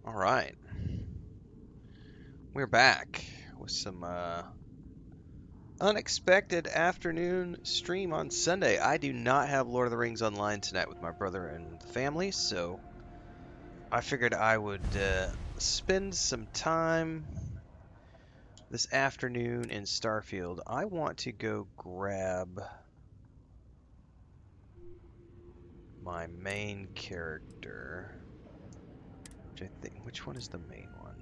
All right. We're back with some unexpected afternoon stream on Sunday. I do not have Lord of the Rings online tonight with my brother and the family, so I figured I would spend some time this afternoon in Starfield. I want to go grab my main character, which one is the main one?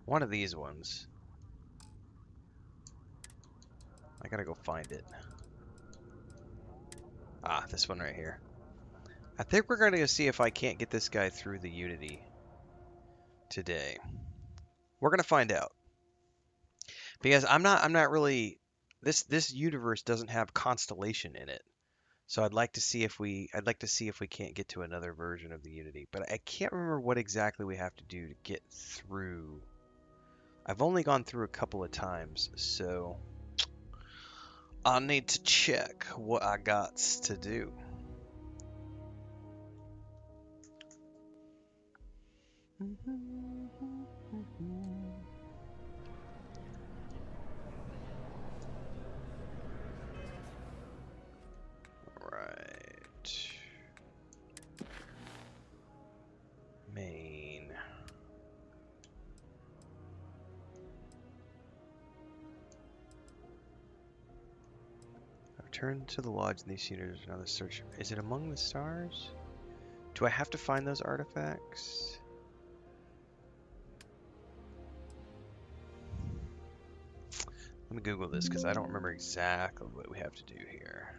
One of these ones. I gotta go find it. Ah, this one right here. I think we're gonna go see if I can't get this guy through the Unity today. We're gonna find out. Because I'm not really this universe doesn't have Constellation in it. So I'd like to see if we can't get to another version of the Unity, but I can't remember what exactly we have to do to get through. I've only gone through a couple of times, so I need to check what I got to do. Right. Main. I've returned to the lodge in these scenes. Another search. Is it among the stars? Do I have to find those artifacts? Let me Google this because I don't remember exactly what we have to do here.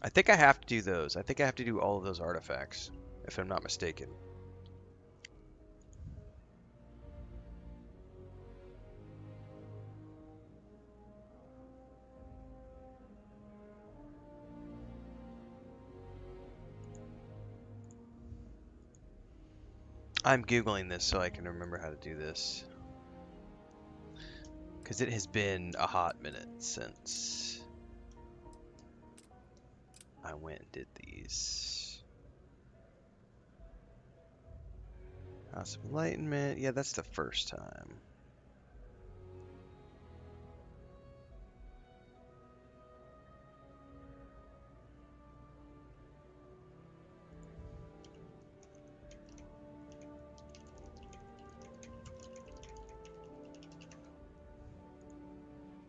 I think I have to do those. I think I have to do all of those artifacts, if I'm not mistaken. I'm Googling this so I can remember how to do this. Because it has been a hot minute since I went and did these. House of Enlightenment. Yeah, that's the first time.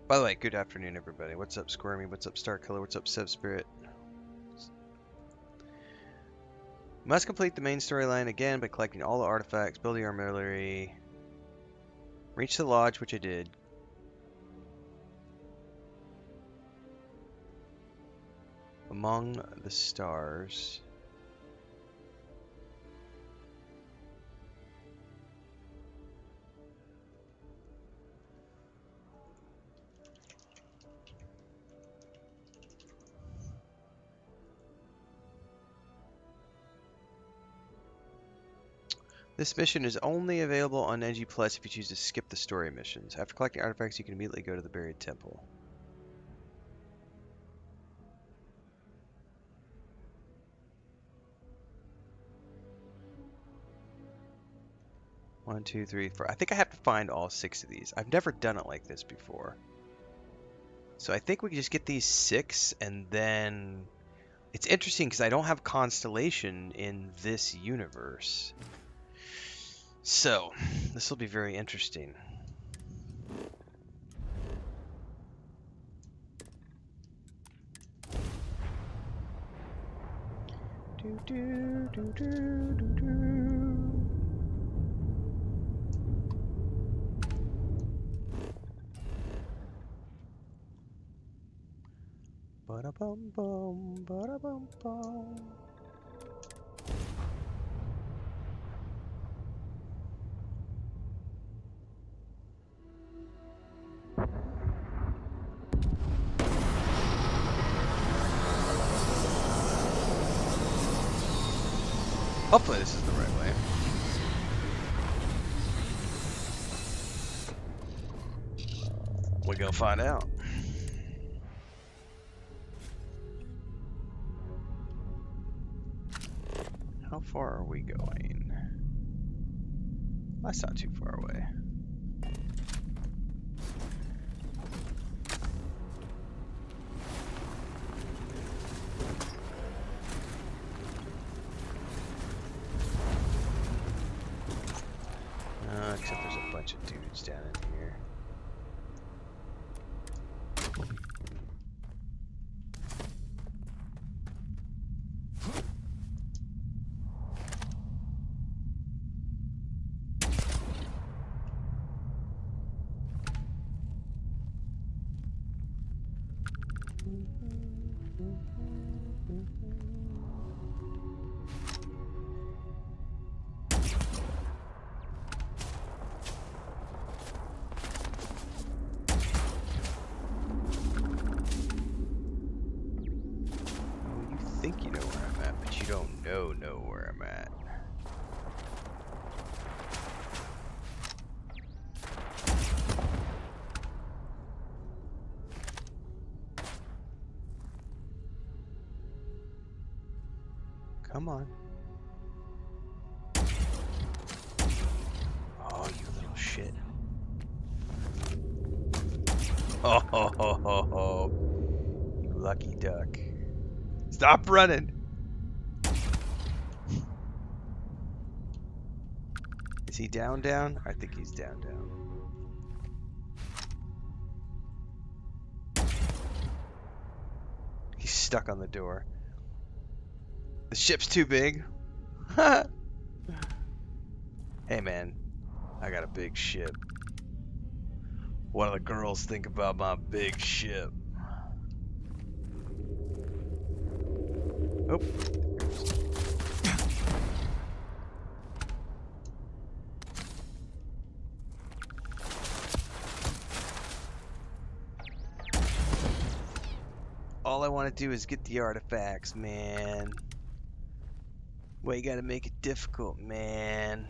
By the way, good afternoon, everybody. What's up, Squirmy? What's up, Starkiller? What's up, Subspirit? Must complete the main storyline again by collecting all the artifacts, build the artillery, reach the lodge, which I did. Among the stars. This mission is only available on NG Plus if you choose to skip the story missions. After collecting artifacts, you can immediately go to the buried temple. One, two, three, four. I think I have to find all 6 of these. I've never done it like this before. So I think we can just get these 6 and then... It's interesting because I don't have Constellation in this universe. So, this will be very interesting. Do, do, do, do, do, do. Ba-da-bum-bum, ba-da-bum-bum. Hopefully this is the right way. We're gonna find out. How far are we going? That's not too far away. Except there's a bunch of dudes down in here. Think you know where I'm at, but you don't know where I'm at. Come on. Oh, you little shit. Oh, ho, ho, ho, ho. You lucky duck. Stop running! Is he down? I think he's down. He's stuck on the door. The ship's too big. Hey man, I got a big ship. What do the girls think about my big ship? Oh. All I want to do is get the artifacts, man. Well, you gotta make it difficult, man.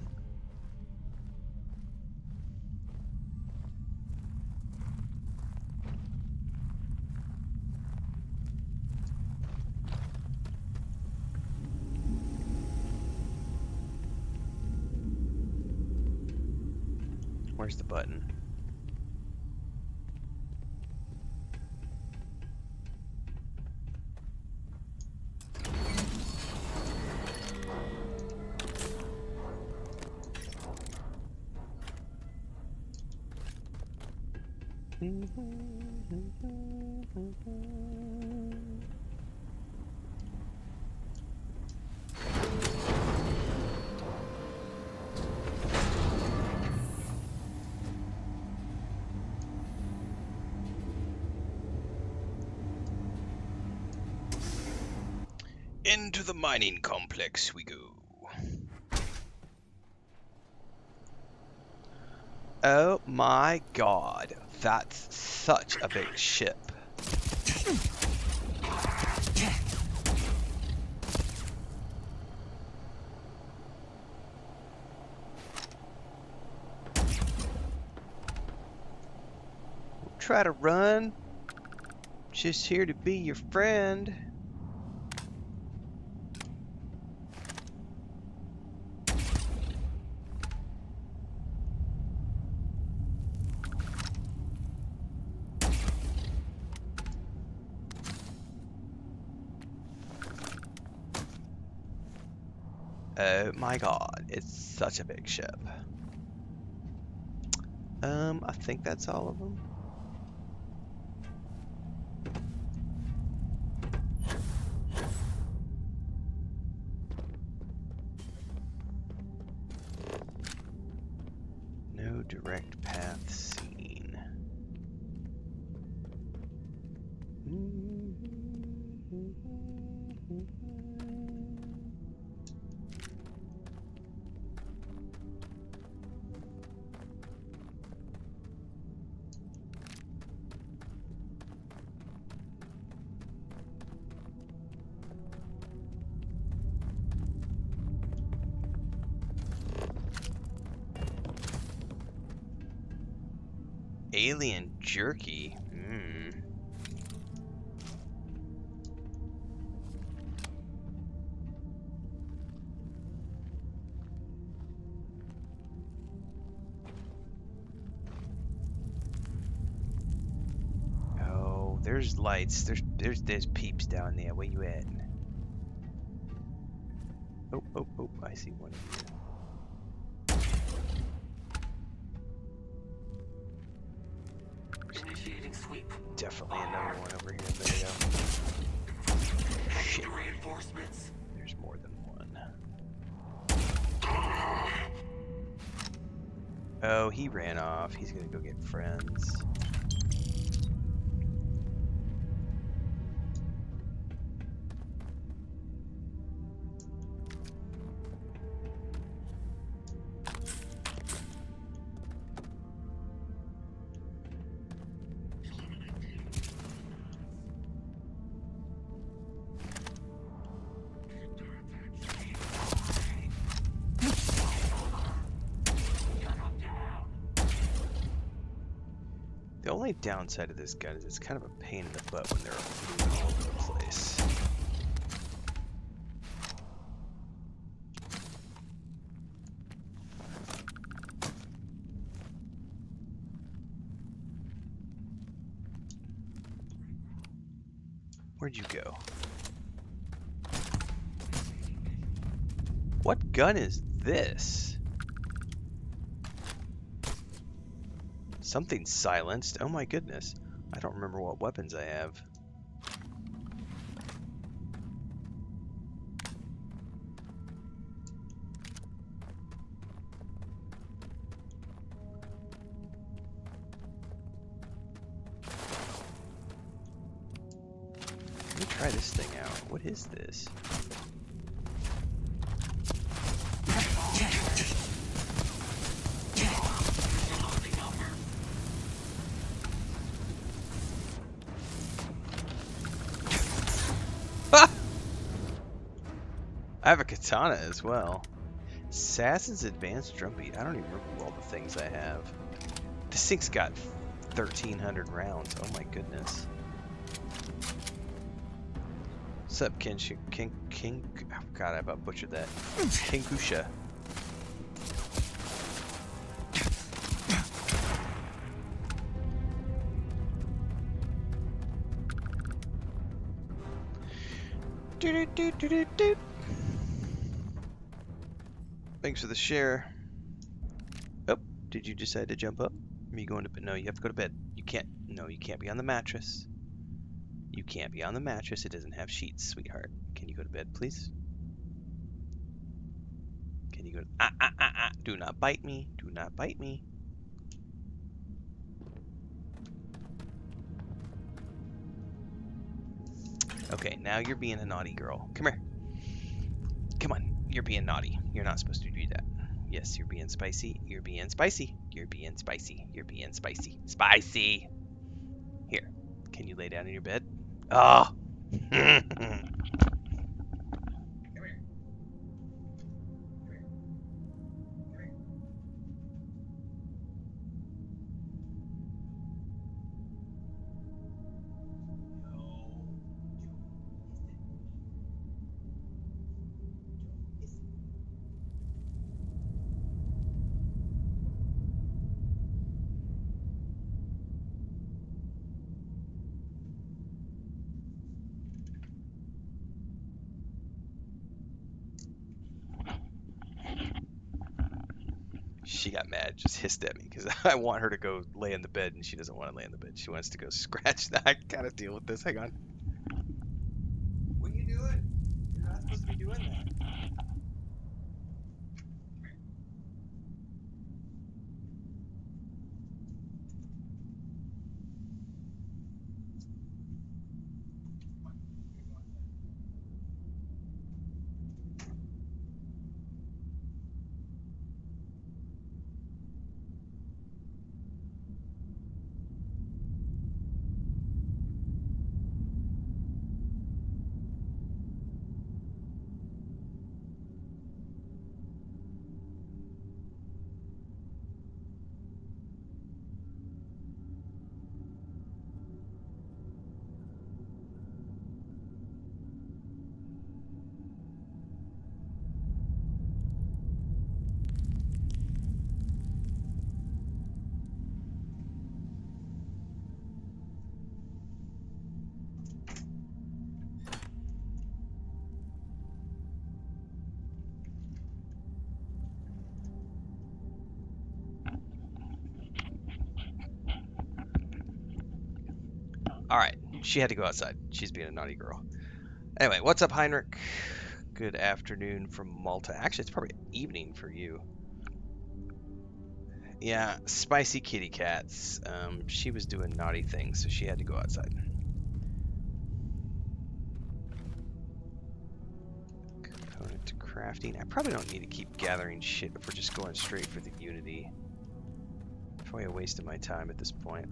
Where's the button? Into the mining complex we go. Oh my god, that's such a big ship. Try to run. Just here to be your friend. Oh my god, it's such a big ship. I think that's all of them. No direct path seen. Alien jerky. Oh, there's lights. There's peeps down there. Where you at? Oh, I see one here. Definitely another one over here. There we go. Shit. There's more than one. Oh, he ran off. He's gonna go get friends. The only downside of this gun is it's kind of a pain in the butt when they're moving all over the place. Where'd you go? What gun is this? Something's silenced. Oh my goodness. I don't remember what weapons I have. try this thing out. What is this? I have a katana as well. Assassin's Advanced Drumbeat. I don't even remember all the things I have. This thing's got 1,300 rounds. Oh my goodness. What's up, King? Oh God, I about butchered that. Kingusha. Do. Thanks for the share. Oh, did you decide to jump up? Are you going to bed? No, you have to go to bed. You can't. No, you can't be on the mattress. You can't be on the mattress. It doesn't have sheets, sweetheart. Can you go to bed, please? Can you go? Do not bite me. Do not bite me. Okay, now you're being a naughty girl. Come here. Come on. You're being naughty. You're not supposed to do that. Yes, you're being spicy. You're being spicy. You're being spicy. You're being spicy. Spicy. Here. Can you lay down in your bed? Oh. Come here. She got mad, just hissed at me because I want her to go lay in the bed and she doesn't want to lay in the bed. She wants to go scratch. I gotta deal with this. Hang on. What are you doing? You're not supposed to be doing that. All right, she had to go outside. She's being a naughty girl. Anyway, what's up, Heinrich? Good afternoon from Malta. Actually, it's probably evening for you. Yeah, spicy kitty cats. She was doing naughty things, so she had to go outside. Component to crafting. I probably don't need to keep gathering shit if we're just going straight for the Unity. Probably a waste of my time at this point.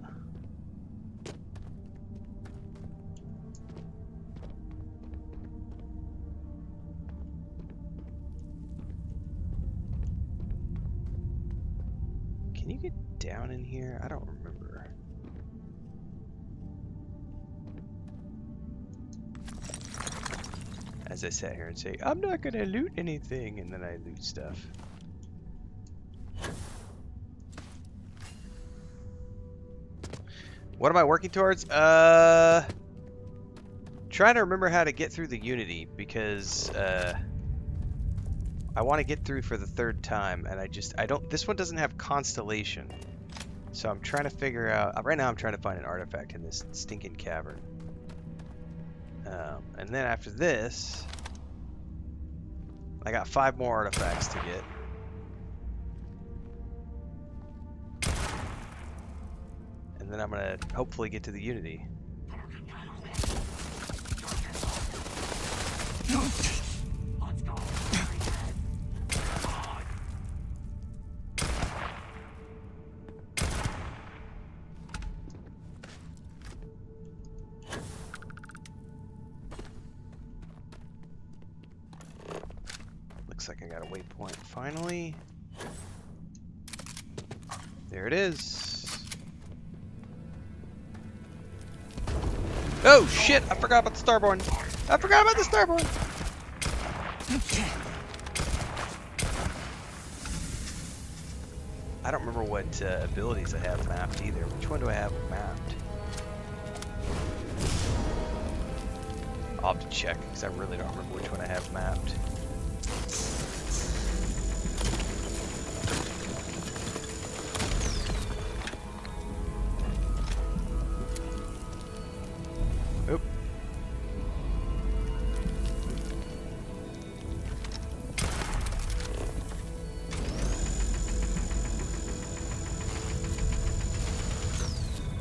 Can you get down in here? I don't remember. As I sat here and say, I'm not gonna loot anything, and then I loot stuff. What am I working towards? Trying to remember how to get through the Unity, because I want to get through for the third time, and I don't, this one doesn't have constellation. So I'm trying to figure out, right now I'm trying to find an artifact in this stinking cavern. And then after this, I got 5 more artifacts to get. And then I'm gonna hopefully get to the Unity. Looks like I got a waypoint finally. There it is. Oh shit! I forgot about the Starborn. I forgot about the Starborn. I don't remember what abilities I have mapped either. Which one do I have mapped? I'll have to check because I really don't remember which one I have mapped. Oop.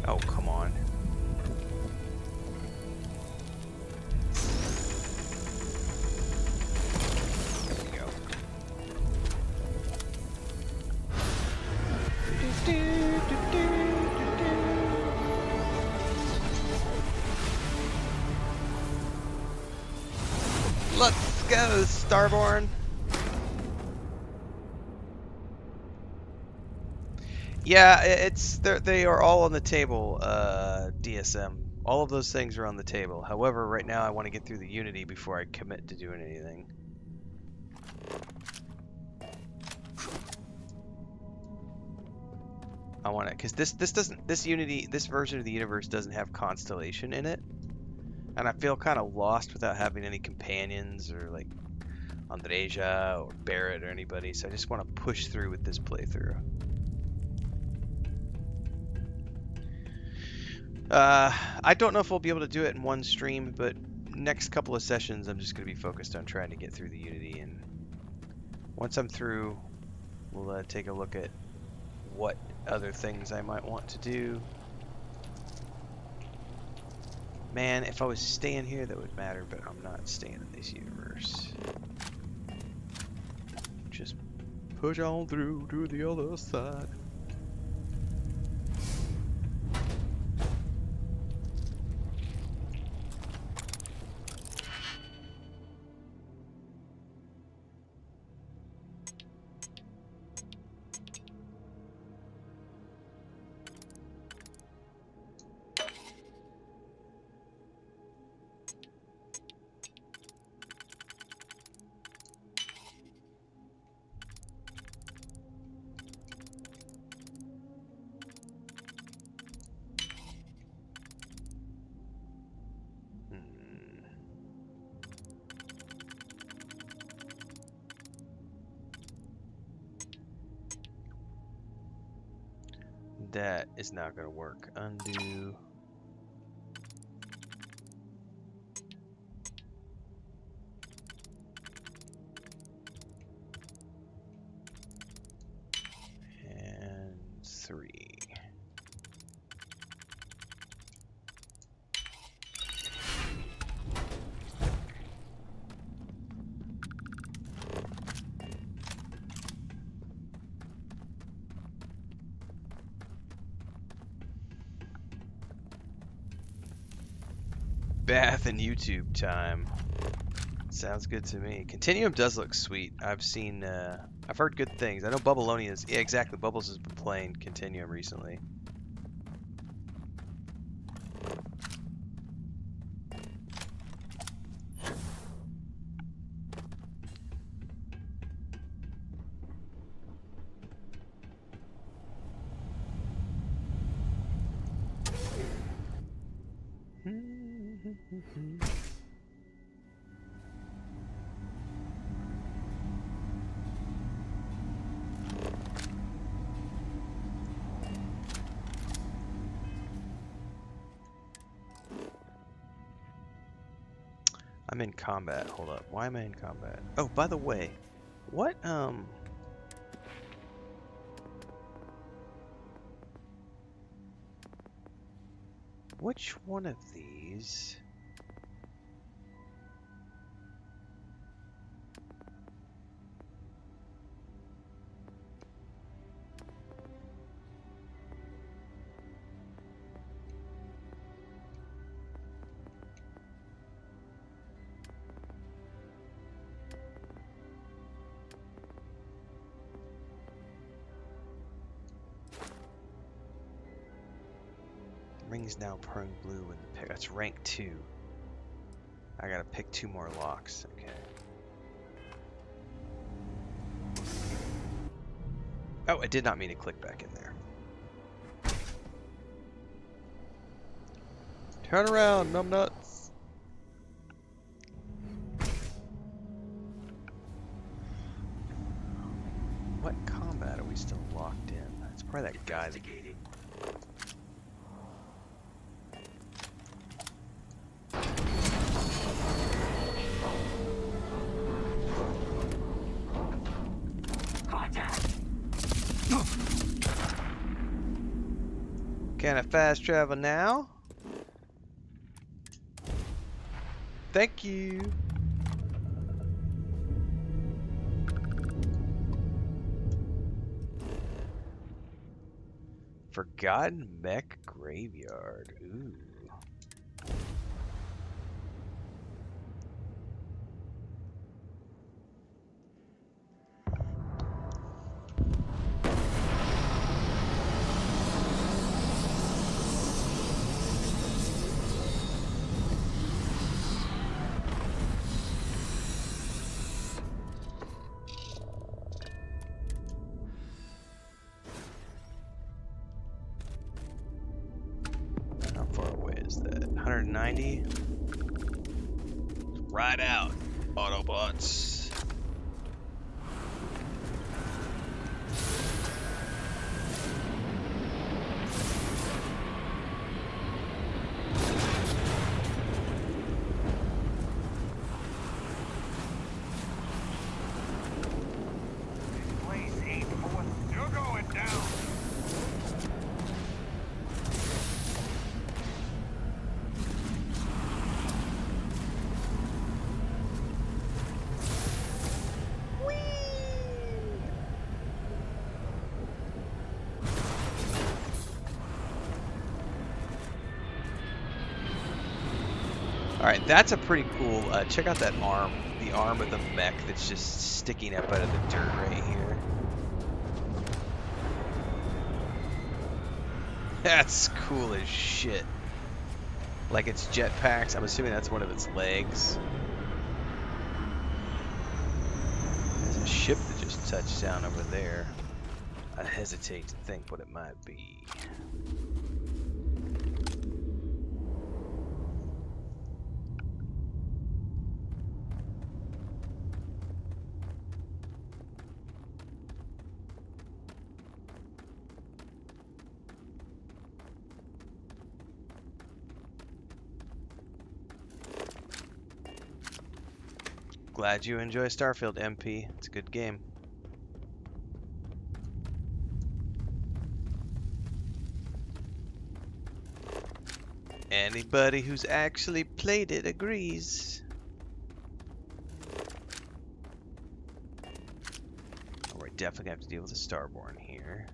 Oh, come on. There we go. Let's go, Starborn. Yeah, they are all on the table, DSM. All of those things are on the table. However, right now I want to get through the Unity before I commit to doing anything. I want to, because this version of the universe doesn't have Constellation in it, and I feel kind of lost without having any companions or like Andreja or Barrett or anybody. So I just want to push through with this playthrough. I don't know if we'll be able to do it in one stream, but next couple of sessions I'm just going to be focused on trying to get through the Unity, and once I'm through, we'll take a look at what other things I might want to do. Man, if I was staying here that would matter, but I'm not staying in this universe. Just push on through to the other side. That is not going to work. Undo. And 3. Bath and YouTube time. Sounds good to me. Continuum does look sweet. I've heard good things. I know Bubblonia's, yeah, exactly. Bubbles has been playing Continuum recently. I'm in combat. Hold up. Why am I in combat? Oh, by the way, what which one of these? Rings now purring blue when the pick. That's rank 2. I gotta pick 2 more locks. Okay. Oh, I did not mean to click back in there. Turn around, numbnuts. What combat are we still locked in? It's probably that guy that... Can I fast travel now? Thank you. Forgotten Mech Graveyard. Ooh. How far away is that? 190? Ride out, Autobots. Alright, that's a pretty cool, check out that arm, the arm of the mech that's just sticking up out of the dirt right here. That's cool as shit. Like it's jetpacks, I'm assuming that's one of its legs. There's a ship that just touched down over there. I hesitate to think what it might be. Glad you enjoy Starfield, MP. It's a good game. Anybody who's actually played it agrees. Oh, we're definitely gonna have to deal with the Starborn here.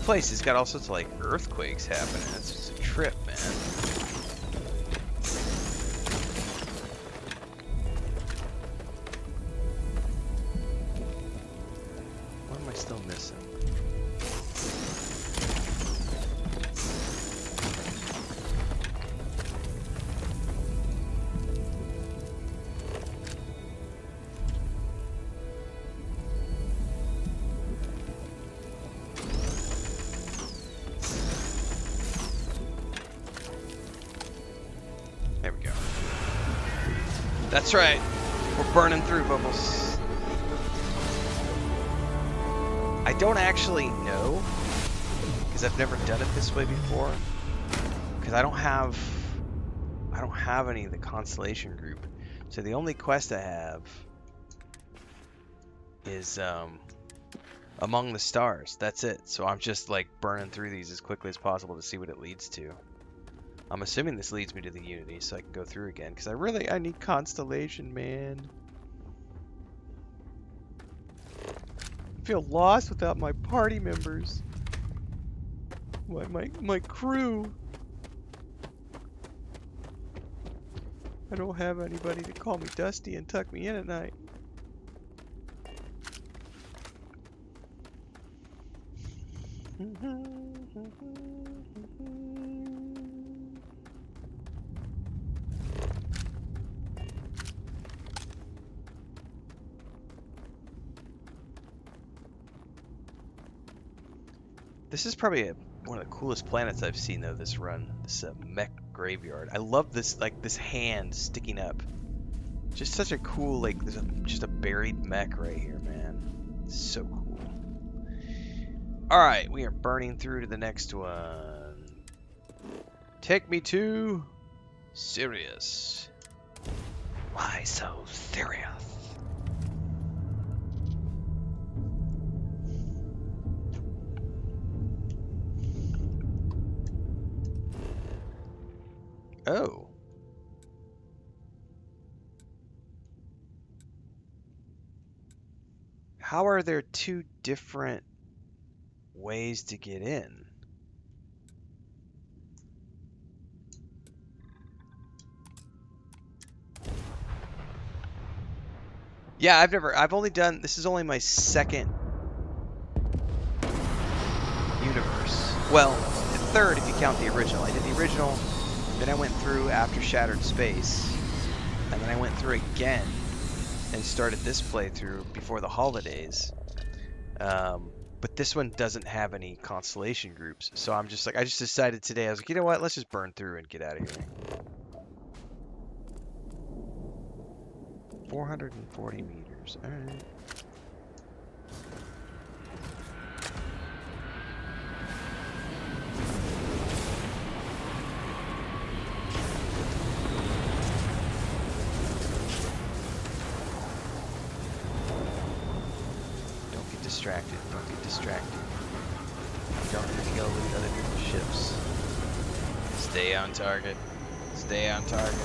Place has got all sorts of like earthquakes happening. It's just a trip, man. What am I still missing? There we go. That's right. We're burning through, Bubbles. I don't actually know, because I've never done it this way before. Because I don't have any of the Constellation group. So the only quest I have is among the stars. That's it. So I'm just like burning through these as quickly as possible to see what it leads to. I'm assuming this leads me to the Unity so I can go through again, because I need constellation, man. I feel lost without my party members. My crew. I don't have anybody to call me Dusty and tuck me in at night. This is probably one of the coolest planets I've seen though this run. This Mech graveyard. I love this, like this hand sticking up. Just such a cool, like there's just a buried mech right here, man. It's so cool. All right, we are burning through to the next one. Take me to Sirius. Why so serious? Oh. How are there two different ways to get in? Yeah, I've only done, this is only my second universe. Well, the third if you count the original. I did the original, then I went through after Shattered Space, and then I went through again and started this playthrough before the holidays. But this one doesn't have any constellation groups, so I'm just like, I just decided today, I was like, you know what, let's just burn through and get out of here. 440 meters, alright. Distracted. Don't get distracted. Don't have to go loot other people's ships. Stay on target. Stay on target.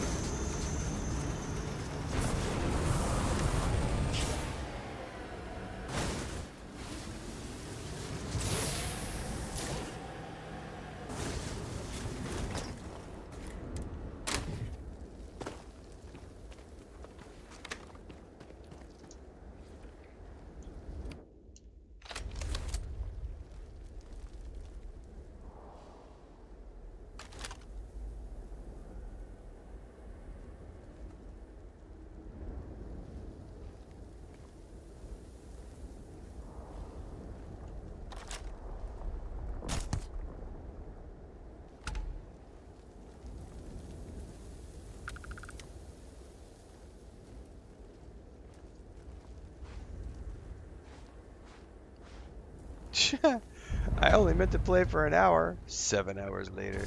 I only meant to play for an hour. 7 hours later.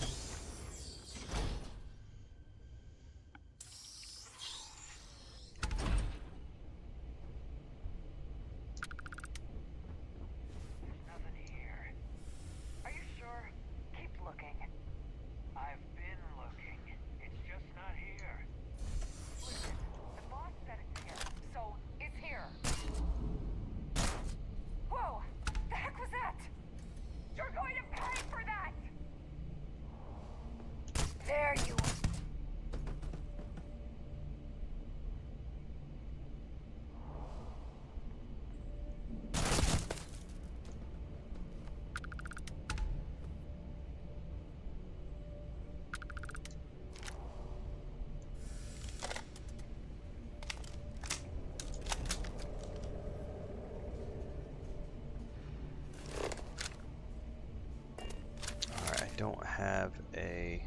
Don't have a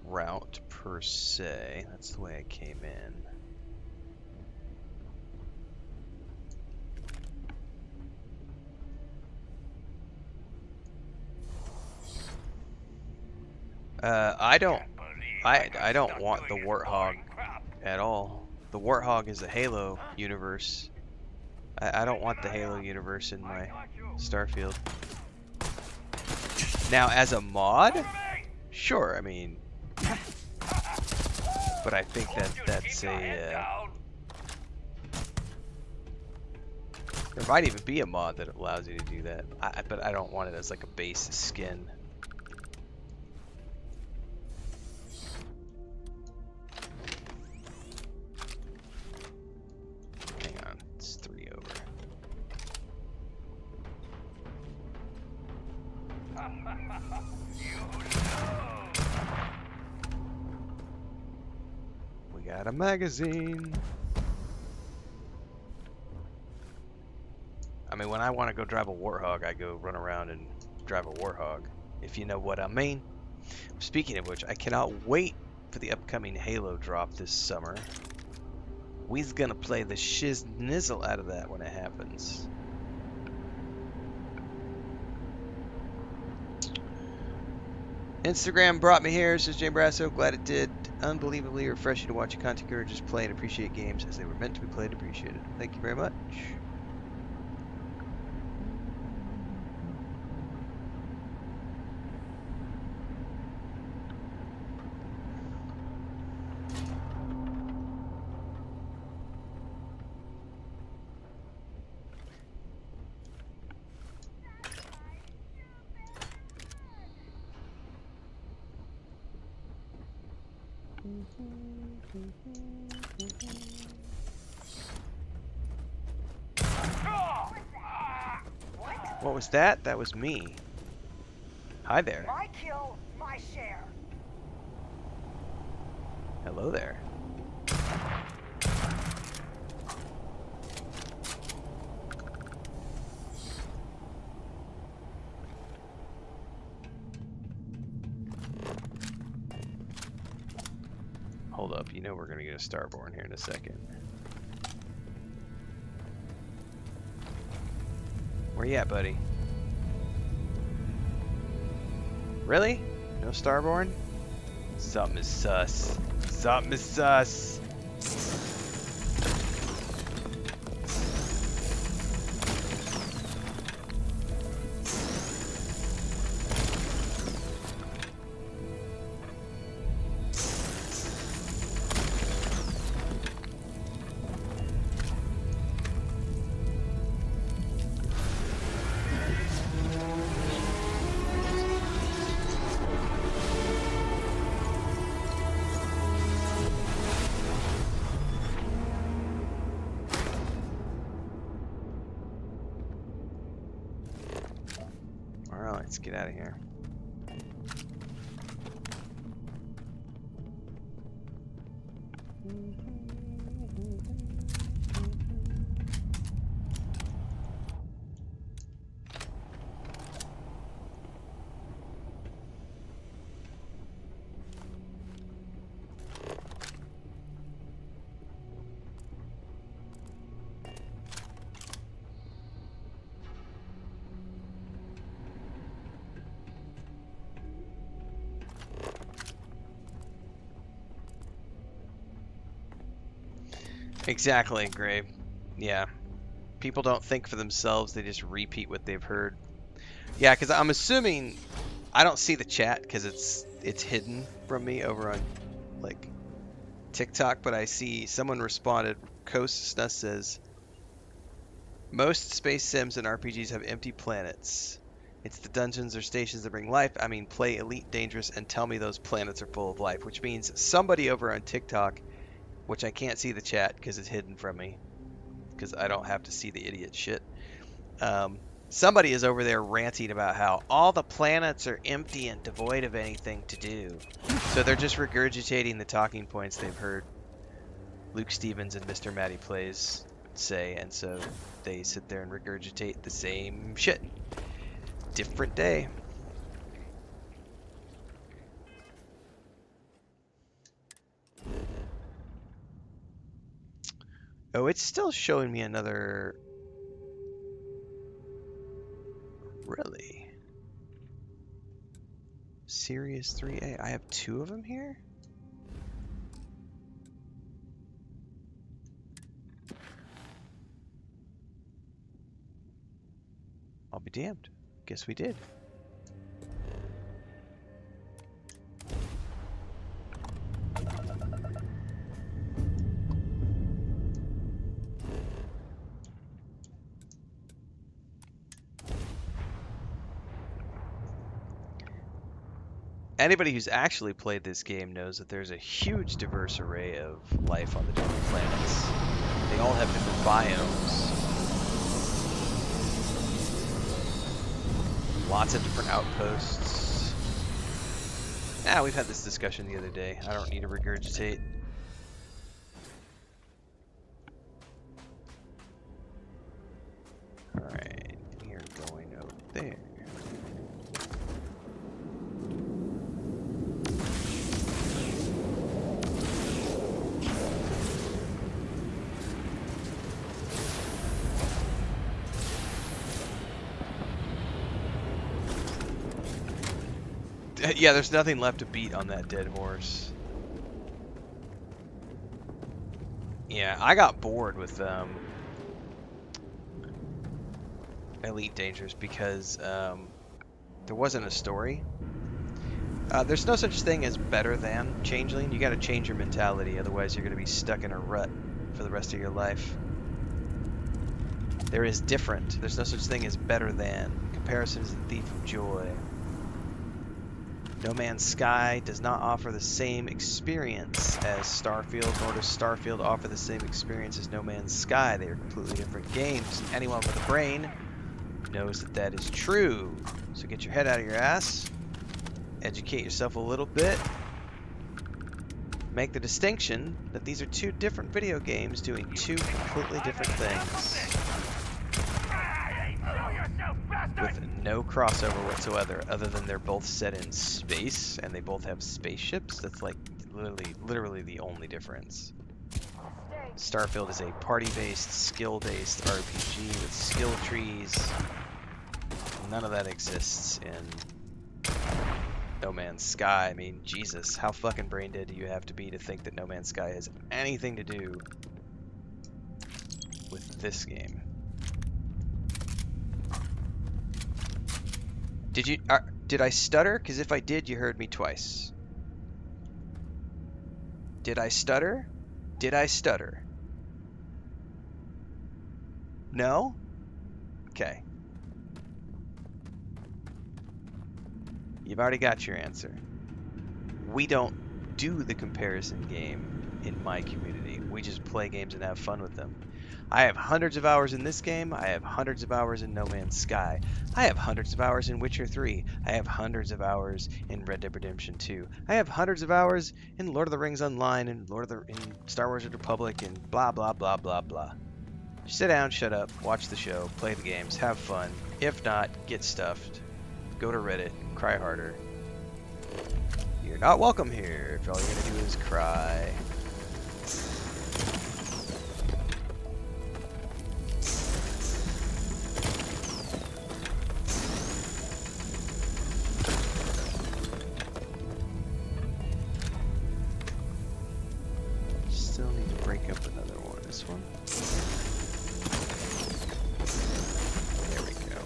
route per se. That's the way I came in. I don't want the Warthog at all. The Warthog is a Halo universe. I don't want the Halo universe in my Starfield. Now, as a mod, sure. I mean, but I think that's a. There might even be a mod that allows you to do that. But I don't want it as like a base skin. Hang on, it's 3 over. We got a magazine. I mean, when I want to go drive a Warthog, I go run around and drive a Warthog, if you know what I mean. Speaking of which, I cannot wait for the upcoming Halo drop this summer. We's gonna play the shiz-nizzle out of that when it happens. Instagram brought me here, says Jay Brasso. Glad it did. Unbelievably refreshing to watch a content creator just play and appreciate games as they were meant to be played and appreciated. Thank you very much. What was that? That was me. Hi there. My kill, my share. Hello there. Hold up, you know we're gonna get a Starborn here in a second. Where you at, buddy? Really? No Starborn? Something is sus. Something is sus. Alright, let's get out of here. Exactly, Gray. Yeah. People don't think for themselves, they just repeat what they've heard. Yeah, because I'm assuming I don't see the chat because it's hidden from me over on like TikTok, but I see someone responded. Costa says most space sims and RPGs have empty planets. It's the dungeons or stations that bring life. I mean, play Elite Dangerous and tell me those planets are full of life, which means somebody over on TikTok, which I can't see the chat because it's hidden from me, because I don't have to see the idiot shit. Somebody is over there ranting about how all the planets are empty and devoid of anything to do. So they're just regurgitating the talking points they've heard Luke Stevens and Mr. Matty Plays say, and so they sit there and regurgitate the same shit. Different day. Oh, it's still showing me another... Really? Sirius 3A. I have 2 of them here? Be damned. Guess we did. Anybody who's actually played this game knows that there's a huge diverse array of life on the different planets. They all have different biomes. Lots of different outposts. We've had this discussion the other day. I don't need to regurgitate. Alright, you're going over there. Yeah, there's nothing left to beat on that dead horse. Yeah, I got bored with Elite Dangerous because there wasn't a story. There's no such thing as better than Changeling. You got to change your mentality, otherwise you're going to be stuck in a rut for the rest of your life. There is different. There's no such thing as better than. Comparison is the thief of joy. No Man's Sky does not offer the same experience as Starfield, nor does Starfield offer the same experience as No Man's Sky. They are completely different games. Anyone with a brain knows that that is true. So get your head out of your ass, educate yourself a little bit, make the distinction that these are two different video games doing two completely different things. With no crossover whatsoever, other than they're both set in space and they both have spaceships. That's like literally the only difference. Starfield is a party-based, skill-based RPG with skill trees. None of that exists in No Man's Sky. I mean, Jesus, how fucking brain dead do you have to be to think that No Man's Sky has anything to do with this game? Did I stutter? Because if I did, you heard me twice. Did I stutter? Did I stutter? No? Okay. You've already got your answer. We don't do the comparison game in my community. We just play games and have fun with them. I have hundreds of hours in this game. I have hundreds of hours in No Man's Sky. I have hundreds of hours in Witcher 3. I have hundreds of hours in Red Dead Redemption 2. I have hundreds of hours in Lord of the Rings Online and in Star Wars: The Republic and blah blah blah blah blah. Sit down, shut up, watch the show, play the games, have fun. If not, get stuffed. Go to Reddit, cry harder. You're not welcome here if all you're gonna do is cry. Still need to break up another one. This one. There we go.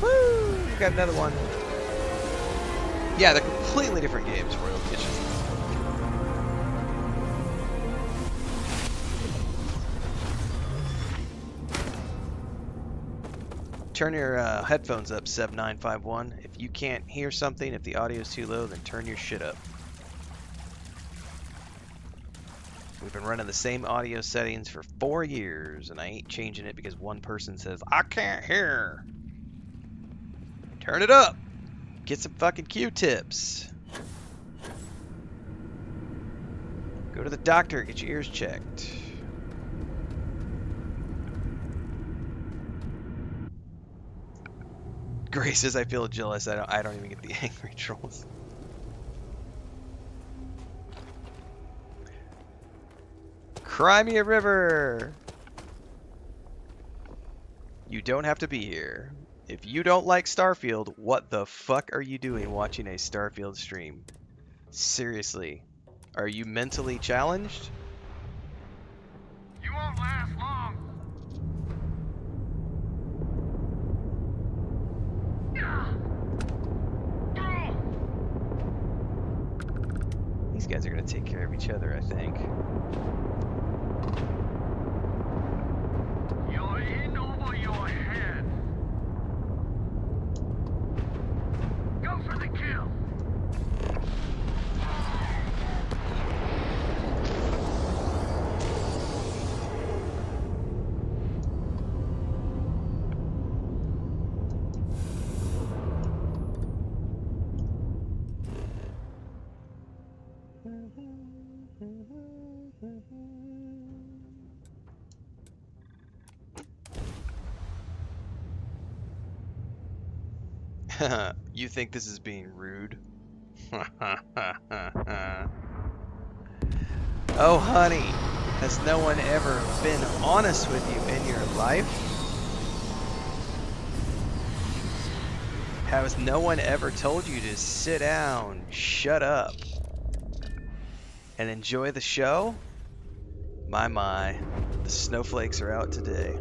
Woo! We got another one. Yeah, they're completely different games, Royal Kitchen. Turn your headphones up, 7951. If you can't hear something, if the audio's too low, then turn your shit up. We've been running the same audio settings for 4 years, and I ain't changing it because one person says, I can't hear. Turn it up. Get some fucking Q-tips. Go to the doctor, get your ears checked. Grace says, I feel jealous. I don't even get the angry trolls. Cry me a river. You don't have to be here. If you don't like Starfield, what the fuck are you doing watching a Starfield stream? Seriously. Are you mentally challenged? You won't last long. guys are gonna take care of each other, I think. You're in over your head. Go for the kill. You think this is being rude? Oh, honey, has no one ever been honest with you in your life? Has no one ever told you to sit down, shut up, and enjoy the show? My, the snowflakes are out today.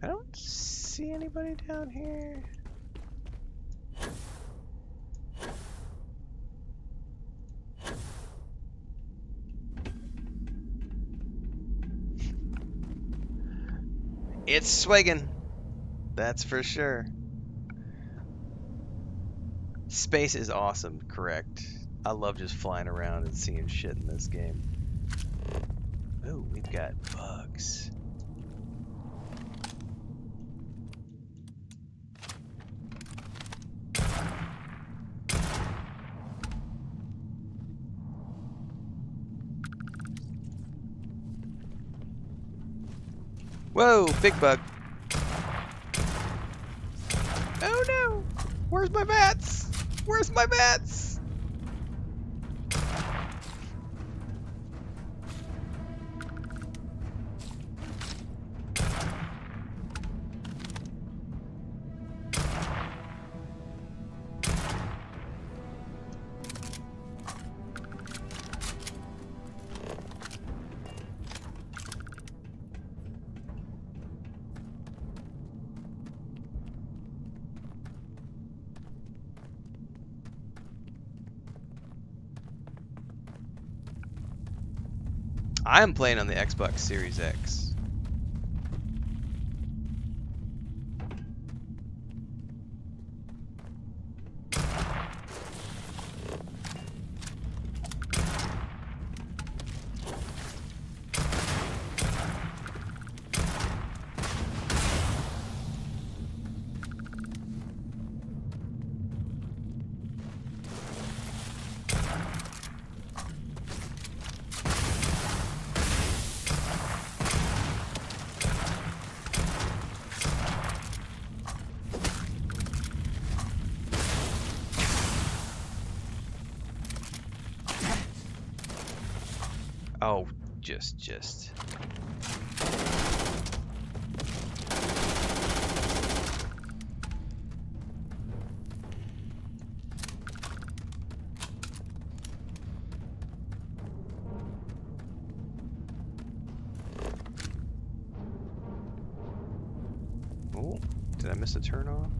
I don't see anybody down here. It's swigging. That's for sure. Space is awesome, correct. I love just flying around and seeing shit in this game. Oh, we've got bugs. Whoa, big bug. Oh no! Where's my bats? Where's my bats? I am playing on the Xbox Series X. Oh, just. Oh, did I miss a turn off?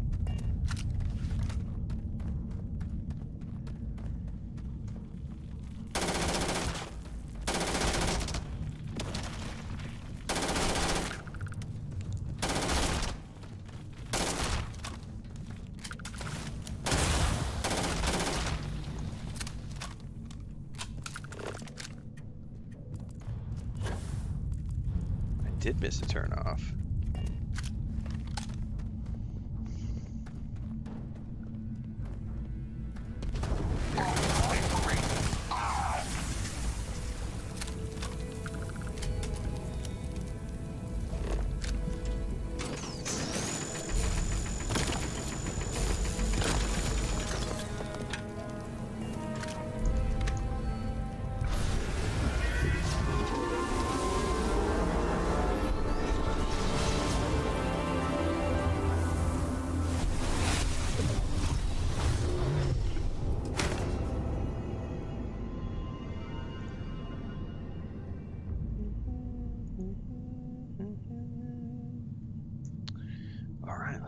Did miss a turn off.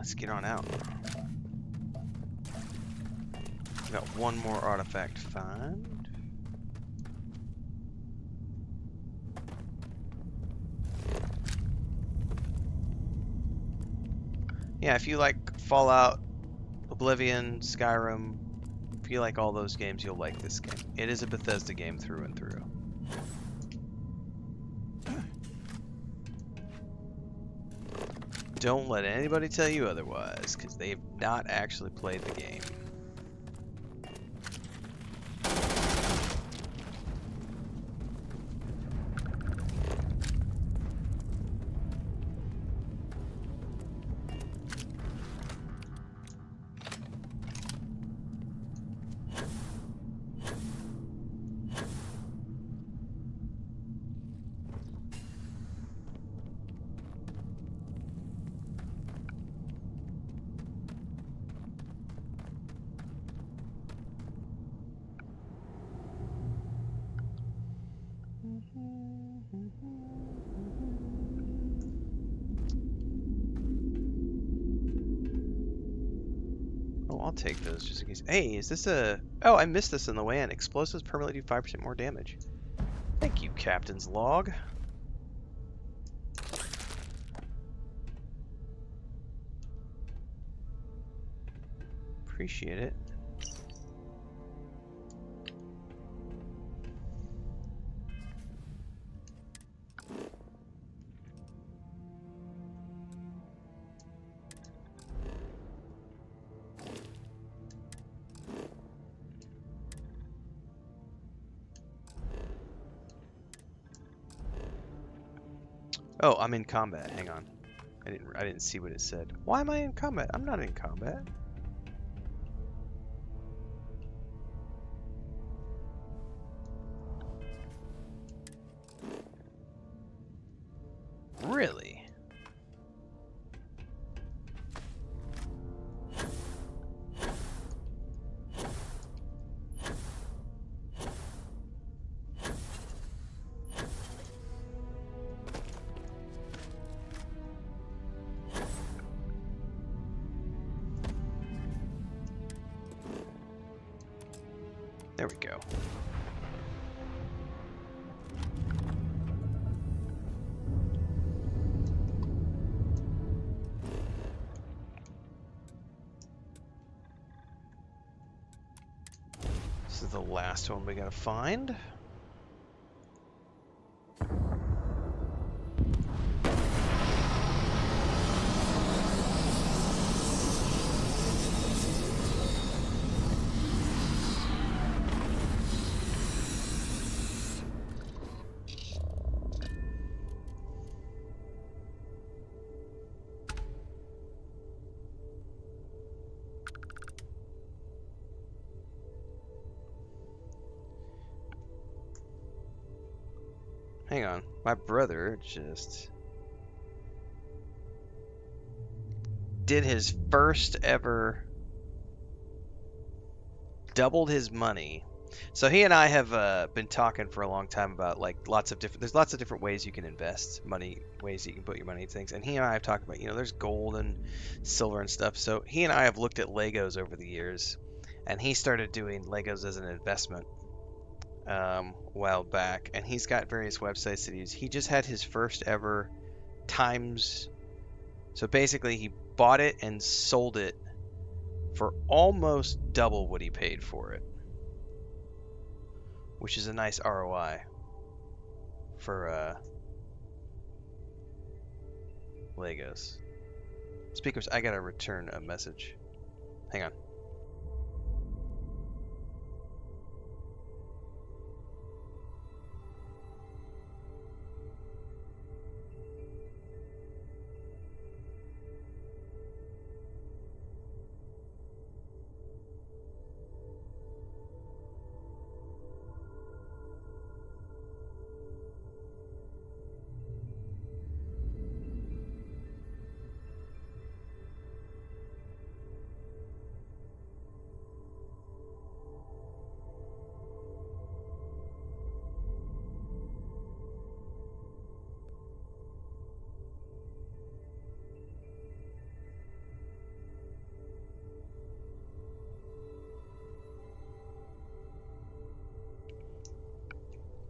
Let's get on out. Got one more artifact to find. Yeah, if you like Fallout, Oblivion, Skyrim, if you like all those games, you'll like this game. It is a Bethesda game through and through. Don't let anybody tell you otherwise, because they've not actually played the game. Oh, I'll take those just in case. Hey, is this a... Oh, I missed this in the way in. Explosives permanently do 5% more damage. Thank you, Captain's Log. Appreciate it. Oh, I'm in combat. Hang on. I didn't see what it said. Why am I in combat? I'm not in combat. Really? There we go. This is the last one we gotta find. Hang on, my brother just did his first ever, doubled his money. So he and I have been talking for a long time about like there's lots of different ways you can invest money, ways you can put your money in things. And he and I have talked about, there's gold and silver and stuff. So he and I have looked at Legos over the years, and he started doing Legos as an investment a while back, and he's got various websites that he just had his first ever times. So basically he bought it and sold it for almost double what he paid for it, which is a nice ROI for Legos. Speakers, I gotta return a message. Hang on.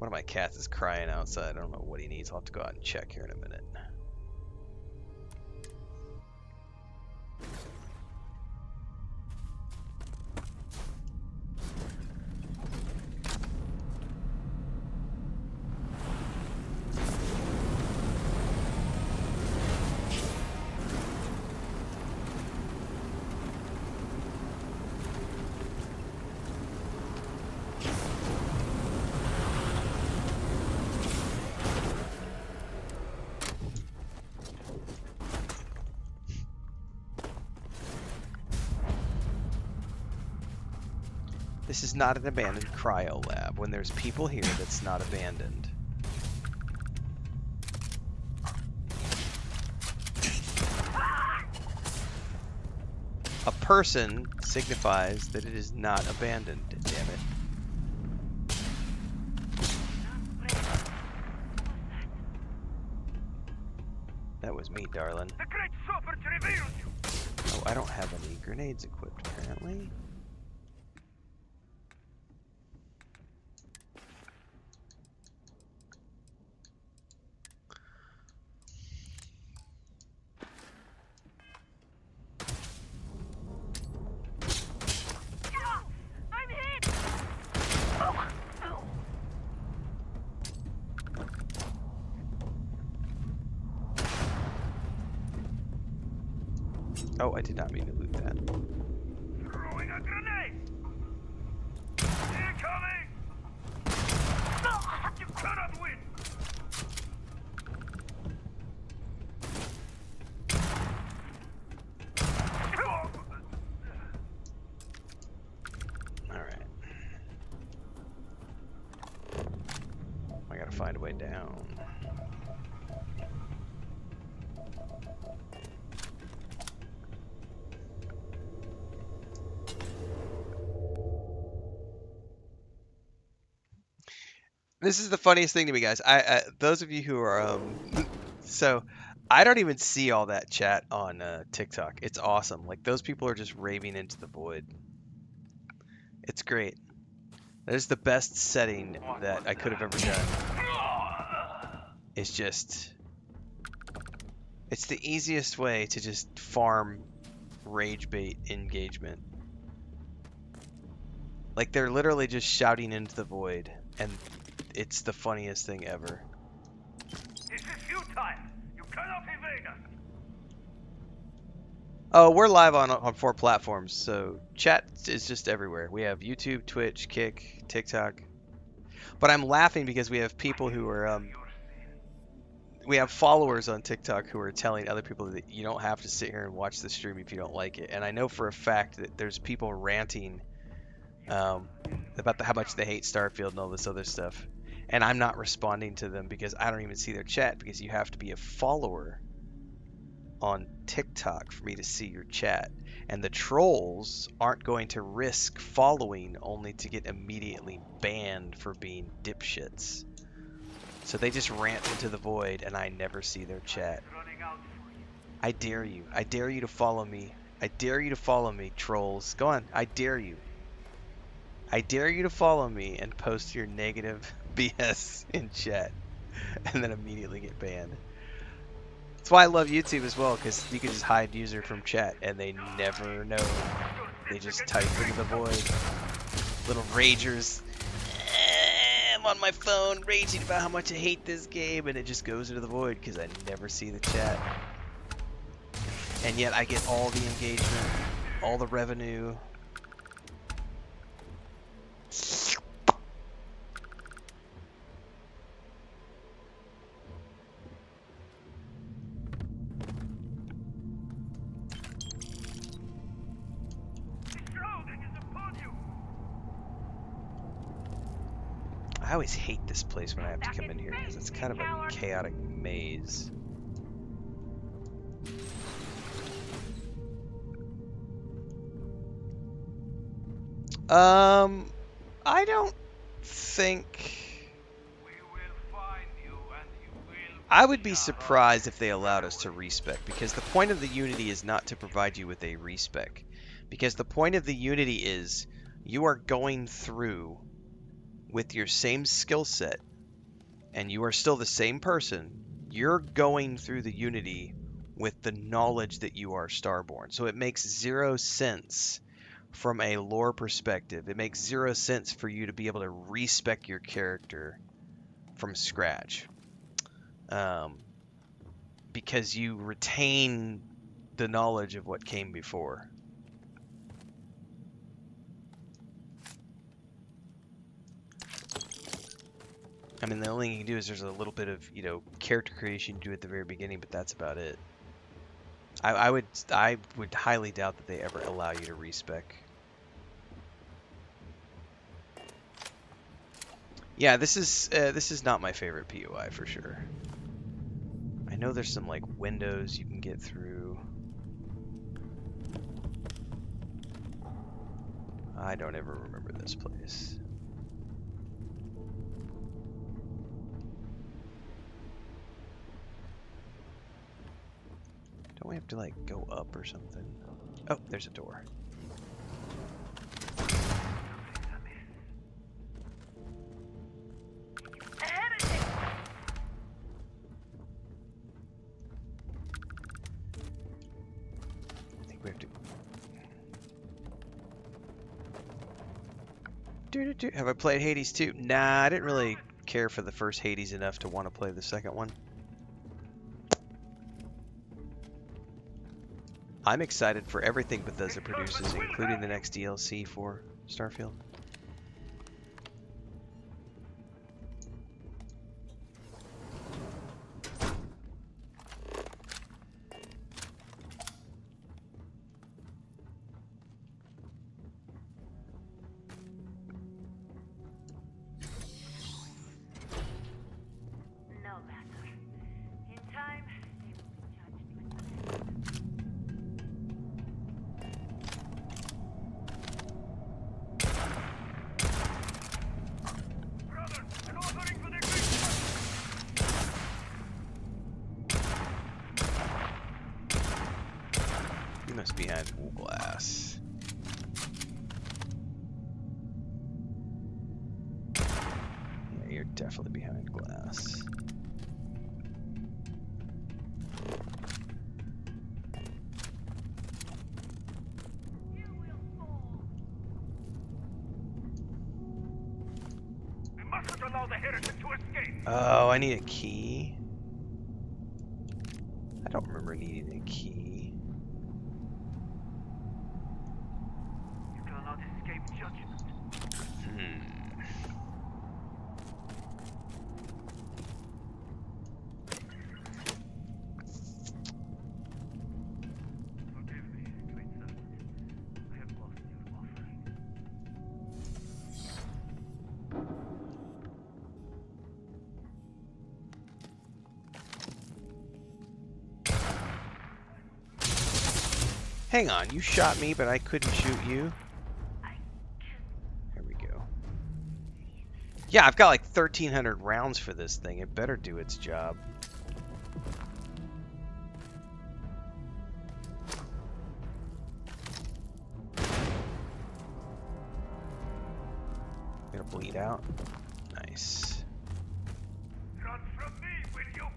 One of my cats is crying outside. I don't know what he needs. I'll have to go out and check here in a minute. This is not an abandoned cryo lab. When there's people here, that's not abandoned. A person signifies that it is not abandoned, damn it. That was me, darling. The great sovereign reveals you. Oh, I don't have any grenades equipped, apparently. I'm hit! Oh, I did not mean to loot that. Throwing a grenade. Incoming. You cannot win. Alright. I gotta find a way down. This is the funniest thing to me, guys. Those of you who are so I don't even see all that chat on TikTok. It's awesome. Like those people are just raving into the void. It's great. That is the best setting that I could have ever done. It's just it's the easiest way to just farm rage bait engagement. Like they're literally just shouting into the void, and it's the funniest thing ever. This is futile. You cannot evade us. Oh, we're live on 4 platforms, so chat is just everywhere. We have YouTube, Twitch, Kick, TikTok. But I'm laughing because we have people who are we have followers on TikTok who are telling other people that you don't have to sit here and watch the stream if you don't like it. And I know for a fact that there's people ranting about how much they hate Starfield and all this other stuff. And I'm not responding to them because I don't even see their chat, because you have to be a follower on TikTok for me to see your chat. And the trolls aren't going to risk following only to get immediately banned for being dipshits. So they just rant into the void and I never see their chat. I dare you. I dare you to follow me. I dare you to follow me, trolls. Go on. I dare you. I dare you to follow me and post your negative BS in chat and then immediately get banned. That's why I love YouTube as well, because you can just hide user from chat and they never know. They just type into the void. Little ragers. I'm on my phone raging about how much I hate this game, and it just goes into the void because I never see the chat. And yet I get all the engagement, all the revenue. I always hate this place when I have to come in here because it's kind of a chaotic maze. I don't think... I would be surprised if they allowed us to respec, because the point of the Unity is not to provide you with a respec. Because the point of the Unity is you are going through with your same skill set and you are still the same person, you're going through the Unity with the knowledge that you are Starborn. So it makes zero sense from a lore perspective. It makes zero sense for you to be able to respec your character from scratch, because you retain the knowledge of what came before. I mean, the only thing you can do is there's a little bit of, character creation you do at the very beginning, but that's about it. I would highly doubt that they ever allow you to respec. Yeah, this is not my favorite POI for sure. I know there's some like windows you can get through. I don't ever remember this place. Don't we have to like go up or something? Oh, there's a door. I think we have to. Have I played Hades 2? Nah, I didn't really care for the first Hades enough to want to play the second one. I'm excited for everything Bethesda produces, including the next DLC for Starfield. No matter. In time, they will be judged. Brother, an offering for the Christmas! You must be behind glass. Yeah, you're definitely behind glass. You will fall. We mustn't allow the heretic to escape! Oh, I need a key. I don't remember needing a key. You cannot escape judgment. Forgive me, great servant. I have lost your offering. Hang on, you shot me, but I couldn't shoot you? There we go. Yeah, I've got like 1,300 rounds for this thing. It better do its job. Gonna bleed out. Nice. Run from me, will you?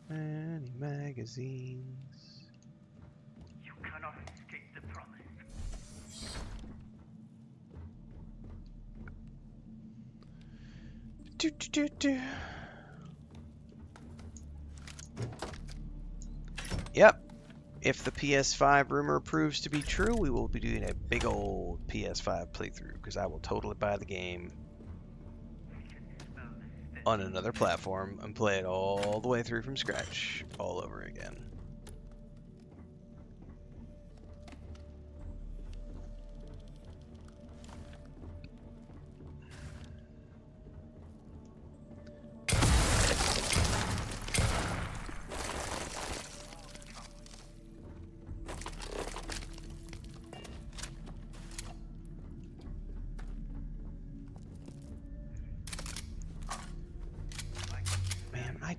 Many magazines. You cannot escape the promise. Do. Yep. If the PS5 rumor proves to be true, we will be doing a big old PS5 playthrough, because I will totally buy the game on another platform and play it all the way through from scratch, all over again.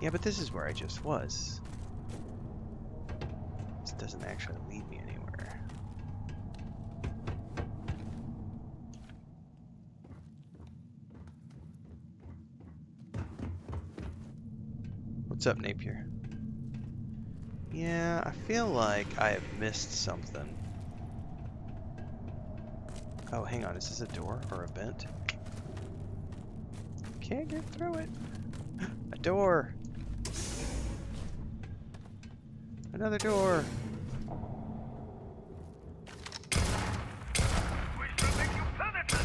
Yeah, but this is where I just was. This doesn't actually lead me anywhere. What's up, Napier? Yeah, I feel like I have missed something. Oh, hang on. Is this a door or a vent? Can't get through it. A door. Another door. We shall make you penitent!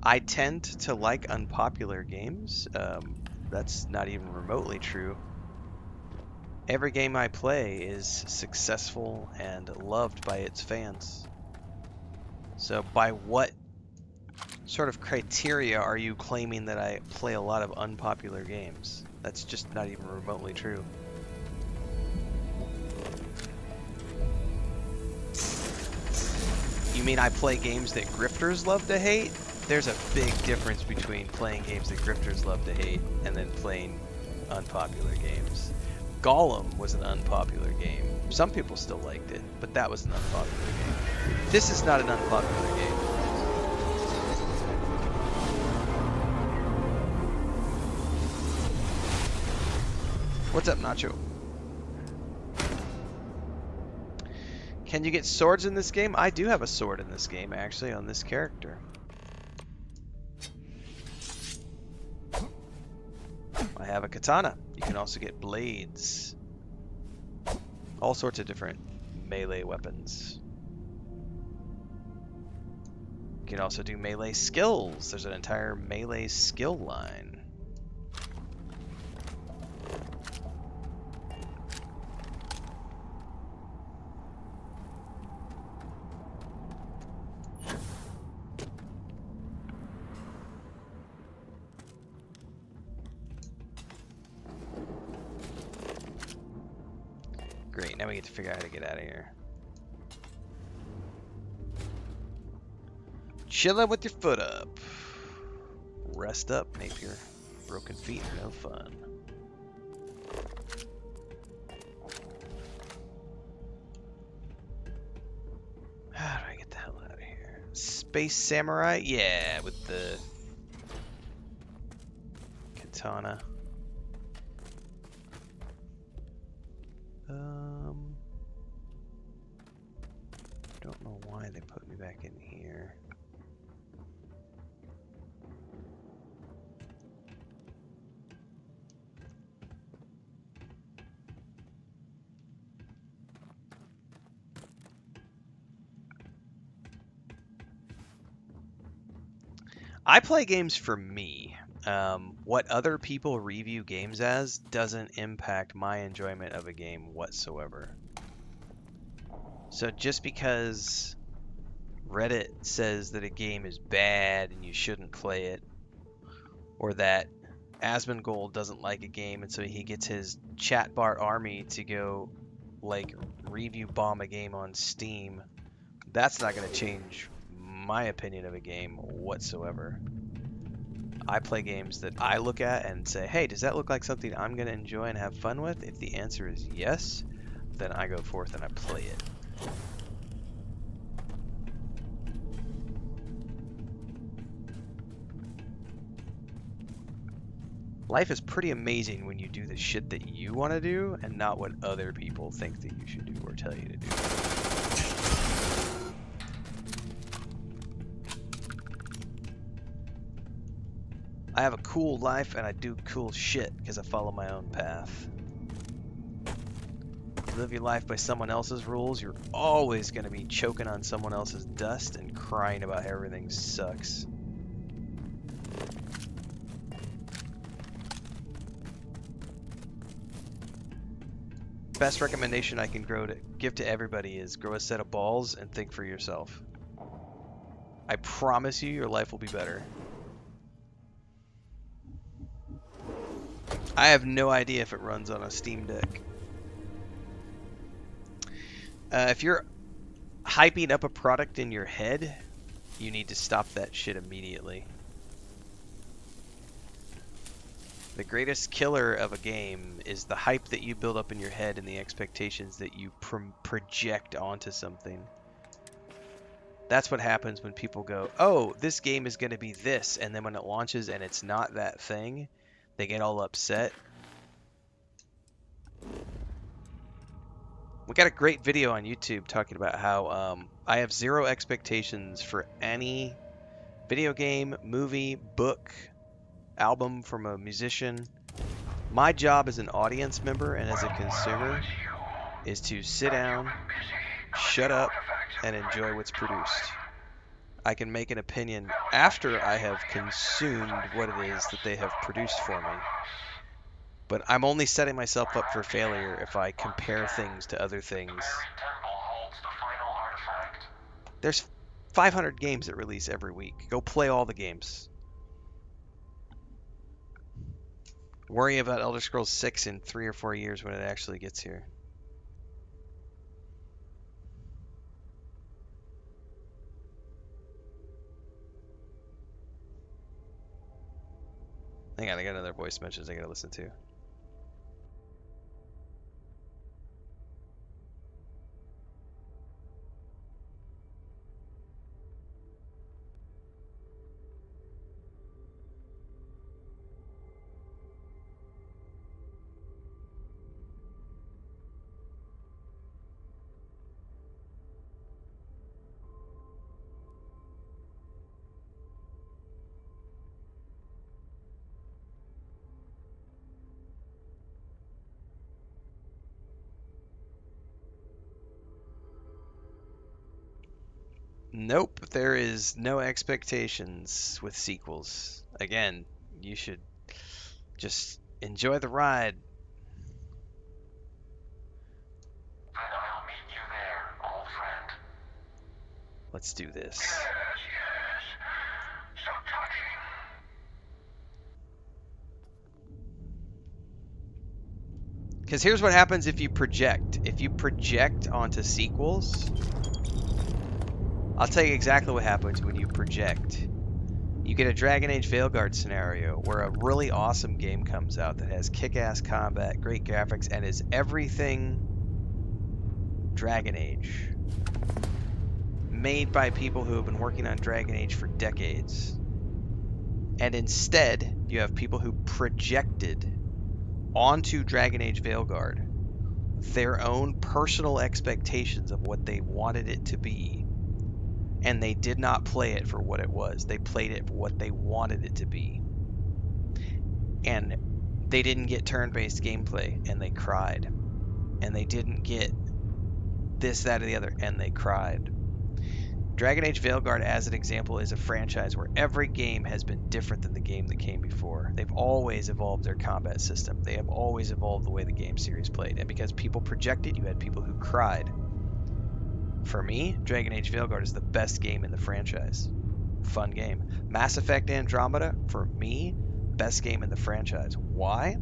I tend to like unpopular games. That's not even remotely true. Every game I play is successful and loved by its fans. So by what sort of criteria are you claiming that I play a lot of unpopular games? That's just not even remotely true. You mean I play games that grifters love to hate? There's a big difference between playing games that grifters love to hate and then playing unpopular games. Gollum was an unpopular game. Some people still liked it, but that was an unpopular game. This is not an unpopular game. What's up, Nacho? Can you get swords in this game? I do have a sword in this game, actually, on this character. I have a katana. You can also get blades. All sorts of different melee weapons. You can also do melee skills. There's an entire melee skill line. Great, now we get to figure out how to get out of here. Chillin' with your foot up. Rest up, Napier. Broken feet are no fun. How do I get the hell out of here? Space Samurai? Yeah, with the katana. Don't know why they put me back in here. I play games for me. What other people review games as doesn't impact my enjoyment of a game whatsoever. So just because Reddit says that a game is bad and you shouldn't play it, or that Asmongold doesn't like a game and so he gets his chatbot army to go like review bomb a game on Steam, that's not going to change my opinion of a game whatsoever. I play games that I look at and say, hey, does that look like something I'm going to enjoy and have fun with? If the answer is yes, then I go forth and I play it. Life is pretty amazing when you do the shit that you want to do and not what other people think that you should do or tell you to do. I have a cool life and I do cool shit because I follow my own path. If you live your life by someone else's rules, you're always going to be choking on someone else's dust and crying about how everything sucks. Best recommendation I can give to everybody is grow a set of balls and think for yourself. I promise you your life will be better. I have no idea if it runs on a Steam Deck. If you're hyping up a product in your head, you need to stop that shit immediately. The greatest killer of a game is the hype that you build up in your head and the expectations that you project onto something. That's what happens when people go, oh, this game is going to be this, and then when it launches and it's not that thing, they get all upset. We got a great video on YouTube talking about how I have zero expectations for any video game, movie, book, album from a musician. My job as an audience member and as a consumer is to sit down, shut up, and enjoy what's produced. I can make an opinion after I have consumed what it is that they have produced for me. But I'm only setting myself up for failure if I compare things to other things. There's 500 games that release every week. Go play all the games. Worry about Elder Scrolls 6 in 3 or 4 years when it actually gets here. Hang on, I got another voice message I gotta listen to. Nope, there is no expectations with sequels. Again, you should just enjoy the ride. And I'll meet you there, old friend. Let's do this. Yes. So touching. Because here's what happens if you project. If you project onto sequels, I'll tell you exactly what happens when you project. You get a Dragon Age Veilguard scenario where a really awesome game comes out that has kick-ass combat, great graphics, and is everything Dragon Age. Made by people who have been working on Dragon Age for decades. And instead, you have people who projected onto Dragon Age Veilguard their own personal expectations of what they wanted it to be. And they did not play it for what it was. They played it for what they wanted it to be. And they didn't get turn-based gameplay, and they cried. And they didn't get this, that, or the other, and they cried. Dragon Age Veilguard, as an example, is a franchise where every game has been different than the game that came before. They've always evolved their combat system. They have always evolved the way the game series played. And because people projected, you had people who cried. For me, Dragon Age Veilguard is the best game in the franchise. Fun game. Mass Effect Andromeda, for me, best game in the franchise. Why?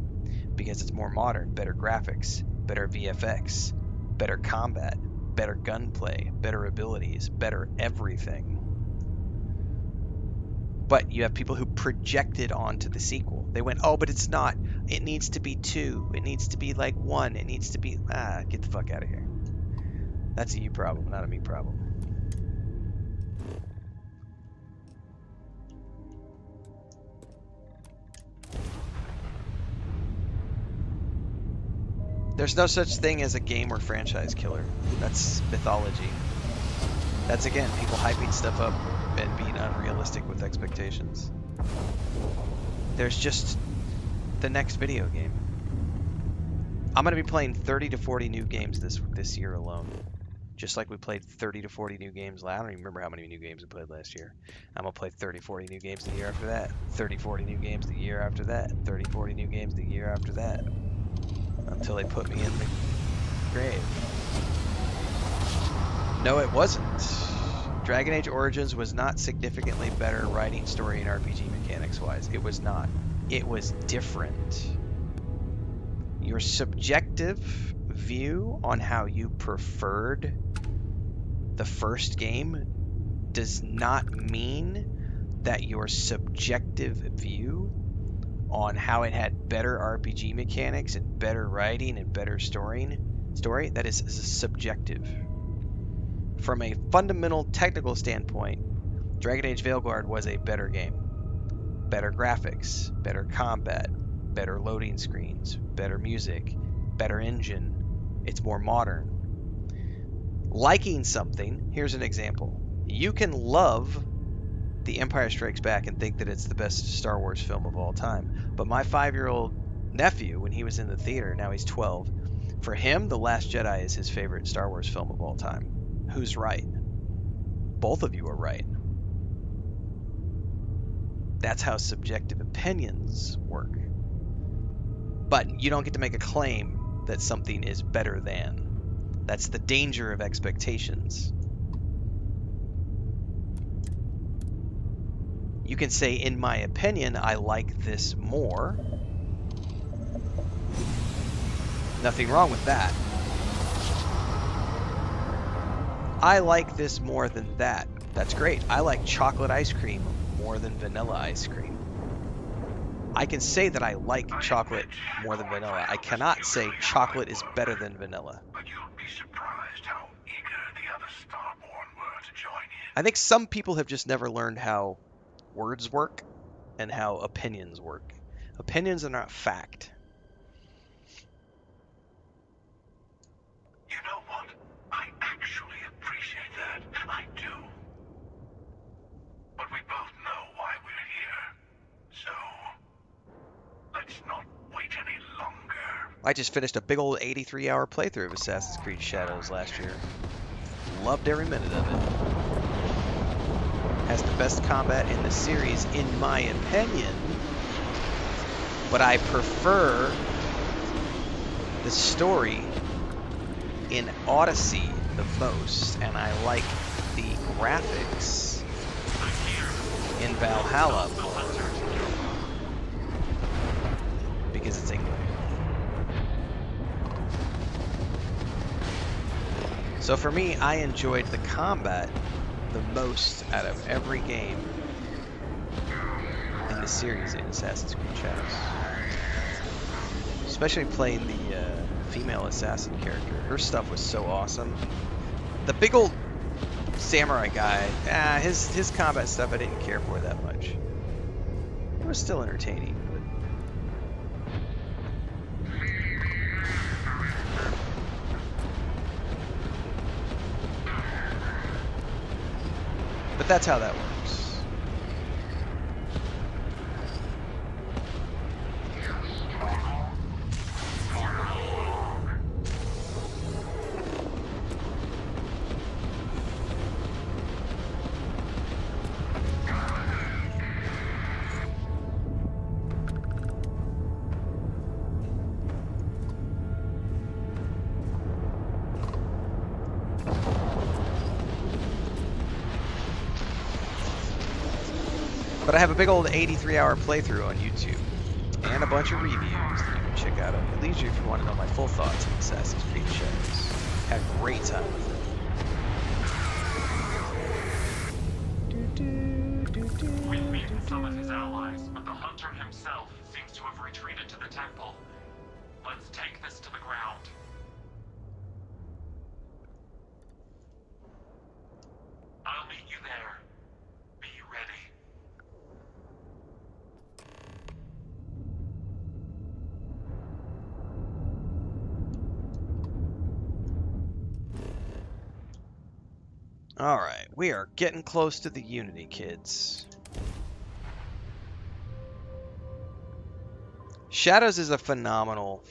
Because it's more modern, better graphics, better VFX, better combat, better gunplay, better abilities, better everything. But you have people who projected onto the sequel. They went, oh, but it's not. It needs to be 2. It needs to be like 1. It needs to be... get the fuck out of here. That's a you problem, not a me problem. There's no such thing as a game or franchise killer. That's mythology. That's, again, people hyping stuff up and being unrealistic with expectations. There's just the next video game. I'm going to be playing 30 to 40 new games this year alone. Just like we played 30 to 40 new games last. I don't even remember how many new games we played last year. I'm going to play 30, 40 new games the year after that. 30, 40 new games the year after that. 30, 40 new games the year after that. Until they put me in the grave. No, it wasn't. Dragon Age Origins was not significantly better writing, story, and RPG mechanics-wise. It was not. It was different. Your subjective view on how you preferred the first game does not mean that your subjective view on how it had better RPG mechanics and better writing and better story that is subjective. From a fundamental technical standpoint, Dragon Age Veilguard was a better game. Better graphics, better combat, better loading screens, better music, better engine. It's more modern. Liking something, here's an example. You can love The Empire Strikes Back and think that it's the best Star Wars film of all time. But my 5-year-old nephew, when he was in the theater, now he's 12, for him, The Last Jedi is his favorite Star Wars film of all time. Who's right? Both of you are right. That's how subjective opinions work. But you don't get to make a claim that something is better than. That's the danger of expectations. You can say, in my opinion, I like this more. Nothing wrong with that. I like this more than that. That's great. I like chocolate ice cream more than vanilla ice cream. I can say that I like chocolate more than vanilla. I cannot say chocolate is better than vanilla. But you'd be surprised how eager the other Starborn were to join in. I think some people have just never learned how words work and how opinions work. Opinions are not fact. You know what? I actually appreciate that. I do. But we both know why we're here. So, let's not wait any longer. I just finished a big old 83-hour playthrough of Assassin's Creed Shadows last year. Loved every minute of it. Has the best combat in the series, in my opinion. But I prefer the story in Odyssey the most, and I like the graphics in Valhalla more because it's England. So for me, I enjoyed the combat the most out of every game in the series in Assassin's Creed Shadows. Especially playing the female assassin character. Her stuff was so awesome. The big old samurai guy, his combat stuff I didn't care for that much. It was still entertaining, but that's how that works. But I have a big old 83-hour playthrough on YouTube and a bunch of reviews that you can check out. It leaves you if you want to know my full thoughts on Assassin's Creed Shadows. Had a great time with it. We've beaten some of his allies, but the hunter himself seems to have retreated to the temple. Let's take this to the ground. I'll meet you there. Be ready. Alright, we are getting close to the Unity, kids. Shadows is a phenomenal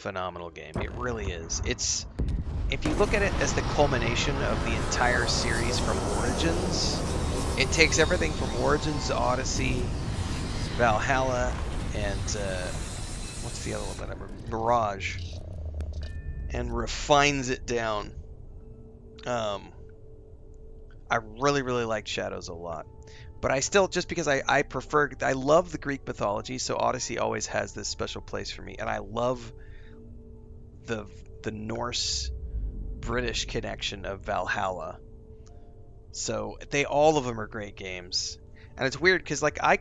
game. It really is. It's, if you look at it as the culmination of the entire series from Origins, it takes everything from Origins to Odyssey, Valhalla, and what's the other one that I remember? Mirage, and refines it down. I really liked Shadows a lot. But I still, just because I prefer, I love the Greek mythology, so Odyssey always has this special place for me. And I love the the Norse British connection of Valhalla. So all of them are great games. And it's weird because like I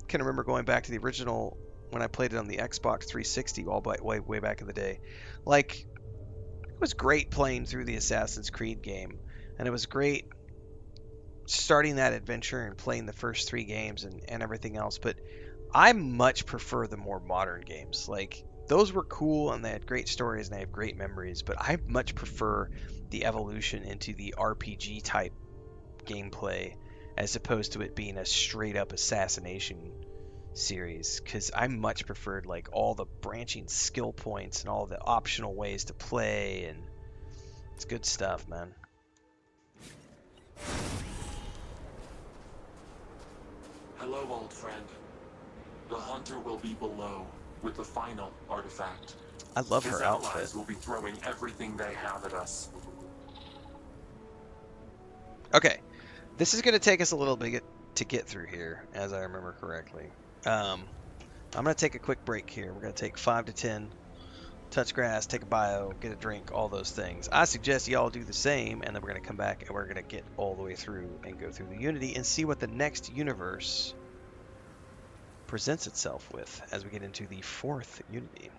can remember going back to the original when I played it on the Xbox 360 way back in the day. Like it was great playing through the Assassin's Creed game, and it was great starting that adventure and playing the first 3 games and everything else. But I much prefer the more modern games. Like those were cool and they had great stories and they have great memories, but I much prefer the evolution into the RPG type gameplay as opposed to it being a straight up assassination series, because I much preferred like all the branching skill points and all the optional ways to play, and it's good stuff, man. Hello, old friend. The hunter will be below with the final artifact. I love His her allies outfit. will be throwing everything they have at us. Okay, this is going to take us a little bit to get through here, as I remember correctly. I'm going to take a quick break here. We're going to take 5 to 10, touch grass, take a bio, get a drink, all those things. I suggest y'all do the same, and then we're going to come back and we're going to get all the way through and go through the Unity and see what the next universe presents itself with as we get into the 4th Unity.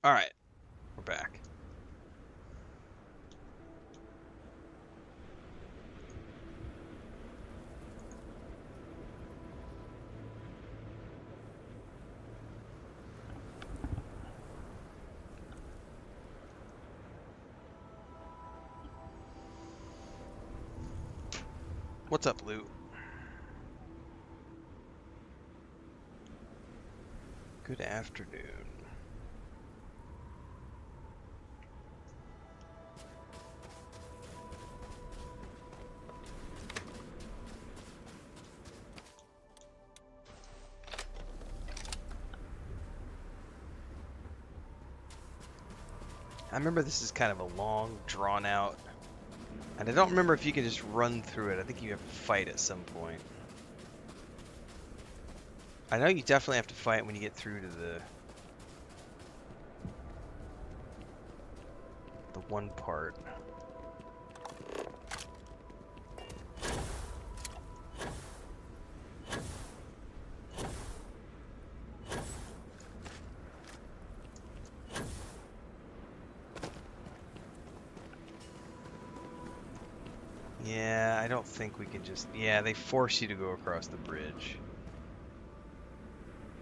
Alright, we're back. What's up, Loot? Good afternoon. I remember this is kind of a long, drawn out, and I don't remember if you can just run through it. I think you have to fight at some point. I know you definitely have to fight when you get through to the one part. Yeah, I don't think we can just... Yeah, they force you to go across the bridge.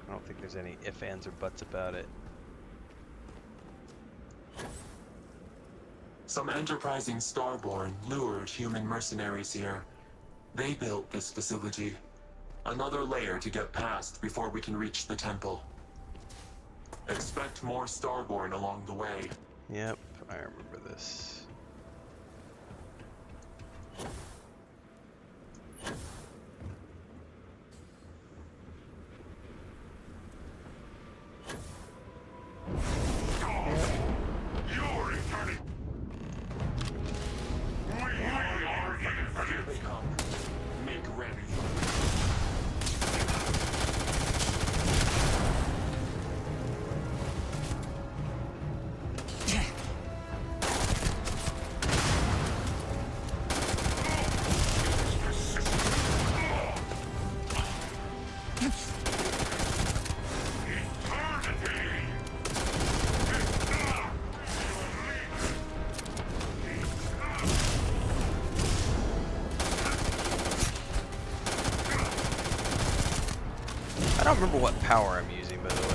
I don't think there's any ifs, ands, or buts about it. Some enterprising Starborn lured human mercenaries here. They built this facility. Another layer to get past before we can reach the temple. Expect more Starborn along the way. Yep, I remember this. You're returning. We are Here they come. Make ready. I don't remember what power I'm using, by the way.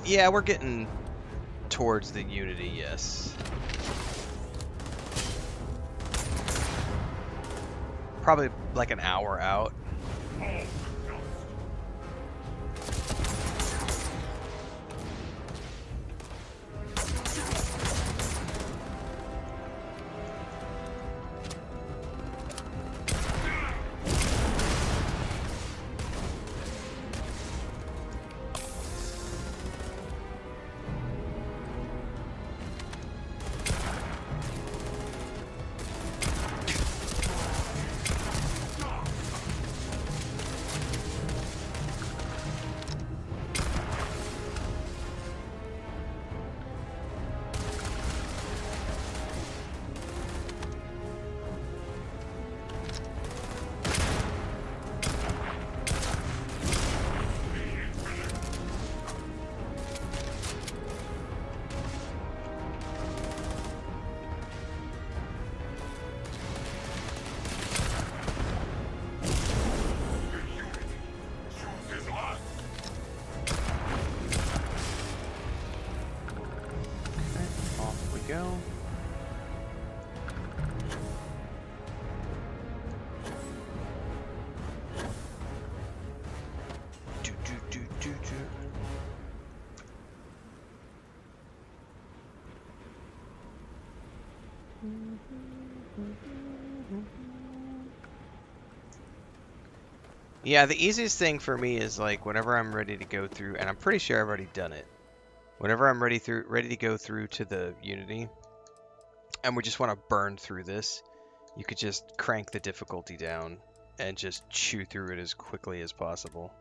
Yeah, we're getting towards the Unity, yes. Probably like an hour out. Go. Yeah, the easiest thing for me is like whenever I'm ready to go through, and I'm pretty sure I've already done it. Whenever I'm ready to go through to the Unity, and we just want to burn through this, you could just crank the difficulty down and just chew through it as quickly as possible.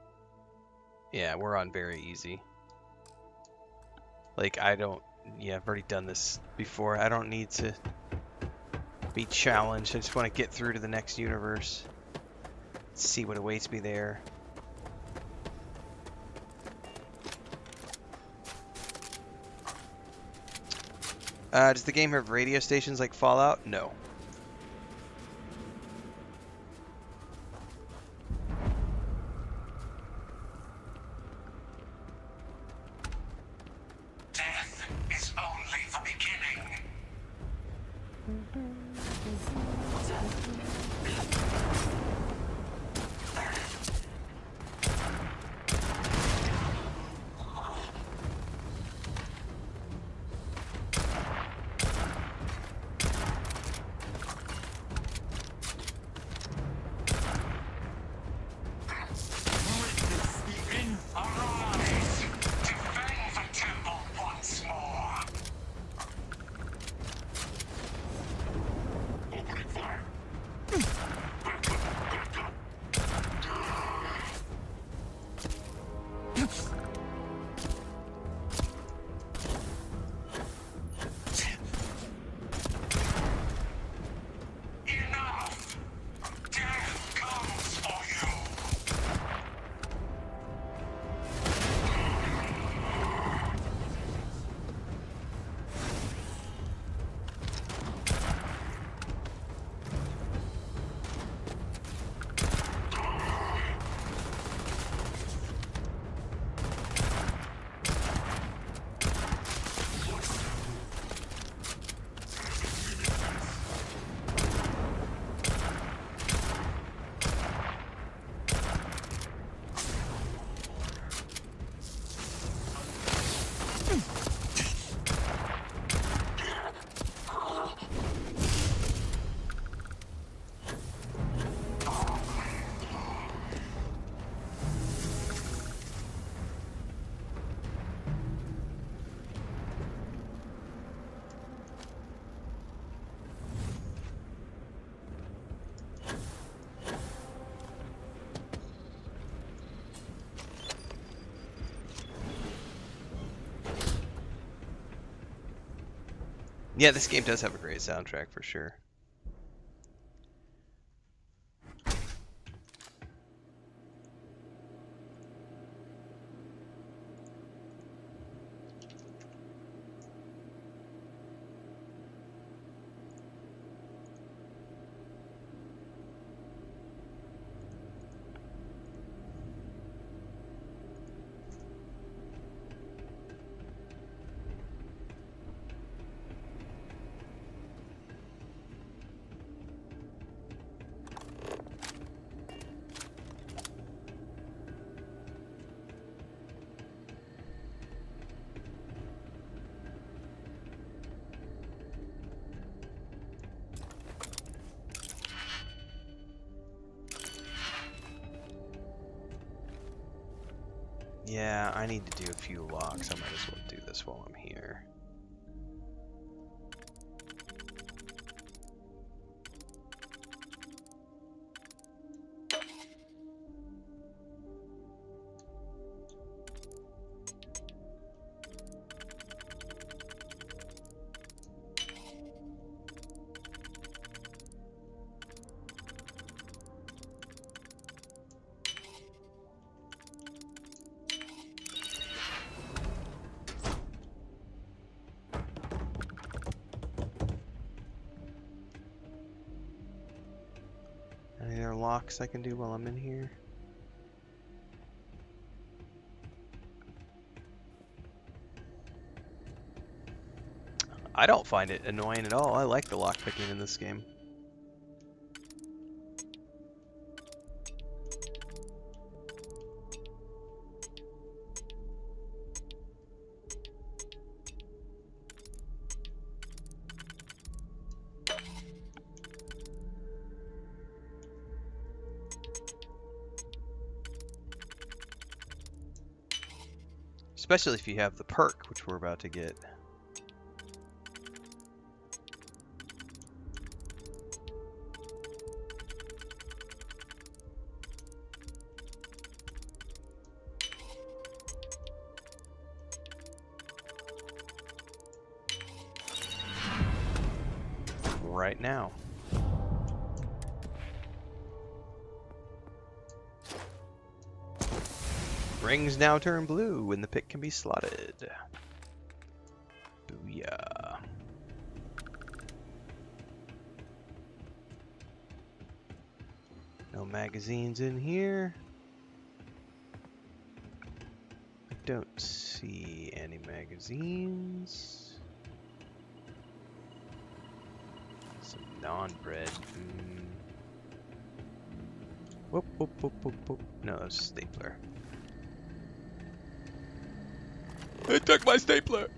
Yeah, we're on very easy. Like, I don't... Yeah, I've already done this before. I don't need to be challenged. I just want to get through to the next universe. See what awaits me there. Does the game have radio stations like Fallout? No. Death is only the beginning. Witness the end. Arise! Defend the temple once more! Opening fire. Enough! Death comes for you! Yeah, this game does have a great soundtrack for sure. Yeah, I need to do a few locks. I might as well do this while I'm here. Any other locks I can do while I'm in here? I don't find it annoying at all. I like the lockpicking in this game. Especially if you have the perk, which we're about to get. right now. Rings now turn blue when the pick can be slotted. Booyah. No magazines in here. I don't see any magazines. Some non-bread. Whoop, whoop, whoop, whoop, whoop. No, it's a stapler. I took my stapler!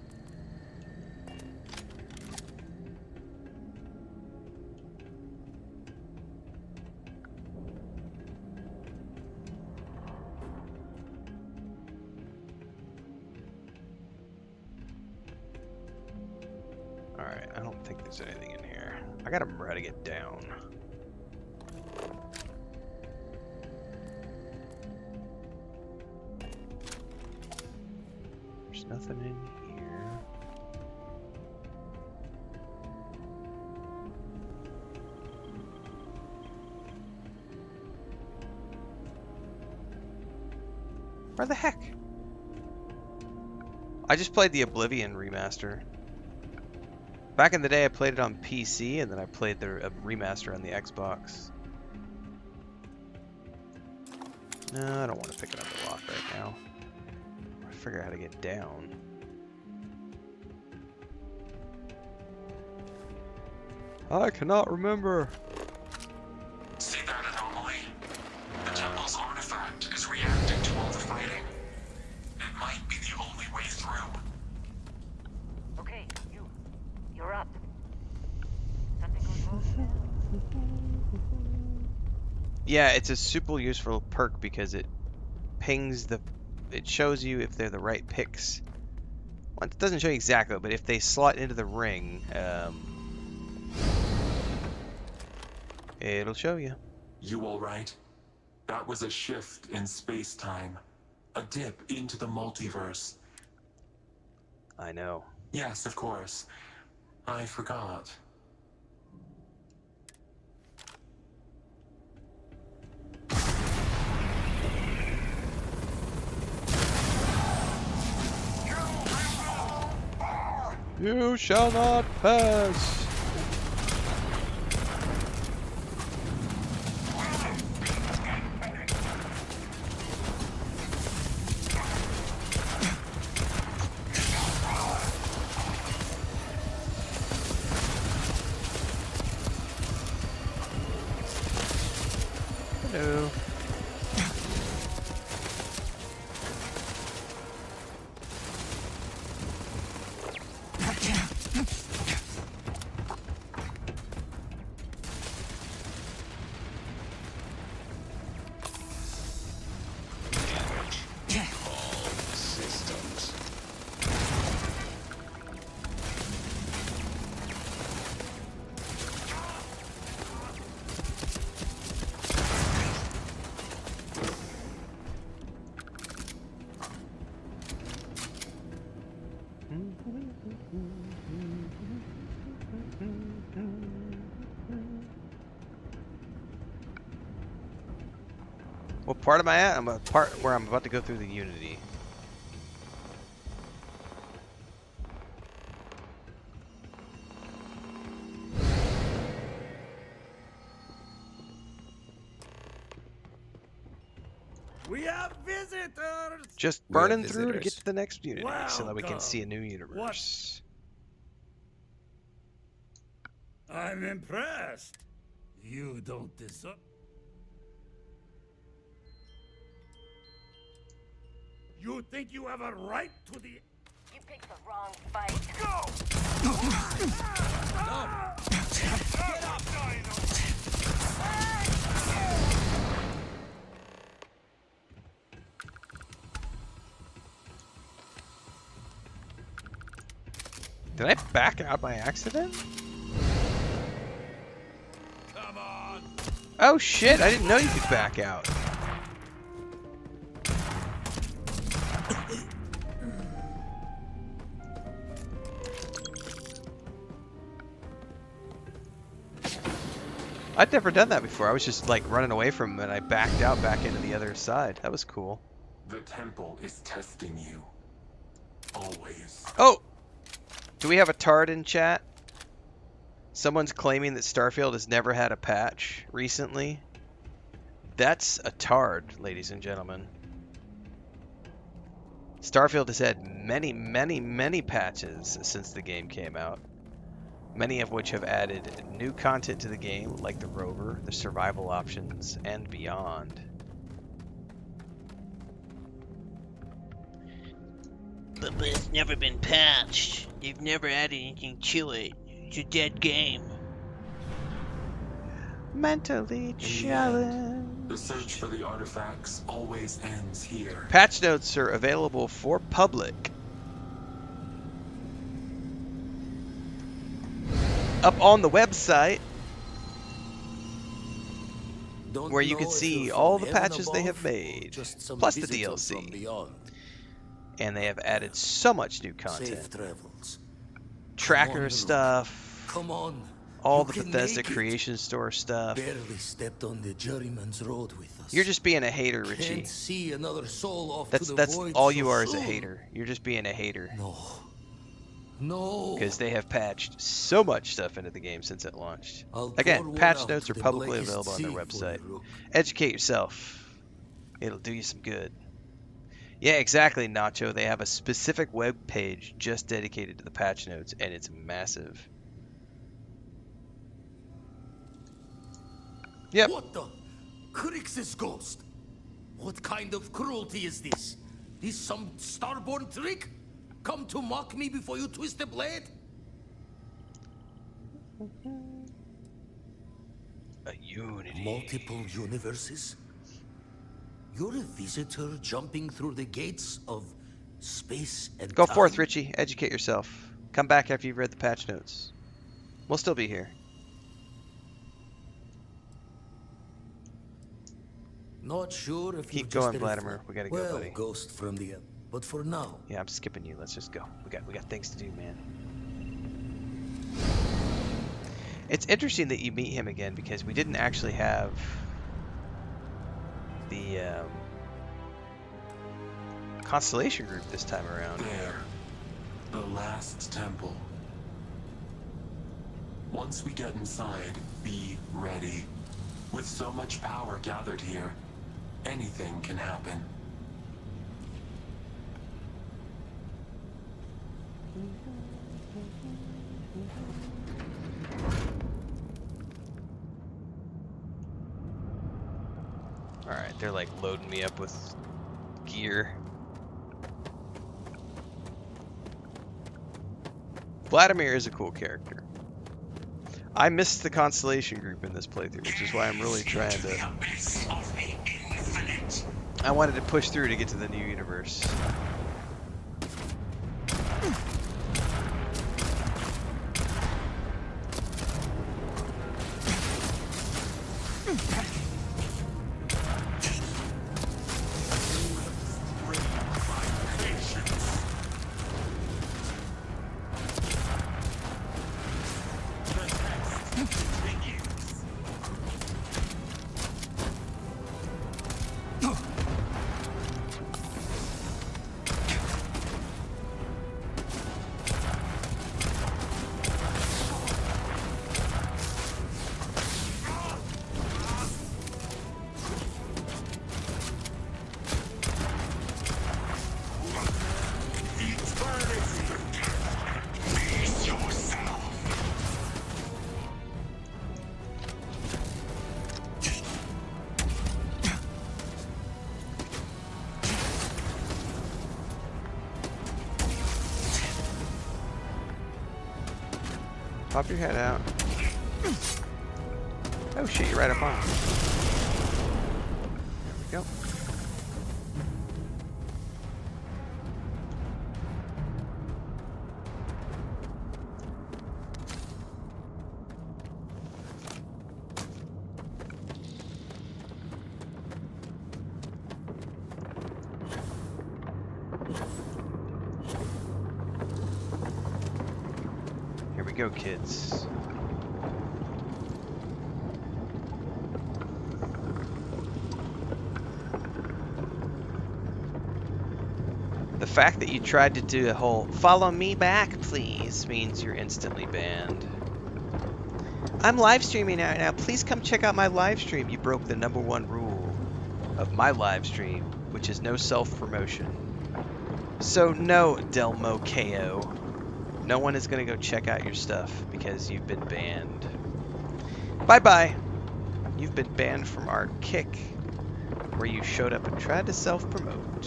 Alright, I don't think there's anything in here. I gotta remember how to get down. There's nothing in here. Where the heck? I just played the Oblivion remaster. Back in the day, I played it on PC, and then I played the remaster on the Xbox. No, I don't want to pick it up the lock right now. I figure out how to get down. I cannot remember. See that anomaly? The temple's artifact is reacting to all the fighting. It might be the only way through. Okay, you're up. Something goes wrong? Yeah, it's a super useful perk because it pings the... It shows you if they're the right picks. Well, it doesn't show you exactly, but if they slot into the ring, it'll show you. You alright? That was a shift in space-time. A dip into the multiverse. I know. Yes, of course. I forgot. You shall not pass! Hello. What part am I at? I'm a part where I'm about to go through the Unity. We have visitors! Just We have burning through to get visitors. to the next Unity so that we can Welcome. see a new universe. I'm impressed. You don't deserve. You think you have a right to the. You picked the wrong fight. Did I back out by accident? Come on! Oh shit, I didn't know you could back out. I'd never done that before. I was just like running away from him and I backed out back into the other side. That was cool. The temple is testing you. Always. Oh! Do we have a tard in chat? Someone's claiming that Starfield has never had a patch recently. That's a tard, ladies and gentlemen. Starfield has had many, many, many patches since the game came out. Many of which have added new content to the game, like the rover, the survival options, and beyond. But it's never been patched. They've never added anything to it. It's a dead game. Mentally challenged. The search for the artifacts always ends here. Patch notes are available for public. Up on the website, where you can see all the patches they have made, plus the DLC. And they have added so much new content. Tracker stuff, Come on. all You the can Bethesda make it. Creation Store stuff. Barely stepped on the juryman's road with us. You're just being a hater, Richie. Can't see another soul off That's to the that's void all so you are is a soon. hater. You're just being a hater. No. No. Because they have patched so much stuff into the game since it launched. I'll pour Again, one patch out notes to are the publicly blackest available on their sea for website. you, Rook. Educate yourself. It'll do you some good. Yeah, exactly, Nacho. They have a specific web page just dedicated to the patch notes, and it's massive. Yep. What the? Crix's ghost? What kind of cruelty is this? Is some Starborn trick? Come to mock me before you twist the blade? A unity. Multiple universes? You're a visitor jumping through the gates of space and Go time? forth, Richie. Educate yourself. Come back after you've read the patch notes. We'll still be here. Not sure if Keep you're going, just a Vladimir. We gotta go, well, buddy. ghost from the but for now, Yeah, I'm skipping you. Let's just go. We got things to do, man. It's interesting that you meet him again because we didn't actually have the Constellation group this time around. There. The last temple. Once we get inside, be ready. With so much power gathered here, anything can happen. Alright, they're like loading me up with gear. Vladimir is a cool character. I missed the Constellation group in this playthrough, which is why I'm really trying to... I wanted to push through to get to the new universe. Pop your head out. Oh shit, you're right up on it. There we go. Here we go, kids. fact that you tried to do a whole "follow me back, please" means you're instantly banned. I'm live streaming right now. Please come check out my live stream. You broke the #1 rule of my live stream, which is no self-promotion. So no, Delmo KO. No one is going to go check out your stuff because you've been banned. Bye-bye. You've been banned from our kick, where you showed up and tried to self-promote.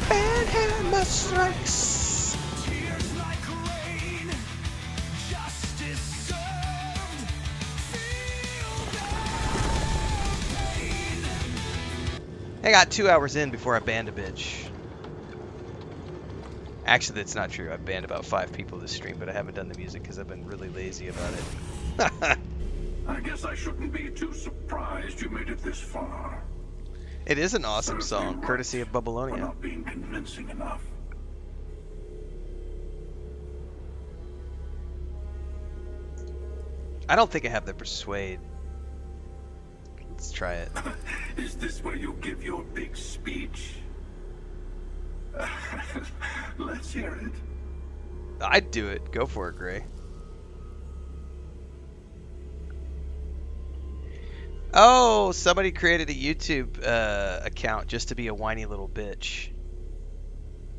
Bad hammer strikes. I got 2 hours in before I banned a bitch. Actually, that's not true. I've banned about 5 people this stream, but I haven't done the music because I've been really lazy about it. I guess I shouldn't be too surprised you made it this far. It is an awesome song, Right courtesy of for Babylonia. not being convincing enough. I don't think I have the persuade. Let's try it. Is this where you give your big speech? Let's hear it. I'd do it. Go for it, Gray. Oh, somebody created a YouTube account just to be a whiny little bitch.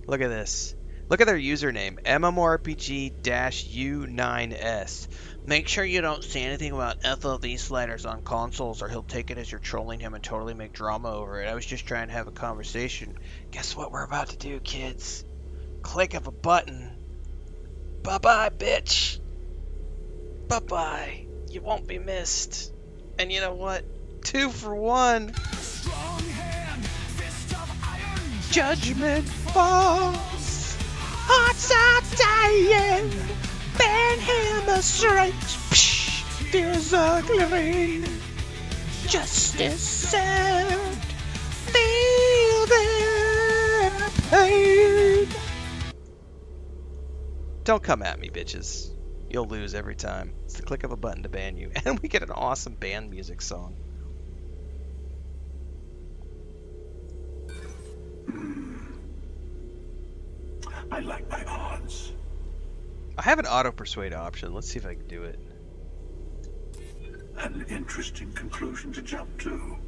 Look at this. Look at their username, MMORPG-U9S. Make sure you don't say anything about FLV sliders on consoles or he'll take it as you're trolling him and totally make drama over it. I was just trying to have a conversation. Guess what we're about to do, kids? Click of a button. Bye-bye, bitch. Bye-bye. You won't be missed. And you know what? 2 for 1. Judgment falls. Hearts are dying. Banhammer strikes. Psh, fears ugly. Justice served. Feel their pain. Don't come at me, bitches. You'll lose every time. It's the click of a button to ban you. And we get an awesome band music song. I like my odds. I have an auto persuade option. Let's see if I can do it. An interesting conclusion to jump to.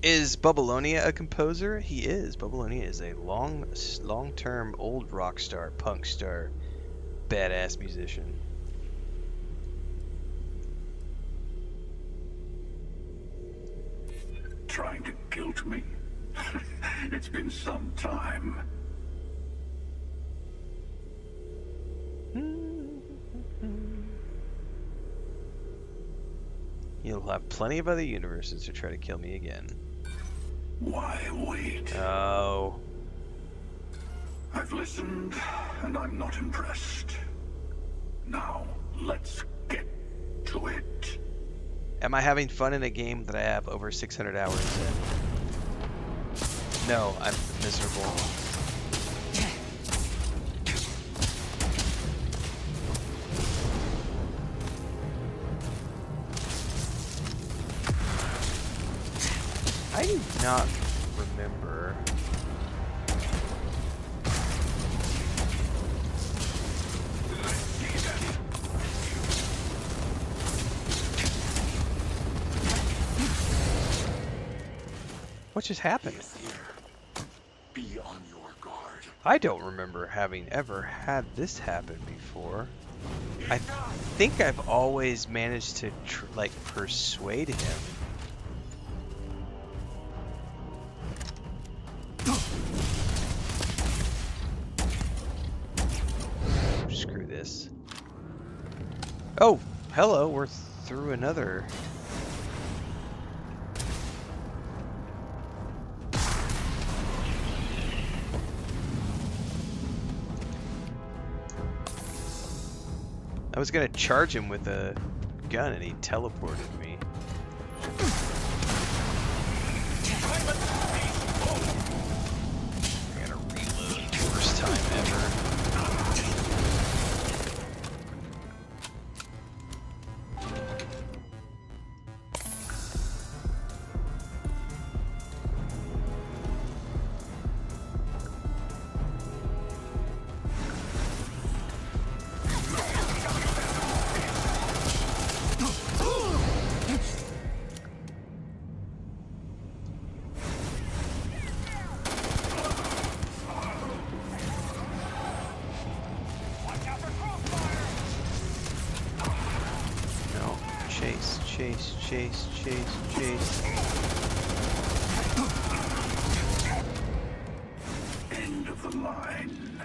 Is Babylonia a composer? He is. Babylonia is a long-term old rock star, punk star, badass musician. Trying to guilt me? It's been some time. You'll have plenty of other universes to try to kill me again. Why wait? Oh. I've listened, and I'm not impressed. Now, let's get to it. Am I having fun in a game that I have over 600 hours in? No, I'm miserable. I do not remember. What just happened? Be on your guard. I don't remember having ever had this happen before. I think I've always managed to like persuade him. Screw this. Oh, hello, we're through another. I was gonna charge him with a gun and he teleported me. I gotta reload. First time ever. chase, chase, chase. End of the line.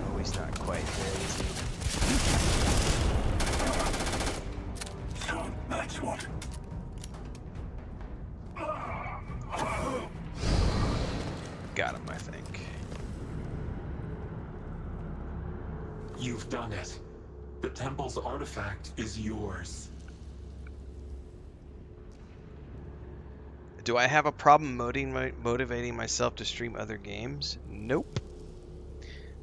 Oh, he's not quite there, is he? So that's what. Got him, I think. You've done it. The temple's artifact is yours. Do I have a problem motivating myself to stream other games? Nope.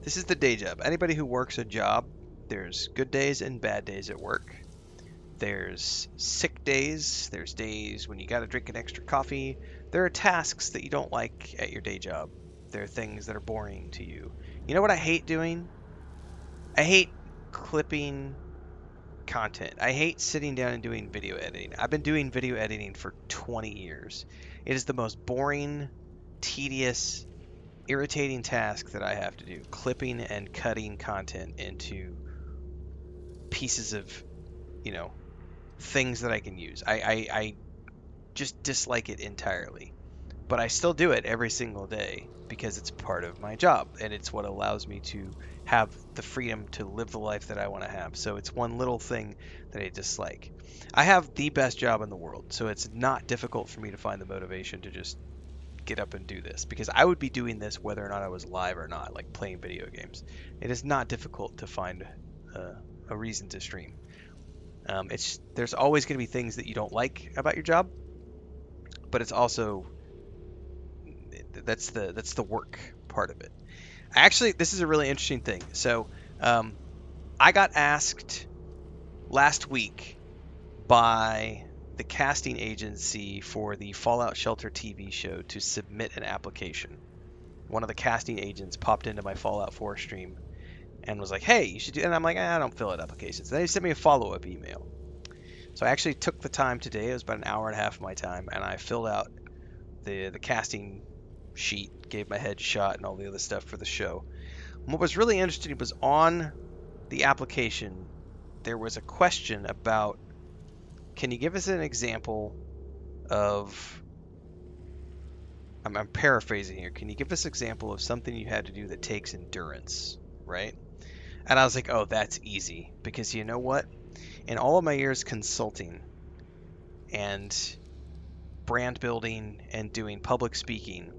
This is the day job. Anybody who works a job, there's good days and bad days at work. There's sick days. There's days when you got to drink an extra coffee. There are tasks that you don't like at your day job. There are things that are boring to you. You know what I hate doing? I hate clipping content. I hate sitting down and doing video editing. I've been doing video editing for 20 years. It is the most boring, tedious, irritating task that I have to do. Clipping and cutting content into pieces of, things that I can use. I just dislike it entirely. But I still do it every single day because it's part of my job and it's what allows me to have the freedom to live the life that I want to have. So it's one little thing that I dislike. I have the best job in the world, so it's not difficult for me to find the motivation to just get up and do this because I would be doing this whether or not I was live or not, like playing video games. It is not difficult to find a reason to stream. There's always going to be things that you don't like about your job, but it's also that's the work part of it. Actually, this is a really interesting thing. So, I got asked last week by the casting agency for the Fallout Shelter TV show to submit an application. One of the casting agents popped into my Fallout 4 stream and was like, "Hey, you should do," and I'm like, "I don't fill out applications." Then he sent me a follow-up email. So I actually took the time today. It was about an hour and a half of my time, and I filled out the casting sheet, gave my headshot and all the other stuff for the show. And what was really interesting was on the application, there was a question about, can you give us an example of, I'm paraphrasing here, can you give us an example of something you had to do that takes endurance, right? And I was like, oh, that's easy, because you know what? In all of my years consulting and brand building and doing public speaking,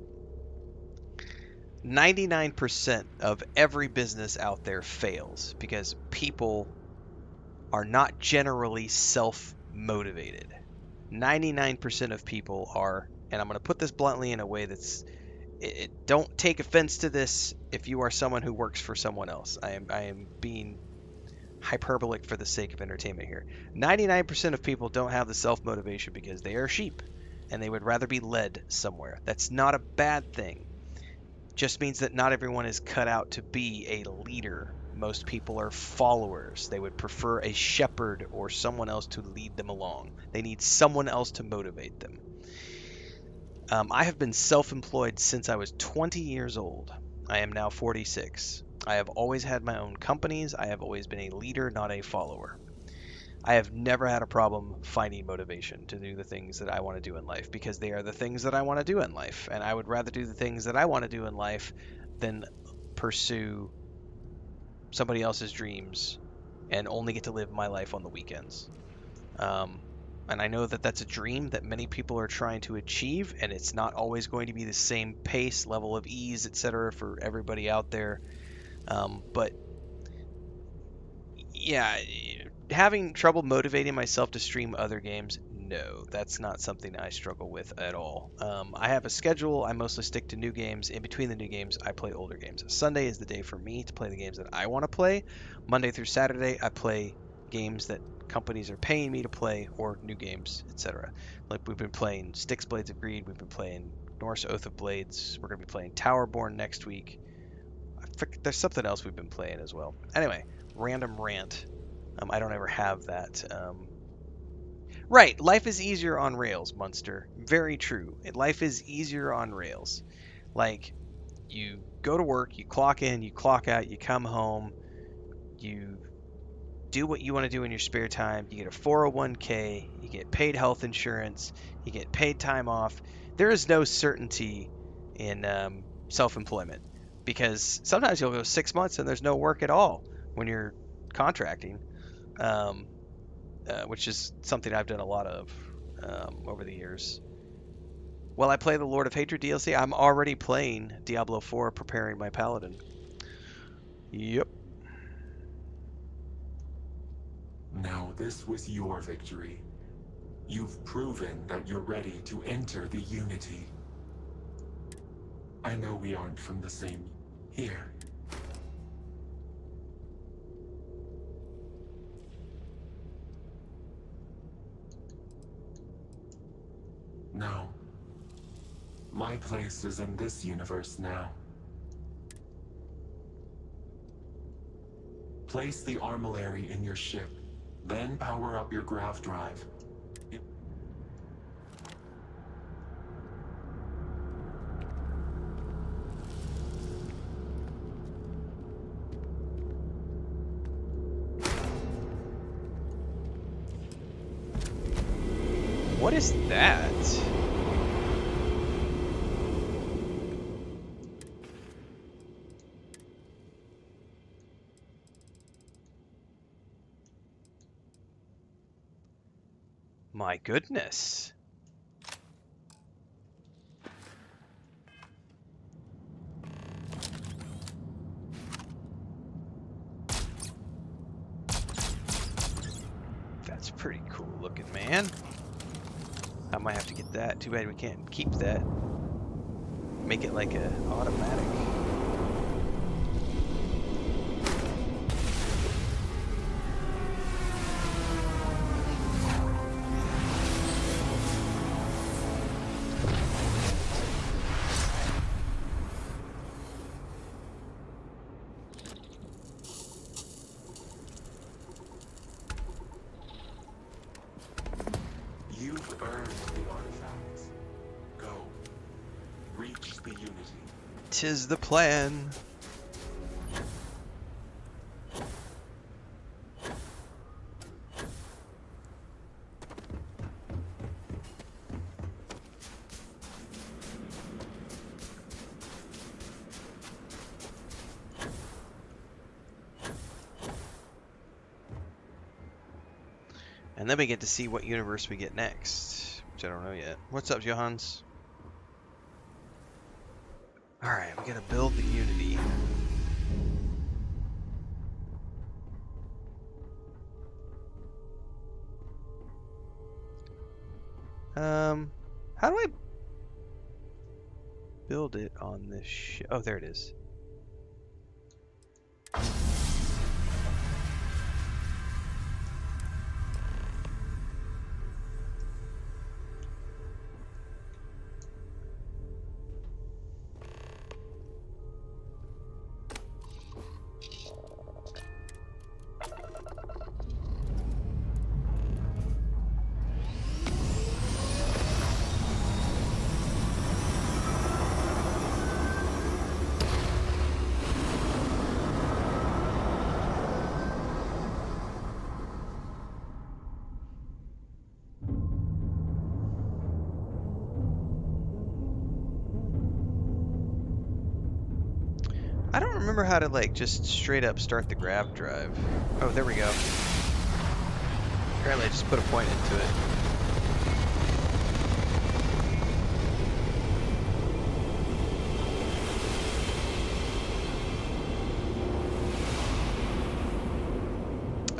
99% of every business out there fails because people are not generally self-motivated. 99% of people are, and I'm going to put this bluntly in a way that's, don't take offense to this if you are someone who works for someone else. I am being hyperbolic for the sake of entertainment here. 99% of people don't have the self-motivation because they are sheep and they would rather be led somewhere. That's not a bad thing. Just means that not everyone is cut out to be a leader. Most people are followers. They would prefer a shepherd or someone else to lead them along. They need someone else to motivate them. I have been self-employed since I was 20 years old. I am now 46. I have always had my own companies. I have always been a leader, not a follower. I have never had a problem finding motivation to do the things that I want to do in life because they are the things that I want to do in life. And I would rather do the things that I want to do in life than pursue somebody else's dreams and only get to live my life on the weekends. And I know that that's a dream that many people are trying to achieve, and it's not always going to be the same pace, level of ease, etc. for everybody out there. But yeah, having trouble motivating myself to stream other games, no, that's not something I struggle with at all. I have a schedule. I mostly stick to new games. In between the new games, I play older games. Sunday is the day for me to play the games that I want to play. Monday through Saturday, I play games that companies are paying me to play or new games, etc. Like we've been playing Styx Blades of Greed. We've been playing Norse Oath of Blades. We're going to be playing Towerborn next week. There's something else we've been playing as well. Anyway, random rant. I don't ever have that. Right, life is easier on rails, Munster. Very true. Life is easier on rails. Like, you go to work, you clock in, you clock out, you come home, you do what you want to do in your spare time. You get a 401k, you get paid health insurance, you get paid time off. There is no certainty in self-employment because sometimes you'll go 6 months and there's no work at all when you're contracting, which is something I've done a lot of over the years. While I play the Lord of Hatred DLC, I'm already playing Diablo 4, preparing my paladin. Yep. Now this was your victory. You've proven that you're ready to enter the Unity. I know we aren't from the same here. No. My place is in this universe now. Place the armillary in your ship, then power up your grav drive. What is that? My goodness. That's pretty cool looking, man. I might have to get that. Too bad we can't keep that. Make it like a automatic. You've earned the artifacts. Go. Reach the Unity. 'Tis the plan. And then we get to see what universe we get next, which I don't know yet. What's up, Johans? Alright, we gotta build the Unity. How do I build it on this oh, there it is. I don't remember how to like just straight up start the grav drive. Oh, there we go. Apparently I just put a point into it.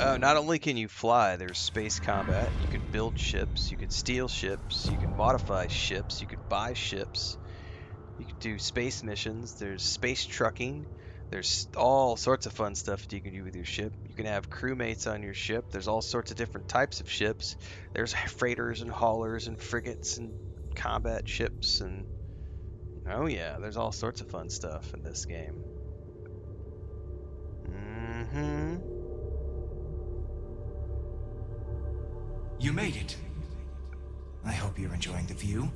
Oh, not only can you fly, there's space combat. You can build ships, you can steal ships, you can modify ships, you can buy ships. You can do space missions, there's space trucking, there's all sorts of fun stuff that you can do with your ship. You can have crewmates on your ship, there's all sorts of different types of ships. There's freighters and haulers and frigates and combat ships and... Oh yeah, there's all sorts of fun stuff in this game. You made it. I hope you're enjoying the view.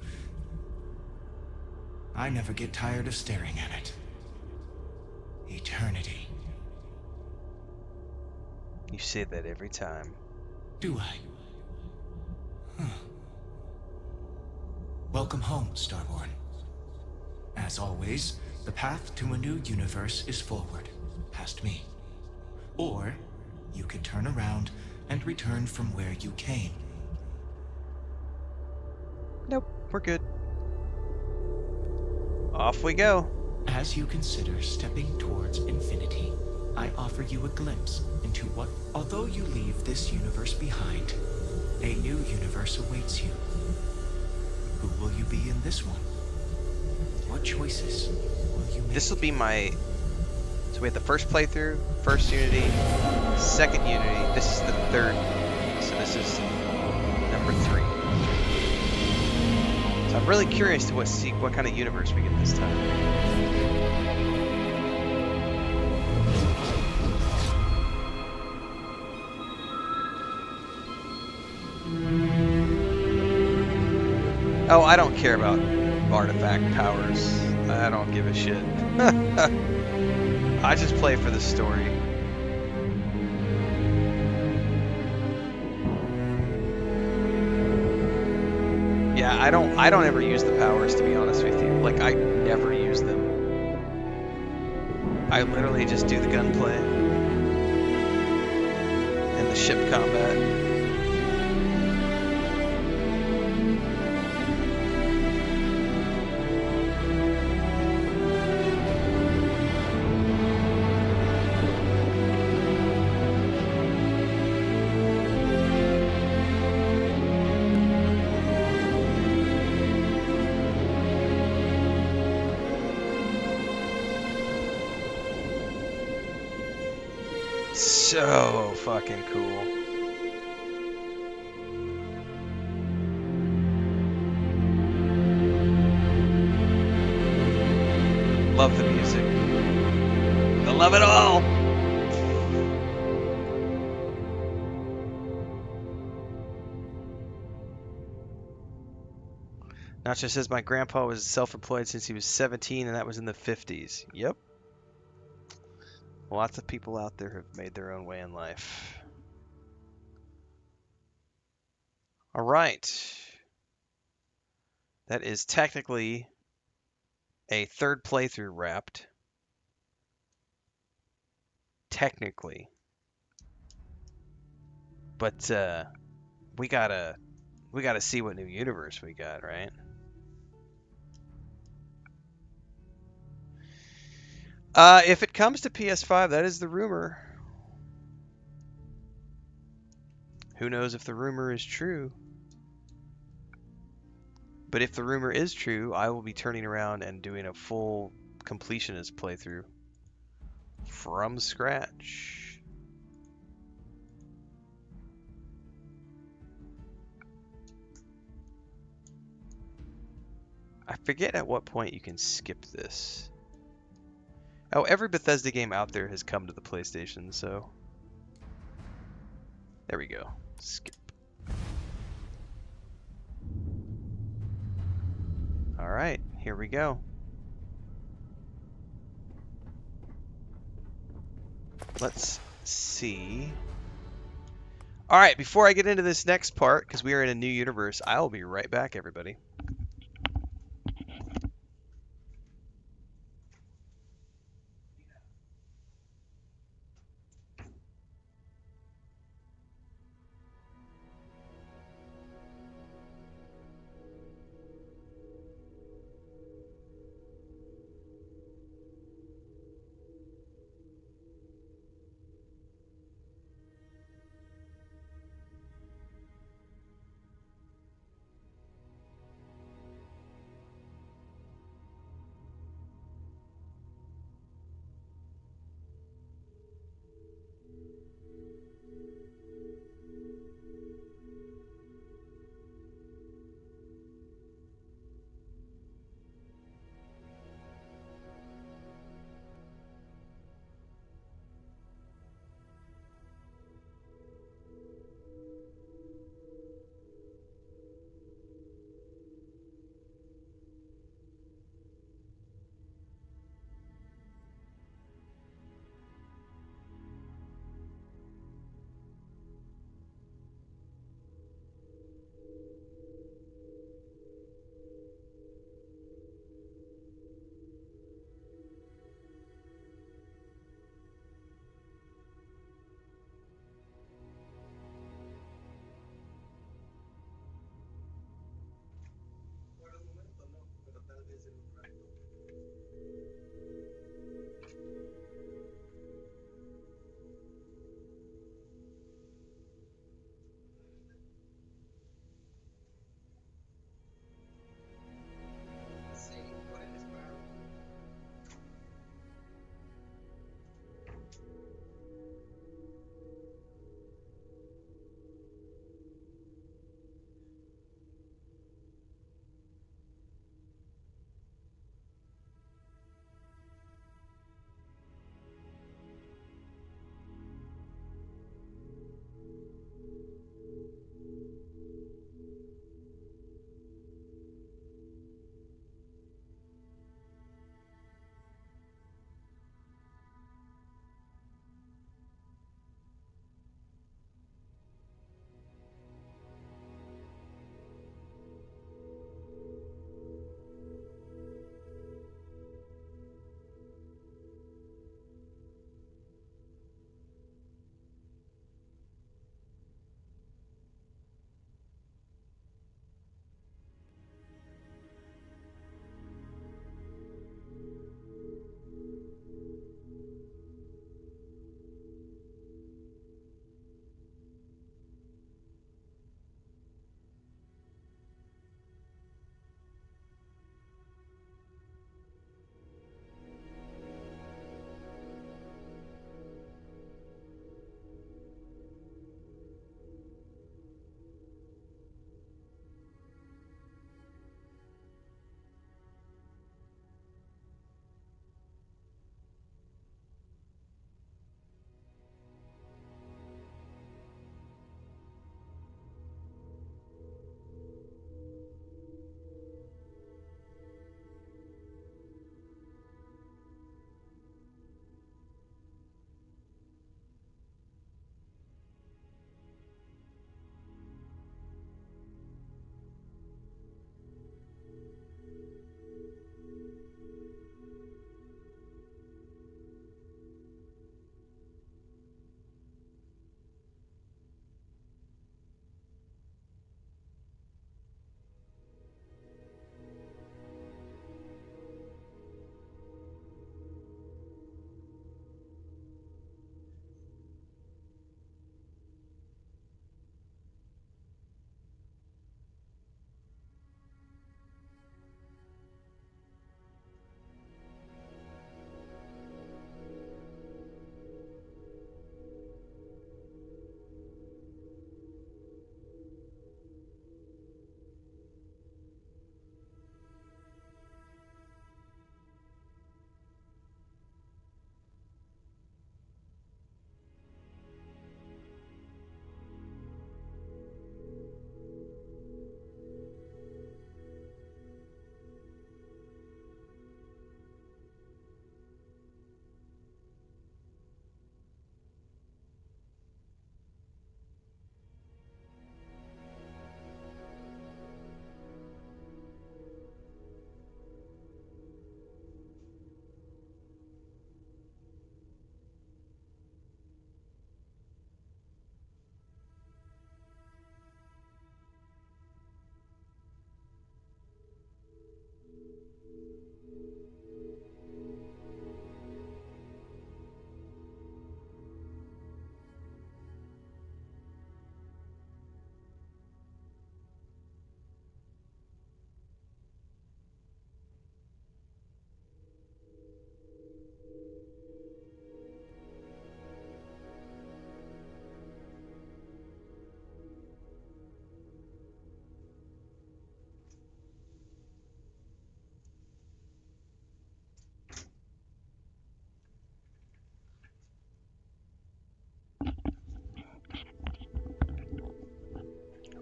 I never get tired of staring at it. Eternity. You say that every time. Do I? Huh. Welcome home, Starborn. As always, the path to a new universe is forward, past me. Or, you could turn around and return from where you came. Nope, we're good. Off we go. As you consider stepping towards infinity, I offer you a glimpse into what, although you leave this universe behind, a new universe awaits you. Who will you be in this one? What choices will you make? This will be my... So we had the first playthrough, first Unity, second Unity. This is the third Unity, so this is number 3. So I'm really curious to what kind of universe we get this time. Oh, I don't care about artifact powers. I don't give a shit. I just play for the story. Yeah, I don't ever use the powers, to be honest with you. Like, I never use them. I literally just do the gunplay and the ship combat. So fucking cool. Love the music. I love it all. Nacho says my grandpa was self-employed since he was 17, and that was in the 50s. Yep. Lots of people out there have made their own way in life. All right. That is technically a third playthrough wrapped. Technically. But we gotta see what new universe we got, right? If it comes to PS5, that is the rumor. Who knows if the rumor is true? But if the rumor is true, I will be turning around and doing a full completionist playthrough from scratch. I forget at what point you can skip this. Oh, every Bethesda game out there has come to the PlayStation, so... There we go. Skip. Alright, here we go. Let's see. Alright, before I get into this next part, because we are in a new universe, I'll be right back, everybody.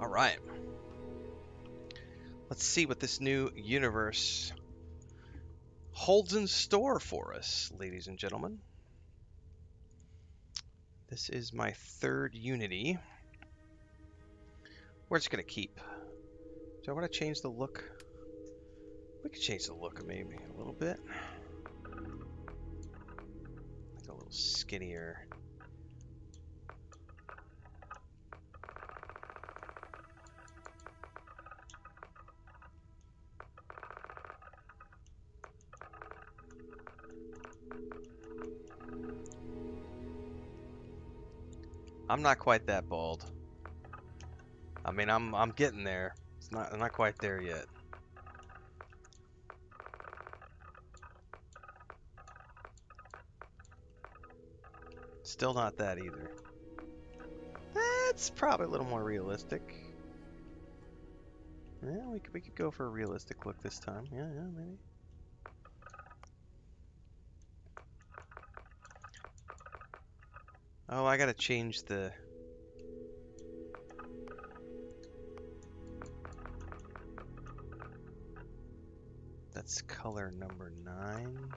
All right. Let's see what this new universe holds in store for us, ladies and gentlemen. This is my third Unity. We're just going to keep. Do I want to change the look? We could change the look maybe a little bit. Like a little skinnier. I'm not quite that bald. I mean, I'm getting there. I'm not quite there yet. Still not that either. That's probably a little more realistic. Yeah, we could go for a realistic look this time. Yeah, maybe. Oh, I gotta change the... That's color number 9.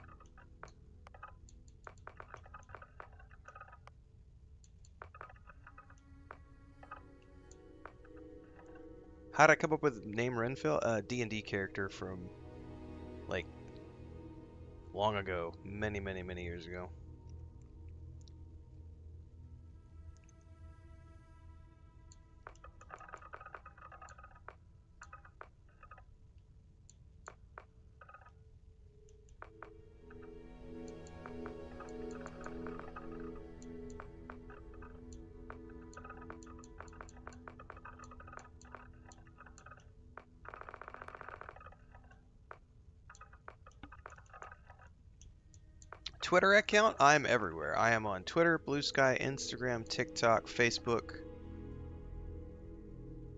How'd I come up with the name Renfail? A D&D character from, like, long ago. Many years ago. Twitter account? I'm everywhere. I am on Twitter, Blue Sky, Instagram, TikTok, Facebook.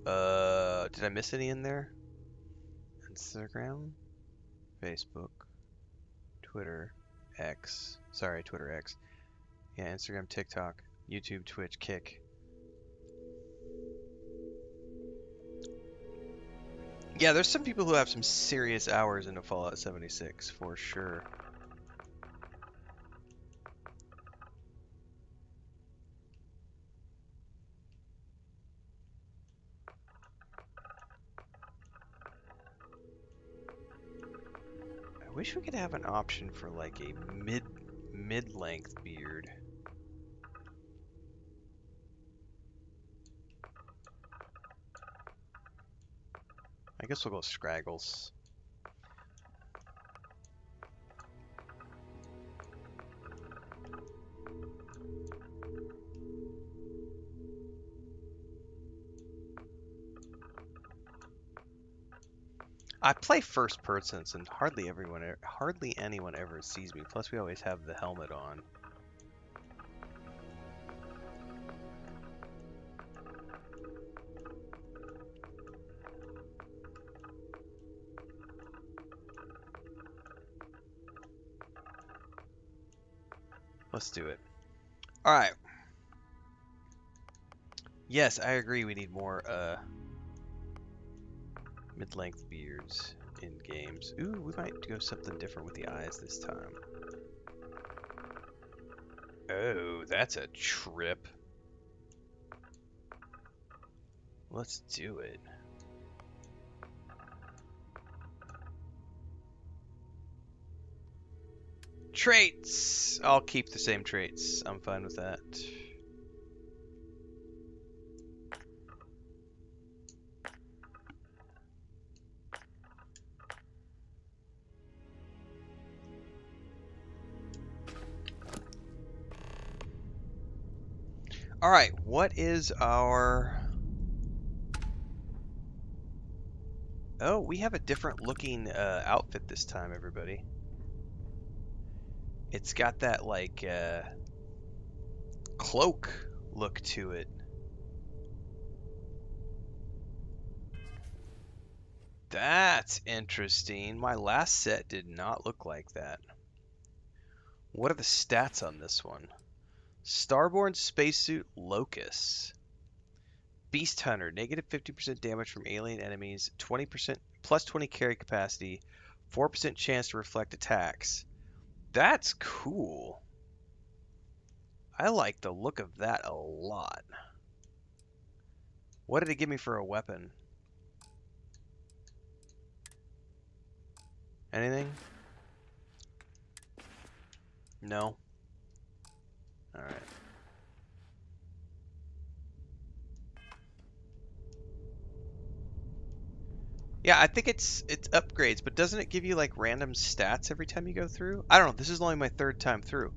Did I miss any in there? Instagram, Facebook, Twitter, X. Sorry, Twitter X. Yeah, Instagram, TikTok, YouTube, Twitch, Kick. Yeah, there's some people who have some serious hours into Fallout 76, for sure. I wish we could have an option for like a mid-length beard. I guess we'll go Scraggles. I play first person, and hardly anyone ever sees me. Plus, we always have the helmet on. Let's do it. All right. Yes, I agree. We need more mid-length beards in games. Ooh, we might go something different with the eyes this time. Oh, that's a trip. Let's do it. Traits! I'll keep the same traits. I'm fine with that. All right, what is our... Oh, we have a different looking outfit this time, everybody. It's got that, like, cloak look to it. That's interesting. My last set did not look like that. What are the stats on this one? Starborn Spacesuit Locus. Beast Hunter, negative 50% damage from alien enemies, 20% plus 20 carry capacity, 4% chance to reflect attacks. That's cool. I like the look of that a lot. What did it give me for a weapon? Anything? No. All right. Yeah, I think it's upgrades, but doesn't it give you like random stats every time you go through? I don't know. This is only my third time through.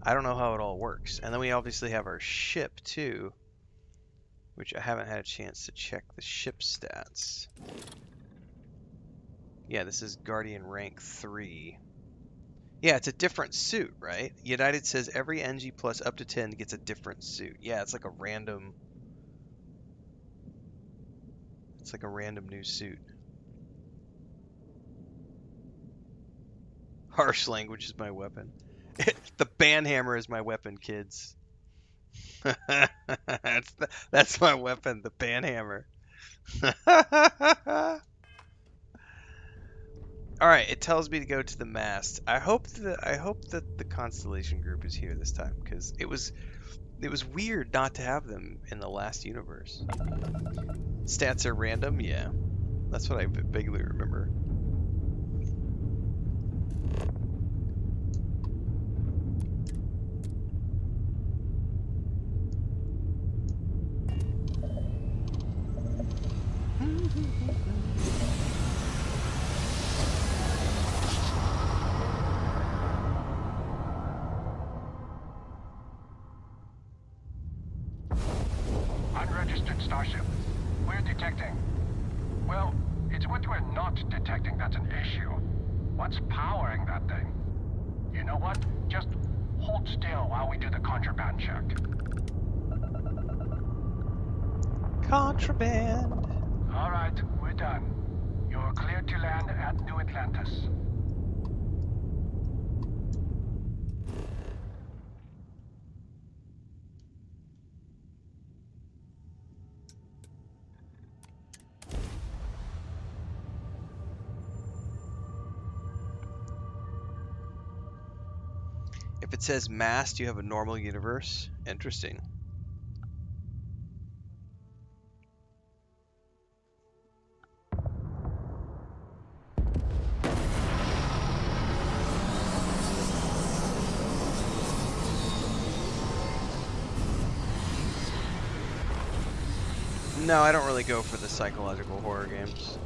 I don't know how it all works. And then we obviously have our ship too, which I haven't had a chance to check the ship stats. Yeah, this is Guardian rank 3. Yeah, it's a different suit, right? United says every NG plus up to 10 gets a different suit. Yeah, it's like a random... It's like a random new suit. Harsh language is my weapon. The banhammer is my weapon, kids. That's my weapon, the banhammer. All right, it tells me to go to the mast. I hope that the Constellation group is here this time, because it was weird not to have them in the last universe. Stats are random, yeah. That's what I vaguely remember. Unregistered starship. We're detecting. Well, it's what we're not detecting that's an issue. What's powering that thing? You know what? Just hold still while we do the contraband check. Contraband. All right, we're done. You're cleared to land at New Atlantis. If it says mast, you have a normal universe. Interesting. No, I don't really go for the psychological horror games.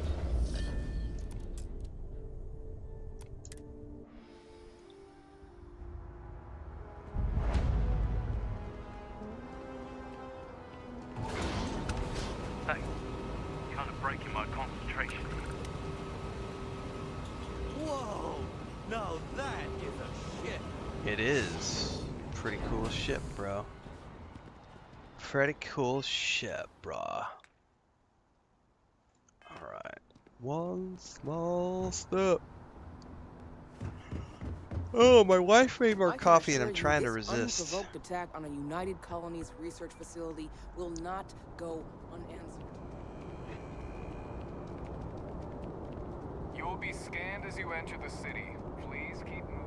Hey, you're kind of breaking my concentration. Whoa! Now that is a ship. It is. Pretty cool ship, bro. Pretty cool ship, bro. Alright. One small step. Oh, my wife made more coffee and I'm trying to resist. This unprovoked attack on a United Colonies research facility will not go unanswered. You will be scanned as you enter the city. Please keep moving.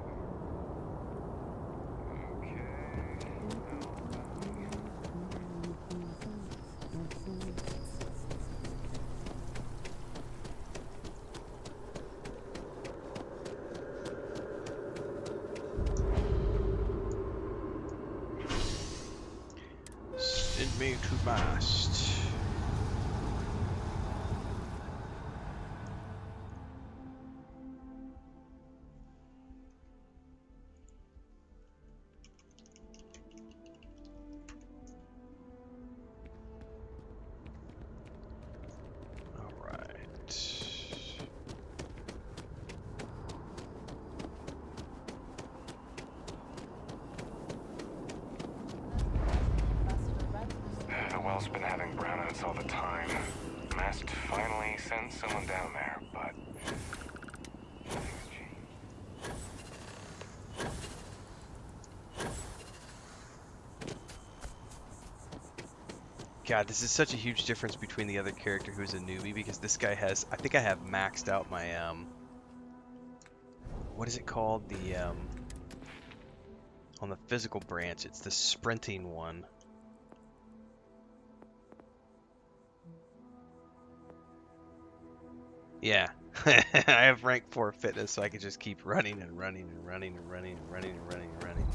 Send me to mast. The well's been having brownouts all the time. Mast finally sent someone down there, but nothing's changed. God, this is such a huge difference between the other character who's a newbie, because this guy has, I think I have maxed out my, what is it called? The, on the physical branch, it's the sprinting one. Yeah, I have rank 4 fitness, so I can just keep running and running and running and running and running and running and running.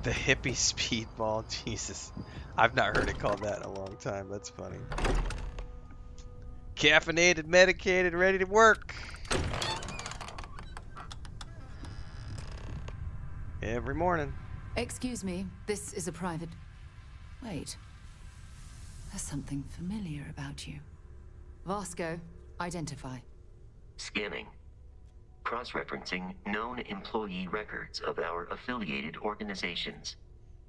The hippie speedball, Jesus. I've not heard it called that in a long time. That's funny. Caffeinated, medicated, ready to work. Every morning. Excuse me, this is a private... Wait. There's something familiar about you. Vasco, identify. Scanning. Cross-referencing known employee records of our affiliated organizations.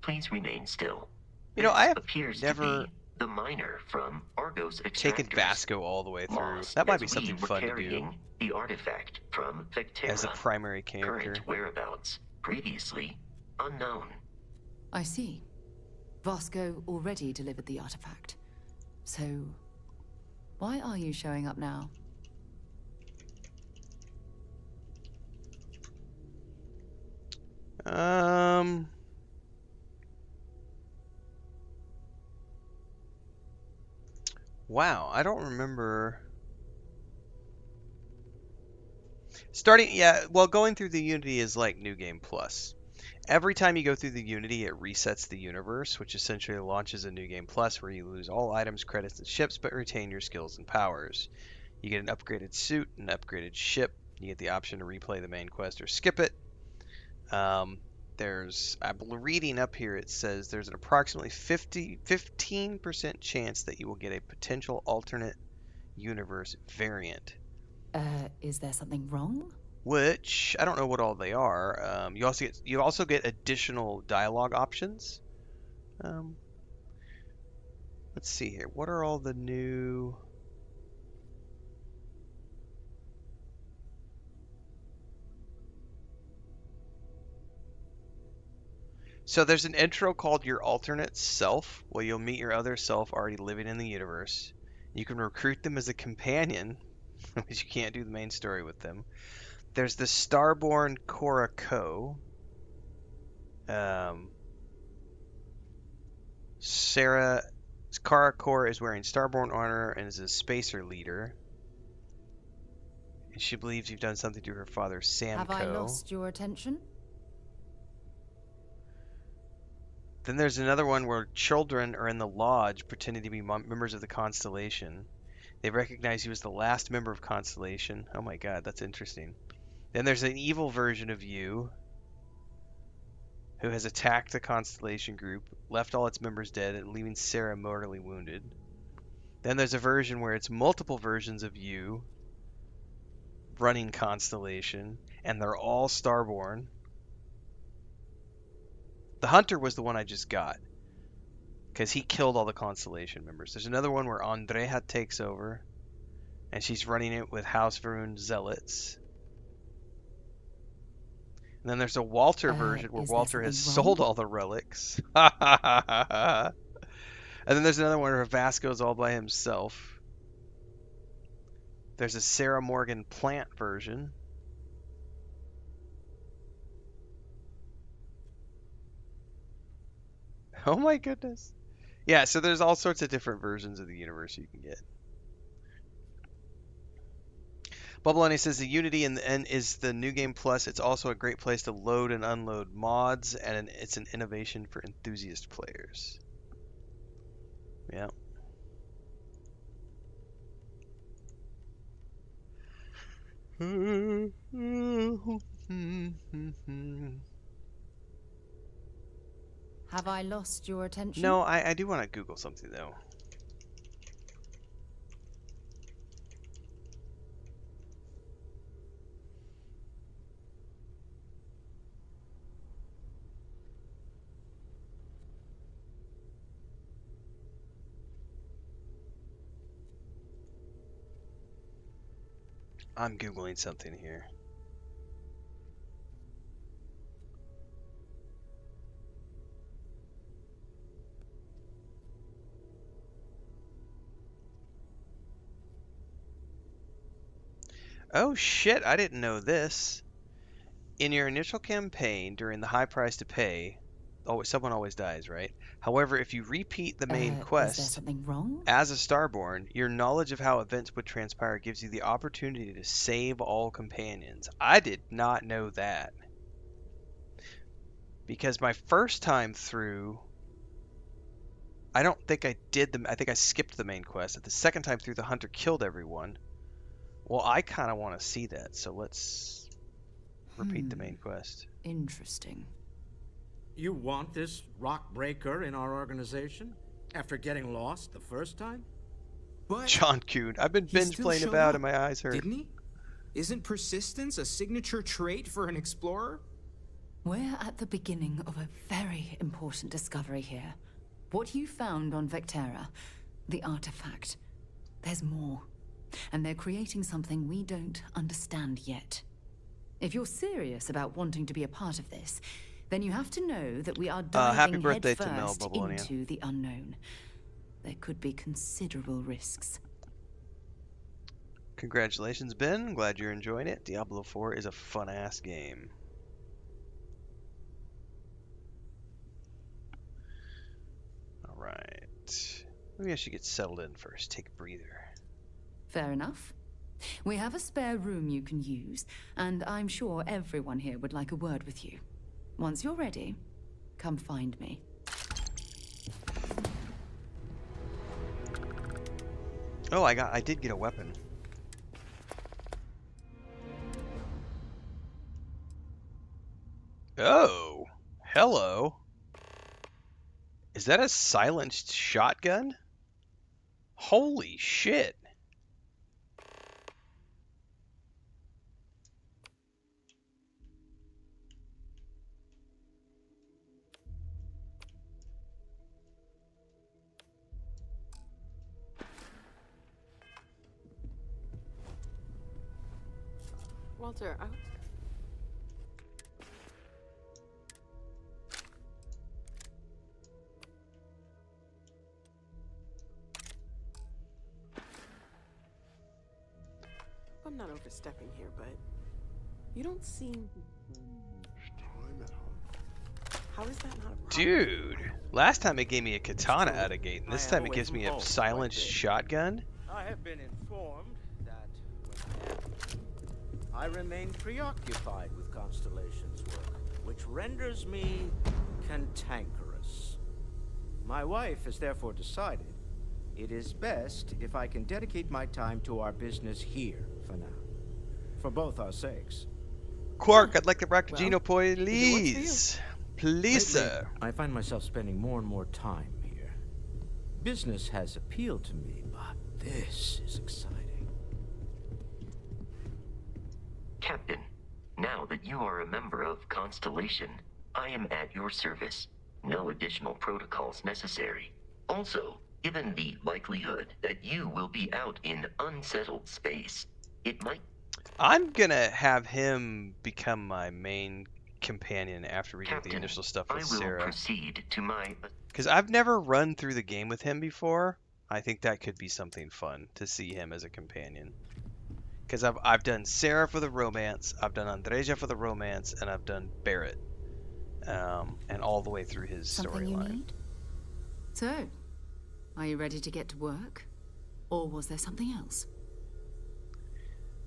Please remain still. You know, I have appears never to be the miner from Argos taken Extractors. Vasco all the way through. Lost That might as be something we were fun to do carrying the artifact from Vectera. as a primary character. Current whereabouts previously unknown. I see. Vasco already delivered the artifact. So, why are you showing up now? Wow, I don't remember. Starting, yeah, well, going through the Unity is like New Game Plus. Every time you go through the Unity, it resets the universe, which essentially launches a New Game Plus where you lose all items, credits, and ships, but retain your skills and powers. You get an upgraded suit, an upgraded ship. You get the option to replay the main quest or skip it. I'm reading up here, it says there's an approximately 15% chance that you will get a potential alternate universe variant. Is there something wrong? Which I don't know what all they are. You also get additional dialogue options. Let's see here. What are all the new? So there's an intro called Your Alternate Self, where you'll meet your other self already living in the universe. You can recruit them as a companion, because you can't do the main story with them. There's the Starborn Cora Co. Kara Core is wearing Starborn armor and is a spacer leader. And she believes you've done something to her father, Samco. Have I lost your attention? Then there's another one where children are in the lodge pretending to be members of the Constellation. They recognize you as the last member of Constellation. Oh my god, that's interesting. Then there's an evil version of you who has attacked the Constellation group, left all its members dead, and leaving Sarah mortally wounded. Then there's a version where it's multiple versions of you running Constellation, and they're all Starborn. The Hunter was the one I just got, because he killed all the Constellation members. There's another one where Andrea takes over, and she's running it with House Varun Zealots. And then there's a Walter version where Walter has sold all the relics. And then there's another one where Vasco's all by himself. There's a Sarah Morgan Plant version. Oh my goodness. Yeah, so there's all sorts of different versions of the universe you can get. Bubbloni says the Unity is the New Game Plus. It's also a great place to load and unload mods, and it's an innovation for enthusiast players. Yeah. Have I lost your attention? No, I do want to Google something, though. I'm Googling something here. Oh shit, I didn't know this. In your initial campaign, during the high price to pay, someone always dies, right? However, if you repeat the main Is there quest something wrong? as a Starborn, your knowledge of how events would transpire gives you the opportunity to save all companions. I did not know that. Because my first time through, I don't think I did I think I skipped the main quest. The second time through, the hunter killed everyone. Well, I kind of want to see that, so let's repeat the main quest. Interesting. You want this rock breaker in our organization? After getting lost the first time? But John Kuhn. I've been binge playing about and my eyes hurt. Didn't he? Isn't persistence a signature trait for an explorer? We're at the beginning of a very important discovery here. What you found on Vectera, the artifact. There's more. And they're creating something we don't understand yet. If you're serious about wanting to be a part of this, then you have to know that we are diving headfirst into the unknown. There could be considerable risks. Congratulations, Ben. I'm glad you're enjoying it. Diablo 4 is a fun-ass game. Alright. Maybe I should get settled in first. Take a breather. Fair enough. We have a spare room you can use, and I'm sure everyone here would like a word with you. Once you're ready, come find me. Oh, I did get a weapon. Oh, hello. Is that a silenced shotgun? Holy shit. Walter, I'm not overstepping here, but you don't seem... How is that not a problem? Dude, last time it gave me a katana out of gate, and this time it gives me a silenced shotgun? I have been informed that when I remain preoccupied with Constellation's work, which renders me cantankerous. My wife has therefore decided it is best if I can dedicate my time to our business here for now. For both our sakes. Quark, I'd like the Bracagino, please. Please, sir. I find myself spending more and more time here. Business has appealed to me, but this is exciting. Captain, now that you are a member of Constellation, I am at your service. No additional protocols necessary. Also, given the likelihood that you will be out in unsettled space, it might... I'm gonna have him become my main companion after we get the initial stuff with Sarah. Proceed to my... Because I've never run through the game with him before. I think that could be something fun to see him as a companion. Because I've done Sarah for the romance, I've done Andreja for the romance, and I've done Barrett. And all the way through his storyline. So, are you ready to get to work? Or was there something else?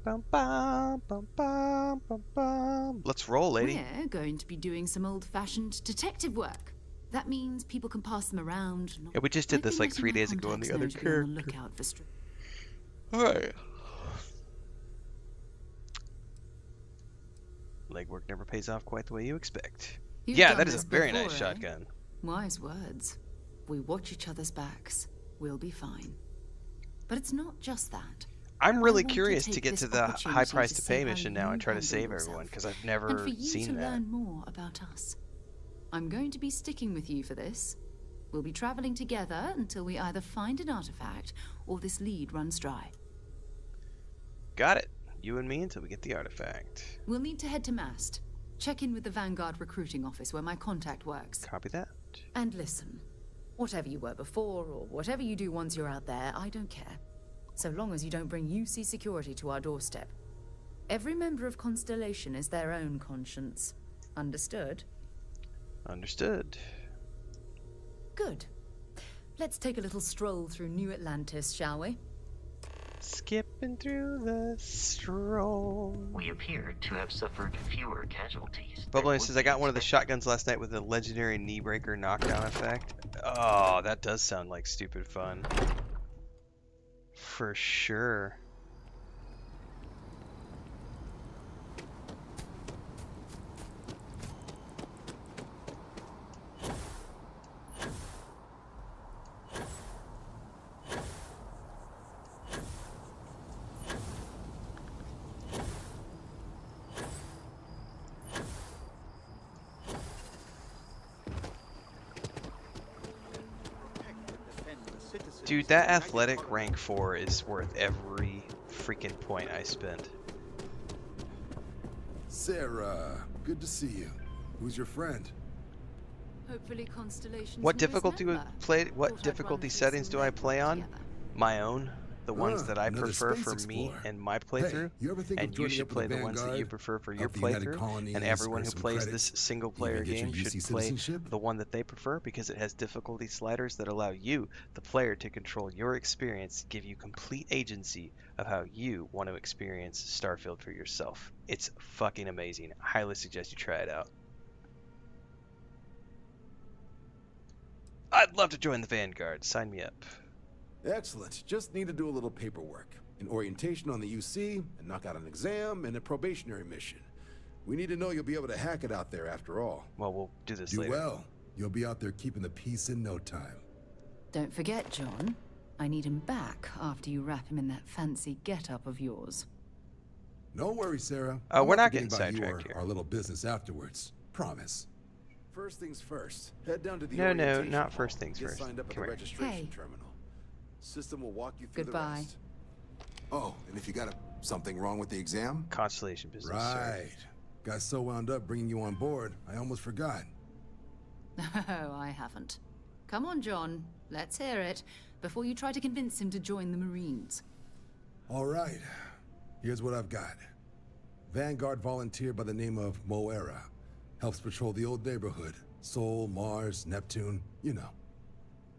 Bum, bum, bum, bum, bum, bum. Let's roll, lady. We're going to be doing some old-fashioned detective work. That means people can pass them around. Yeah, we just did this like 3 days ago on the other character. Alright. Legwork never pays off quite the way you expect. Yeah, that is a very nice shotgun. Wise words. We watch each other's backs. We'll be fine. But it's not just that. I'm really curious to get to the high price to pay mission now and try to save everyone, because I've never seen that. And for you to learn more about us. I'm going to be sticking with you for this. We'll be traveling together until we either find an artifact or this lead runs dry. Got it. You and me until we get the artifact. We'll need to head to Mast. Check in with the Vanguard recruiting office where my contact works. Copy that. And listen, whatever you were before or whatever you do once you're out there, I don't care. So long as you don't bring UC security to our doorstep. Every member of Constellation is their own conscience. Understood? Understood. Good. Let's take a little stroll through New Atlantis, shall we? Skipping through the stroll. We appear to have suffered fewer casualties. Bubbly says, I got one of the shotguns last night with a legendary knee breaker knockdown effect. Oh, that does sound like stupid fun. For sure. Dude, that athletic rank 4 is worth every freaking point I spend. Sarah, good to see you. Who's your friend? Hopefully Constellation's What newest difficulty member. what difficulty settings do I play on? My own, the ones that I another prefer space for me explorer. and my Hey, playthrough. you ever think of And you joining should up with play the the ones that you Vanguard? prefer for your Help the United playthrough. Colonies, And everyone earn who some plays credits, this single player even get your game UC should play citizenship? the one that they prefer because it has difficulty sliders that allow you, the player, to control your experience, give you complete agency of how you want to experience Starfield for yourself. It's fucking amazing. I highly suggest you try it out. I'd love to join the Vanguard. Sign me up. Excellent. Just need to do a little paperwork. An orientation on the UC, and knock out an exam, and a probationary mission. We need to know you'll be able to hack it out there after all. Well, we'll do this Do later. well. You'll be out there keeping the peace in no time. Don't forget, John. I need him back after you wrap him in that fancy get-up of yours. No worries, Sarah. Oh, we're I'll not forget getting about you sidetracked or here. our little business afterwards. Promise. First things first. Head down to the No, orientation not hall. first things Get first. signed up at Come the here. registration Hey. terminal. System will walk you through the Goodbye. rest. Oh, and if you got something wrong with the exam? Constellation business. Sir. Right. Got so wound up bringing you on board, I almost forgot. Oh, I haven't. Come on, John. Let's hear it, before you try to convince him to join the Marines. All right. Here's what I've got. Vanguard volunteer by the name of Moera. Helps patrol the old neighborhood. Sol, Mars, Neptune, you know.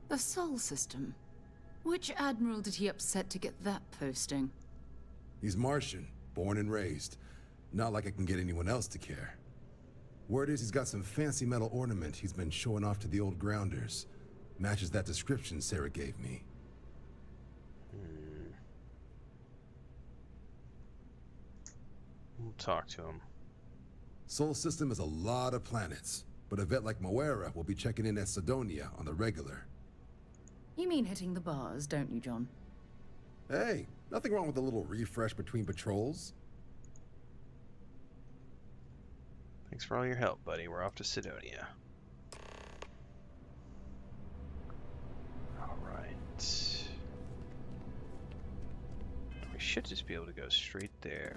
The Sol system. Which admiral did he upset to get that posting? He's Martian, born and raised. Not like I can get anyone else to care. Word is he's got some fancy metal ornament he's been showing off to the old grounders. Matches that description Sarah gave me. We'll talk to him. Sol system has a lot of planets, but a vet like Moera will be checking in at Sidonia on the regular. You mean hitting the bars, don't you, John? Hey, nothing wrong with a little refresh between patrols. Thanks for all your help, buddy. We're off to Sidonia. Alright. We should just be able to go straight there.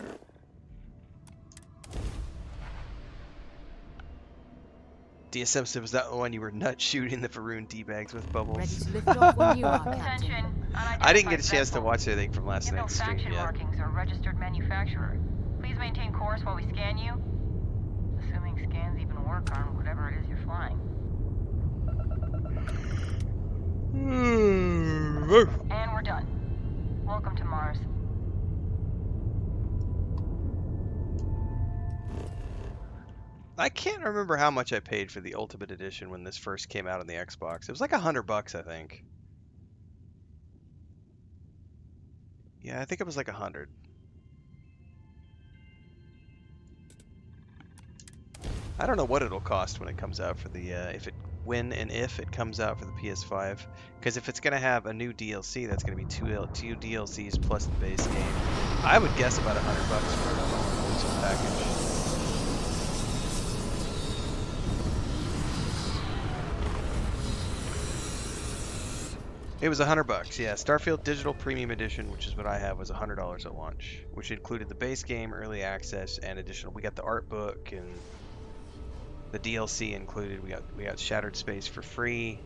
DSM said, was that the one you were nut shooting the Varun D-bags with Bubbles? Ready to lift off when you are, Captain. Attention. I didn't get a chance to watch anything from last Give no night's stream faction yet. markings or registered manufacturer. Please maintain course while we scan you. Assuming scans even work on whatever it is you're flying. And we're done. Welcome to Mars. I can't remember how much I paid for the Ultimate Edition when this first came out on the Xbox. It was like $100, I think. Yeah, I think it was like 100. I don't know what it'll cost when it comes out for the when it comes out for the PS5, because if it's gonna have a new DLC, that's gonna be two DLCs plus the base game. I would guess about $100 for an all-inclusive package. It was $100, yeah. Starfield Digital Premium Edition, which is what I have, was $100 at launch, which included the base game, early access, and additional. We got the art book and the DLC included. We got Shattered Space for free.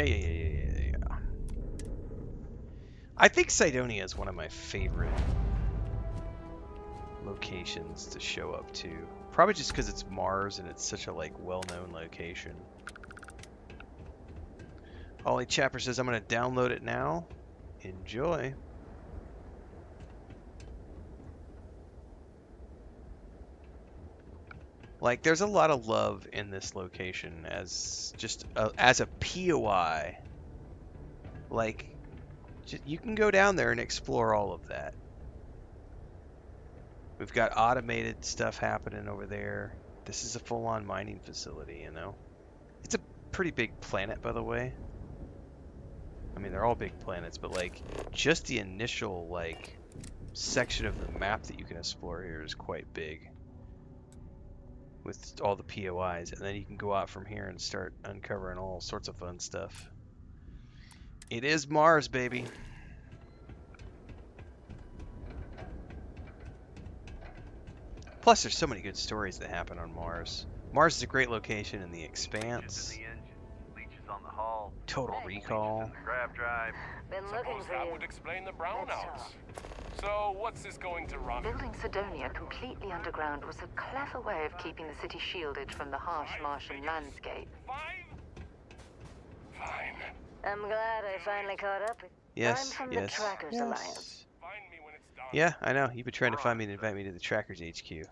Yeah. I think Cydonia is one of my favorite locations to show up to. Probably just because it's Mars and it's such a like well-known location. Ollie Chapper says I'm gonna download it now. Enjoy. Like, there's a lot of love in this location as just as a POI. Like, you can go down there and explore all of that. We've got automated stuff happening over there. This is a full-on mining facility, you know? It's a pretty big planet, by the way. I mean, they're all big planets, but, like, just the initial, like, section of the map that you can explore here is quite big. With all the POIs, and then you can go out from here and start uncovering all sorts of fun stuff. It is Mars, baby. Plus, there's so many good stories that happen on Mars. Mars is a great location in the Expanse. Total Recall. Grab drive. Been looking for That you. would explain the brownouts. So, what's this going to run? Building Cydonia completely underground was a clever way of keeping the city shielded from the harsh Martian landscape. Fine. I'm glad I finally caught up with you. Yes, I'm from yes. the Trackers Alliance. Yeah, I know. You've been trying to find me to invite me to the Trackers HQ.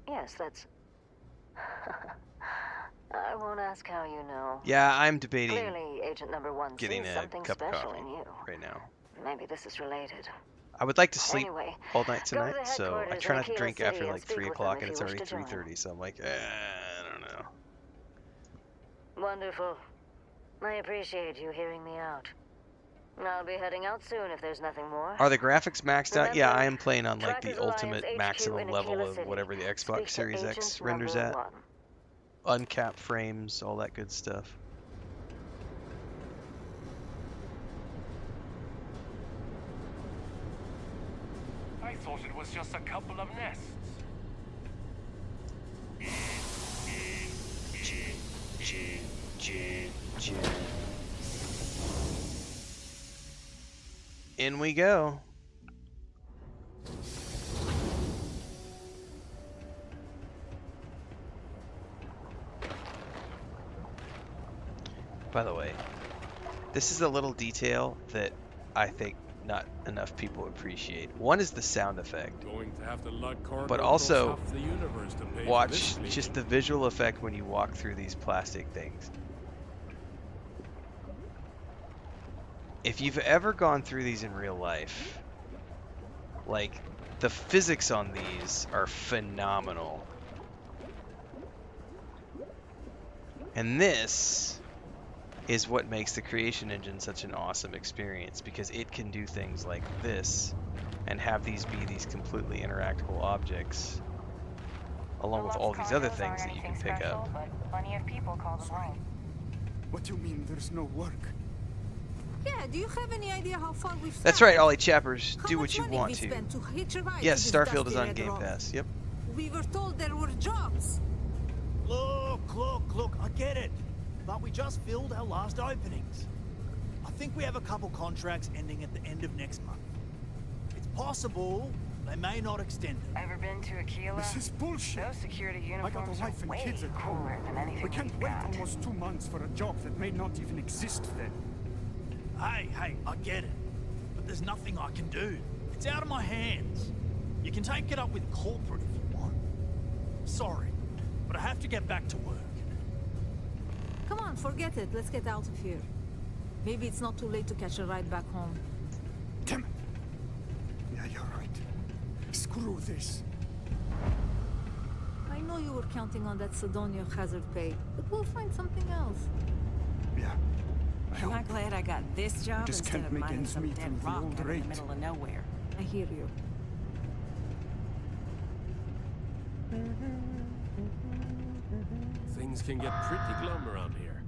Yes, that's... I won't ask how you know. Yeah, I'm debating Clearly, Agent Number 1 getting sees a something cup of special coffee in you. right now. Maybe this is related. I would like to sleep Anyway, all night go to tonight, the so I headquarters try in not to Aquila drink City after and like speak 3 with them o'clock, if and it's you wish already to join. 3:30, so I'm like, I don't know. Wonderful. I appreciate you hearing me out. I'll be heading out soon if there's nothing more. Are the graphics maxed out? Yeah, Remember, I am playing on like the Trackers ultimate Alliance HQ maximum in level Aquila of City. whatever the Speak Xbox to Series X Agent renders Number at. 1. Uncapped frames, all that good stuff. I thought it was just a couple of nests. In we go. By the way, this is a little detail that I think not enough people appreciate. One is the sound effect, Going to have to lug cargo but across also half the universe to pay for watch this just meeting. the visual effect when you walk through these plastic things. If you've ever gone through these in real life, like, the physics on these are phenomenal. And this is what makes the Creation Engine such an awesome experience, because it can do things like this and have these be these completely interactable objects, along with all these other things that you can pick up. But plenty of people call them home. What do you mean there's no work? Yeah, do you have any idea how far we've That's right, Ollie Chappers. Do what you money want we to. spent to hitch a ride Yes, to this Starfield is dusty on red Game rock? Pass. Yep. We were told there were jobs. Look, I get it. But we just filled our last openings. I think we have a couple contracts ending at the end of next month. It's possible they may not extend it. Ever been to Aquila? This is bullshit. Those security I got uniforms a wife are and way kids at home. cooler than anything We can't we've wait got. almost 2 months for a job that may not even exist then. Hey, I get it. But there's nothing I can do. It's out of my hands. You can take it up with corporate if you want. Sorry, but I have to get back to work. Come on, forget it. Let's get out of here. Maybe it's not too late to catch a ride back home. Damn it. Yeah, you're right. Screw this. I know you were counting on that Cydonia hazard pay, but we'll find something else. Yeah. Am I glad I got this job just instead can't of make mining ends some meet dead on the rock old out in rate. the middle of nowhere? I hear you. Things can get pretty glum around here.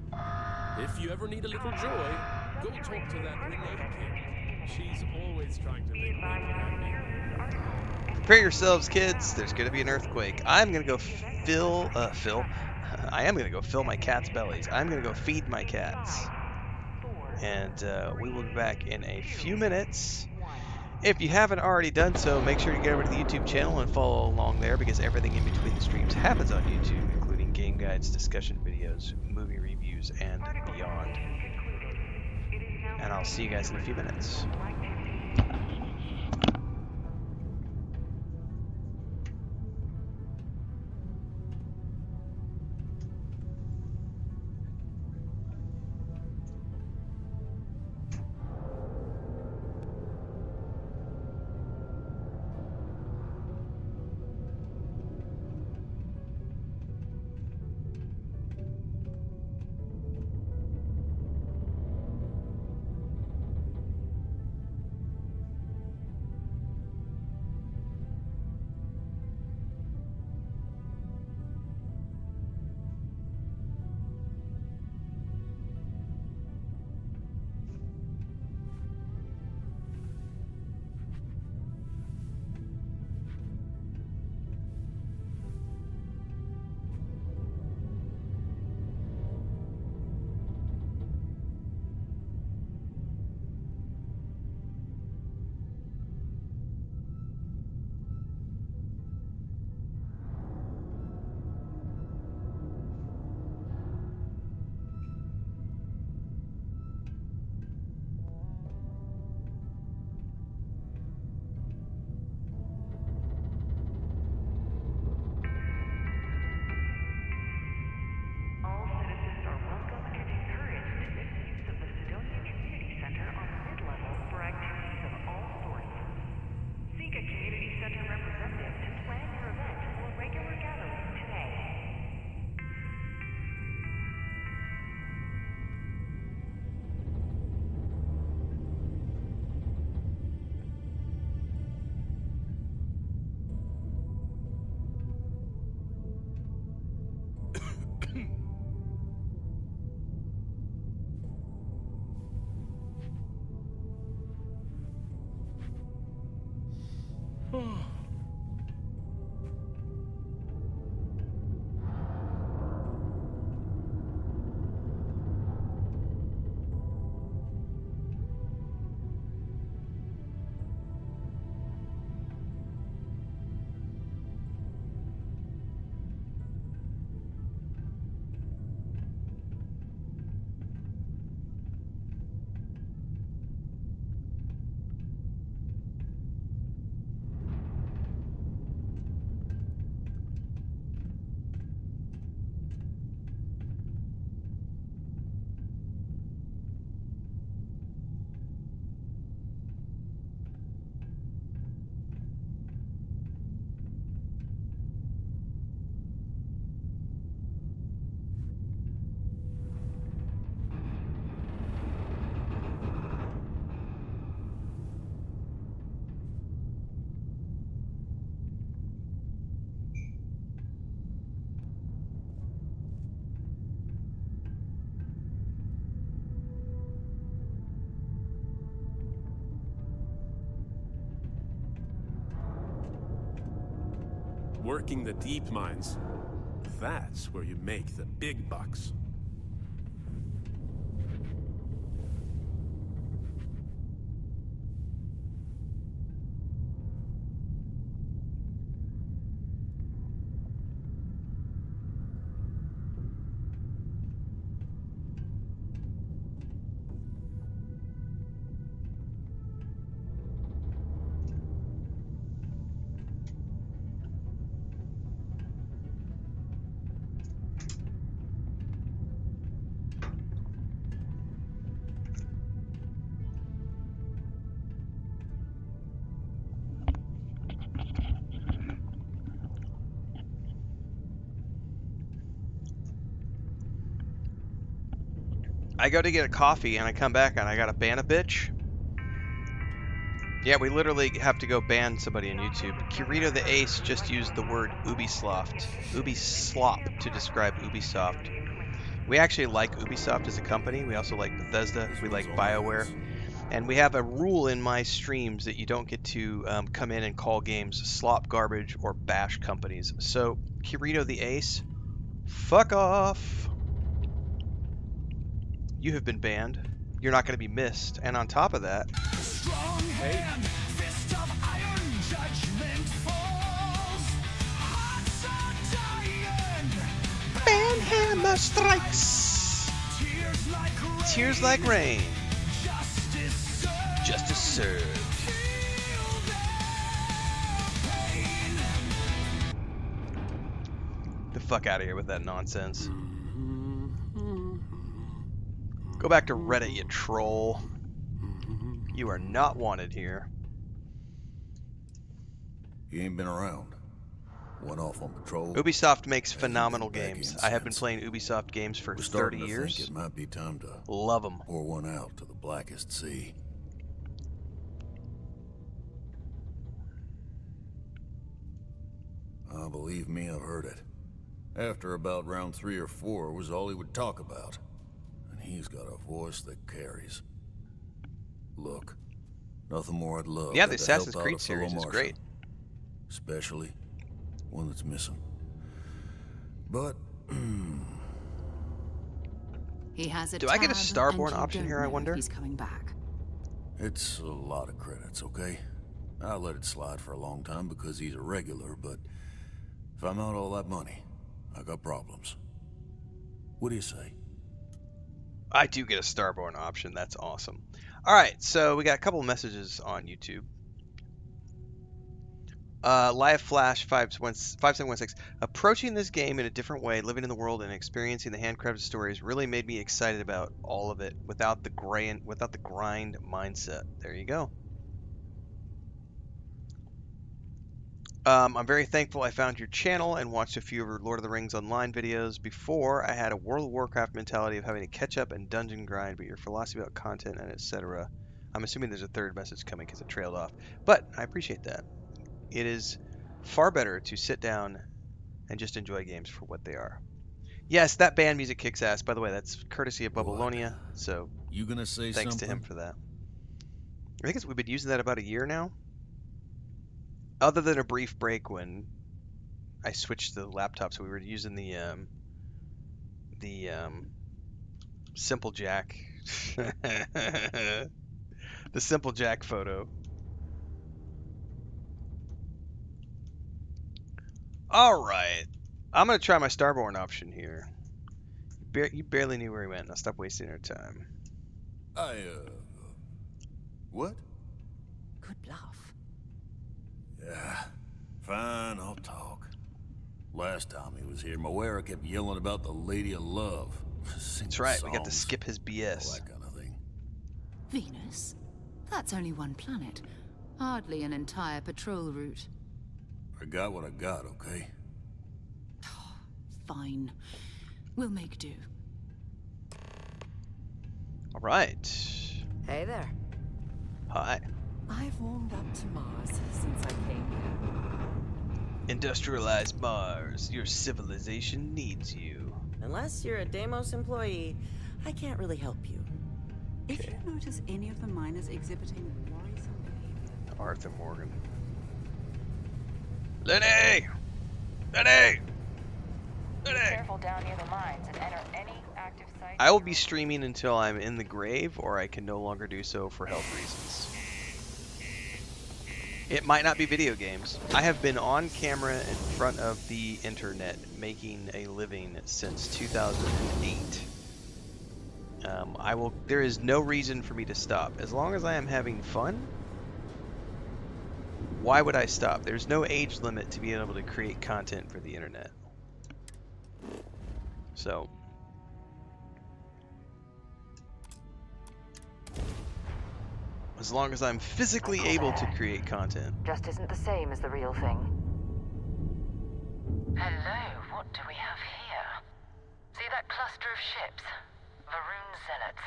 If you ever need a little joy, go talk to that Renee kid. She's always trying to make me happy. Prepare yourselves, kids. There's going to be an earthquake. I'm going to go I am going to go fill my cat's bellies. I'm going to go feed my cats. and we will be back in a few minutes. If you haven't already done so, make sure to get over to the YouTube channel and follow along there, because everything in between the streams happens on YouTube, including game guides, discussion videos, movie reviews, and beyond. And I'll see you guys in a few minutes. Working the deep mines. That's where you make the big bucks. I go to get a coffee and I come back and I gotta ban a bitch. Yeah, we literally have to go ban somebody on YouTube. Kirito the Ace just used the word Ubislop to describe Ubisoft. We actually like Ubisoft as a company. We also like Bethesda. We like BioWare. And we have a rule in my streams that you don't get to come in and call games slop, garbage, or bash companies. So, Kirito the Ace, fuck off. You have been banned. you're not going to be missed. And on top of that, Strong hand, fist of iron, judgment falls. Hearts are dying. Band hammer strikes. Tears like rain. Justice served. The fuck out of here with that nonsense. Go back to Reddit, you troll. You are not wanted here. You ain't been around. Went off on patrol. Ubisoft makes phenomenal games. I have been playing Ubisoft games for We're 30 starting to years. think it might be time to love them. Pour one out to the blackest sea. Believe me, I've heard it. After about round 3 or 4 was all he would talk about. And he's got a voice that carries. Look, nothing more I'd love Yeah, than the to help Assassin's out Creed a fellow series is Martian. great. Especially one that's missing. But He has a Do I get a tab, Starborn and you option don't here, I know if wonder? He's coming back. it's a lot of credits, okay? I'll let it slide for a long time because he's a regular, but if I'm out all that money, I got problems. What do you say? I do get a Starborn option. That's awesome. All right, so we got a couple of messages on YouTube. Live Flash 5716. Approaching this game in a different way, living in the world and experiencing the handcrafted stories really made me excited about all of it without the grind mindset. There you go. I'm very thankful I found your channel and watched a few of your Lord of the Rings Online videos. Before, I had a World of Warcraft mentality of having to catch up and dungeon grind, but your philosophy about content and etc. I'm assuming there's a third message coming because it trailed off, but I appreciate that. It is far better to sit down and just enjoy games for what they are. Yes, that band music kicks ass. By the way, that's courtesy of Babylonia, so You gonna say thanks something? to him for that. I think we've been using that about a year now. Other than a brief break when I switched the laptop, so we were using the Simple Jack, the Simple Jack photo. All right, I'm gonna try my Starborn option here. You barely knew where he went. Now stop wasting our time. What? Good bluff. Yeah, fine, I'll talk. Last time he was here, Moera kept yelling about the Lady of Love. That's right, we got to skip his BS. All that kind of thing. Venus? That's only one planet. Hardly an entire patrol route. I got what I got, okay? Fine. We'll make do. All right. Hey there. Hi. I've warmed up to Mars since I came here. Industrialized Mars. Your civilization needs you. Unless you're a Deimos employee, I can't really help you. If you notice any of the miners exhibiting worrisome behavior... Arthur Morgan. Lenny! Lenny! Be careful down near the mines and enter any active site. I will be streaming until I'm in the grave, or I can no longer do so for health reasons. It might not be video games. I have been on camera in front of the internet making a living since 2008. There is no reason for me to stop. As long as I am having fun, why would I stop? There's no age limit to being able to create content for the internet. So, as long as I'm physically able to create content. Just isn't the same as the real thing. Hello, what do we have here? See that cluster of ships? Varun Zealots.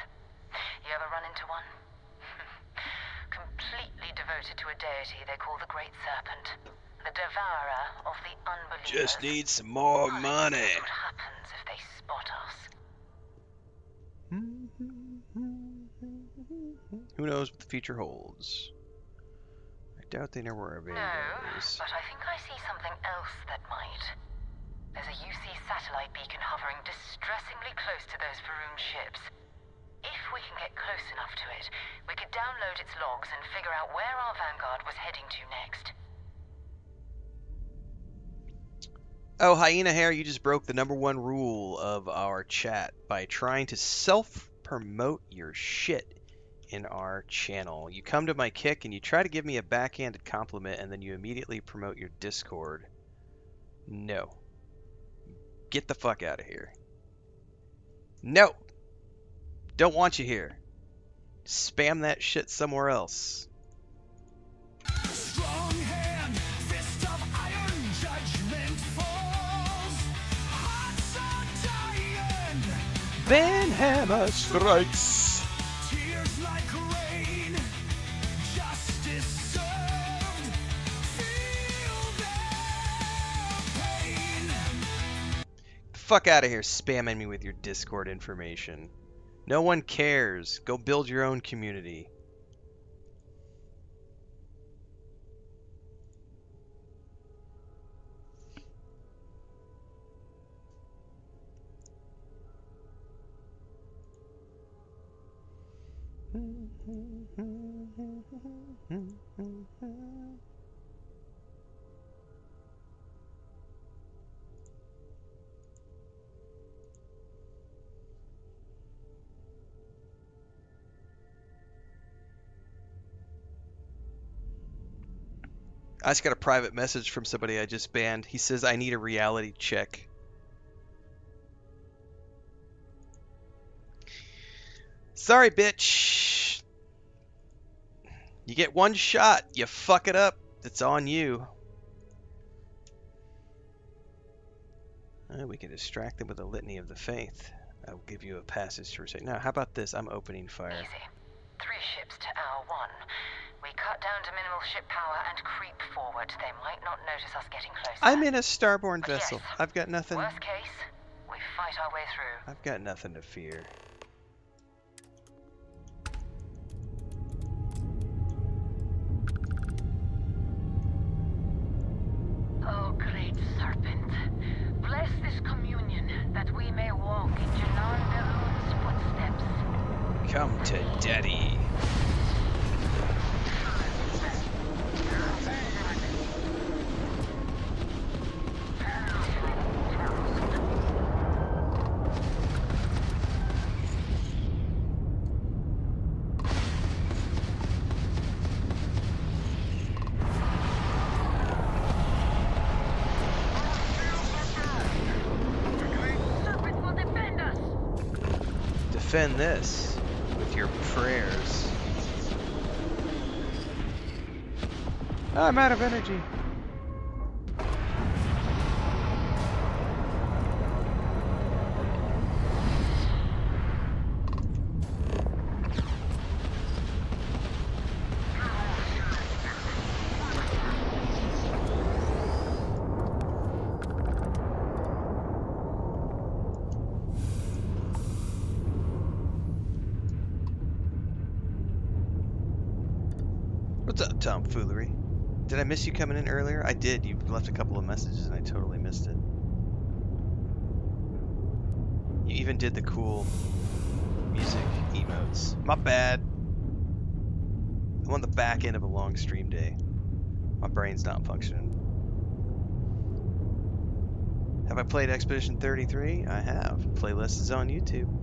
You ever run into one? Completely devoted to a deity they call the Great Serpent. The devourer of the unbelievers. Just need some more money. What happens if they spot us? Who knows what the future holds? I doubt they know where our van is. But I think I see something else that might. There's a UC satellite beacon hovering distressingly close to those Varun ships. If we can get close enough to it, we could download its logs and figure out where our vanguard was heading to next. Oh, Hyena Hair, you just broke the #1 rule of our chat by trying to self-promote your shit in our channel. You come to my kick and you try to give me a backhanded compliment and then you immediately promote your Discord. No. Get the fuck out of here. No! Don't want you here. Spam that shit somewhere else. Strong hand, fist of iron, judgment falls. Hearts are dying. Van Hammer strikes. Tears like rain. Justice served. Feel their pain. Fuck out of here spamming me with your Discord information. No one cares. Go build your own community. I just got a private message from somebody I just banned. He says, I need a reality check. Sorry, bitch. You get one shot. You fuck it up. It's on you. We can distract them with a litany of the faith. I will give you a passage to recite. Now, how about this? I'm opening fire. Easy. 3 ships to hour 1. We cut down to minimal ship power and creep forward. They might not notice us getting closer. I'm in a starborn vessel. Yes, I've got nothing. worst case, we fight our way through. I've got nothing to fear. Oh, great serpent, bless this communion that we may walk in Janan Berun's footsteps. Come to Daddy. Defend this with your prayers. I'm out of energy. What's up, tomfoolery? Did I miss you coming in earlier? I did. You left a couple of messages and I totally missed it. You even did the cool music emotes. My bad. I'm on the back end of a long stream day. My brain's not functioning. Have I played Expedition 33? I have. Playlist is on YouTube.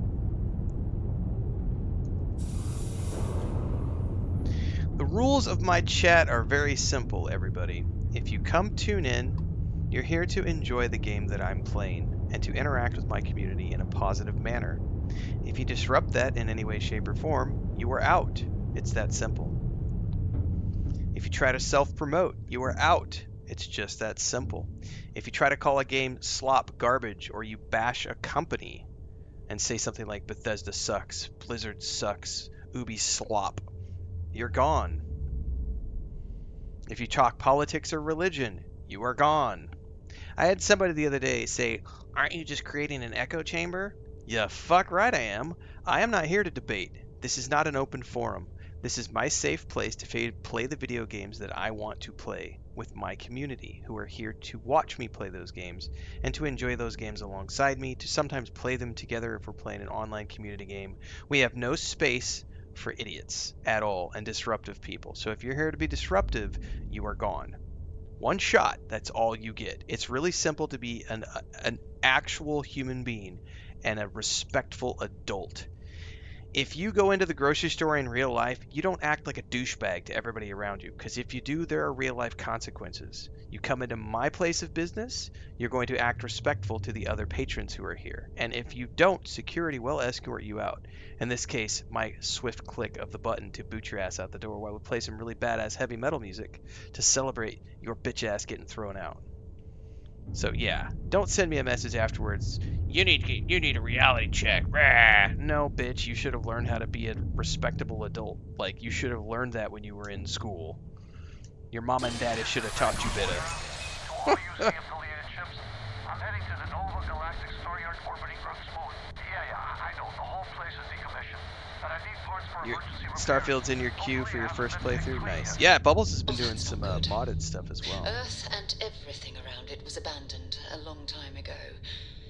The rules of my chat are very simple, everybody. If you come tune in, you're here to enjoy the game that I'm playing and to interact with my community in a positive manner. If you disrupt that in any way, shape, or form, you are out. It's that simple. If you try to self-promote, you are out. It's just that simple. If you try to call a game slop garbage or you bash a company and say something like Bethesda sucks, Blizzard sucks, Ubi slop, you're gone. If you talk politics or religion, you are gone. I had somebody the other day say, aren't you just creating an echo chamber? Yeah, fuck right I am. I am not here to debate. This is not an open forum. This is my safe place to play the video games that I want to play with my community, who are here to watch me play those games and to enjoy those games alongside me, to sometimes play them together if we're playing an online community game. We have no space for idiots at all and disruptive people. So if you're here to be disruptive, you are gone. One shot, that's all you get. It's really simple to be an actual human being and a respectful adult. If you go into the grocery store in real life, you don't act like a douchebag to everybody around you, because if you do, there are real life consequences. You come into my place of business, you're going to act respectful to the other patrons who are here. And if you don't, security will escort you out. In this case, my swift click of the button to boot your ass out the door while we play some really badass heavy metal music to celebrate your bitch ass getting thrown out. So yeah, don't send me a message afterwards. You need a reality check. Rah. No, bitch, you should have learned how to be a respectable adult. Like, you should have learned that when you were in school. Your mom and daddy should have taught you better. To all you affiliated ships, I'm heading to the Nova Galactic Storeyard orbiting Group's moon. Yeah, I know, the whole place is decommissioned. But I need parts for emergency repairs. Starfield's in your queue for your first playthrough. Nice. Yeah, Bubbles has been doing some modded stuff as well. Earth and everything around it was abandoned a long time ago,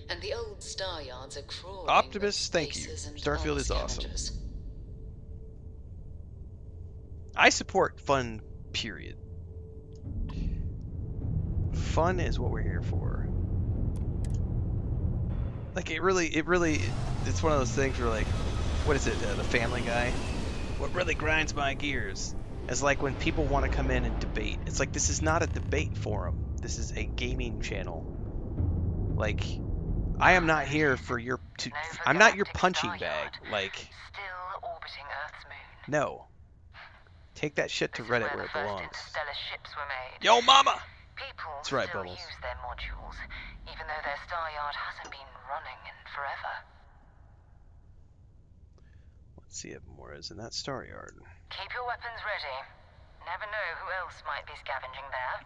and the old star yards are crawling. Optimus, thank you. Starfield is awesome. I support fun, period. Fun is what we're here for. Like, it's one of those things where, like, what is it, the Family Guy? What really grinds my gears is like when people want to come in and debate. It's like, this is not a debate forum. This is a gaming channel. Like, I am not here for your I'm not your punching bag. Like, Still orbiting Earth's moon. no. Take that shit to Reddit where it belongs. Interstellar ships were made. Yo, mama! People That's right, still Bubbles. use their modules, even though their star yard hasn't been running in forever. Let's see if more is in that star yard. Keep your weapons ready. Never know who else might be scavenging there.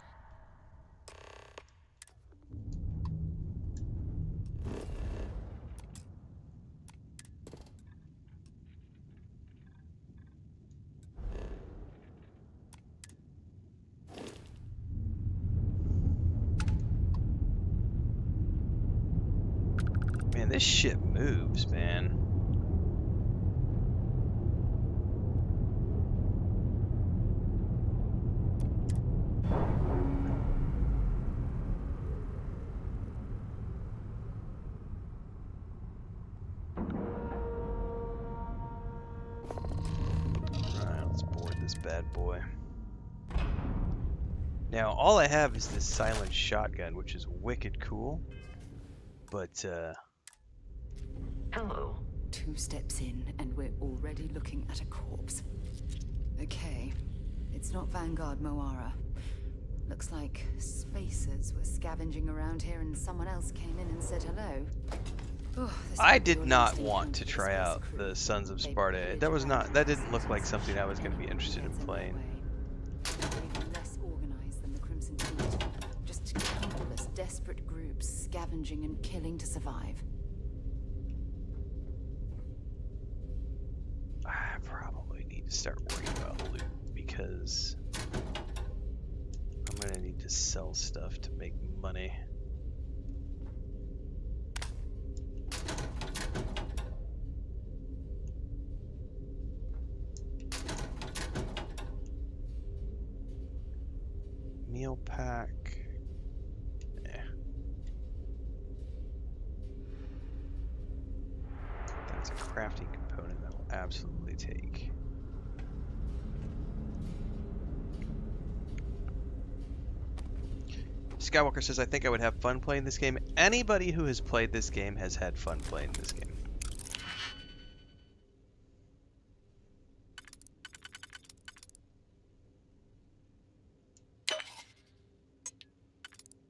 Man, this shit moves, man. Alright, let's board this bad boy. Now, all I have is this silent shotgun, which is wicked cool. But, Hello. 2 steps in, and we're already looking at a corpse. Okay, it's not Vanguard Moara. Looks like spacers were scavenging around here and someone else came in and said hello. Oh, I did not want to try out the Sons of Sparta. That didn't look like something I was going to be interested in playing. Even less organized than the Crimson Fleet. Just countless desperate groups scavenging and killing to survive. I probably need to start worrying about loot because I'm going to need to sell stuff to make money. Meal pack. That's a crafting component that will absolutely take. Skywalker says, I think I would have fun playing this game. Anybody who has played this game has had fun playing this game.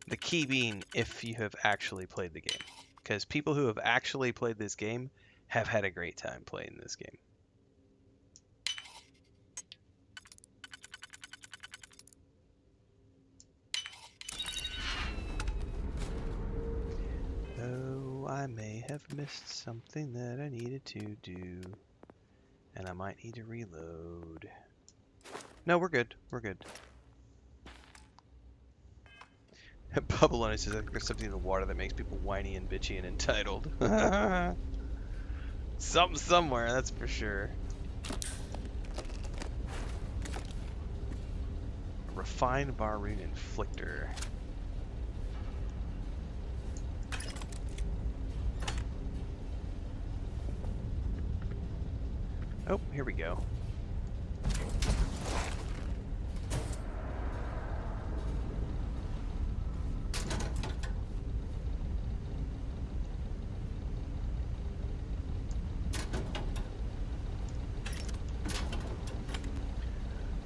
The key being if you have actually played the game. Because people who have actually played this game have had a great time playing this game. Oh, I may have missed something that I needed to do. And I might need to reload. No, we're good. We're good. Bubble only says there's something in the water that makes people whiny and bitchy and entitled. Something somewhere, that's for sure. A refined Baroon inflictor. Oh, here we go.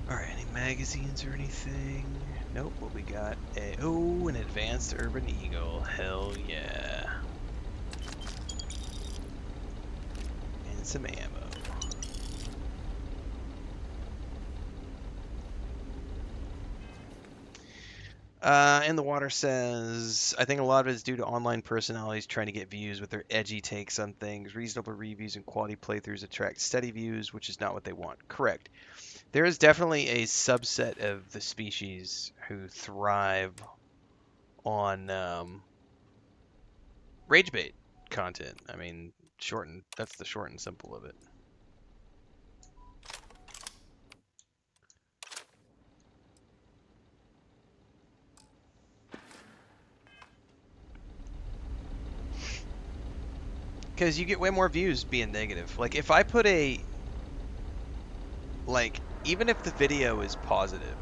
Alright, any magazines or anything? Nope, what we got? An advanced urban eagle. Hell yeah. And some ammo. And the water says, I think a lot of it is due to online personalities trying to get views with their edgy takes on things. Reasonable reviews and quality playthroughs attract steady views, which is not what they want. Correct. There is definitely a subset of the species who thrive on rage bait content. I mean, that's the short and simple of it. Because you get way more views being negative. Like, if I put even if the video is positive,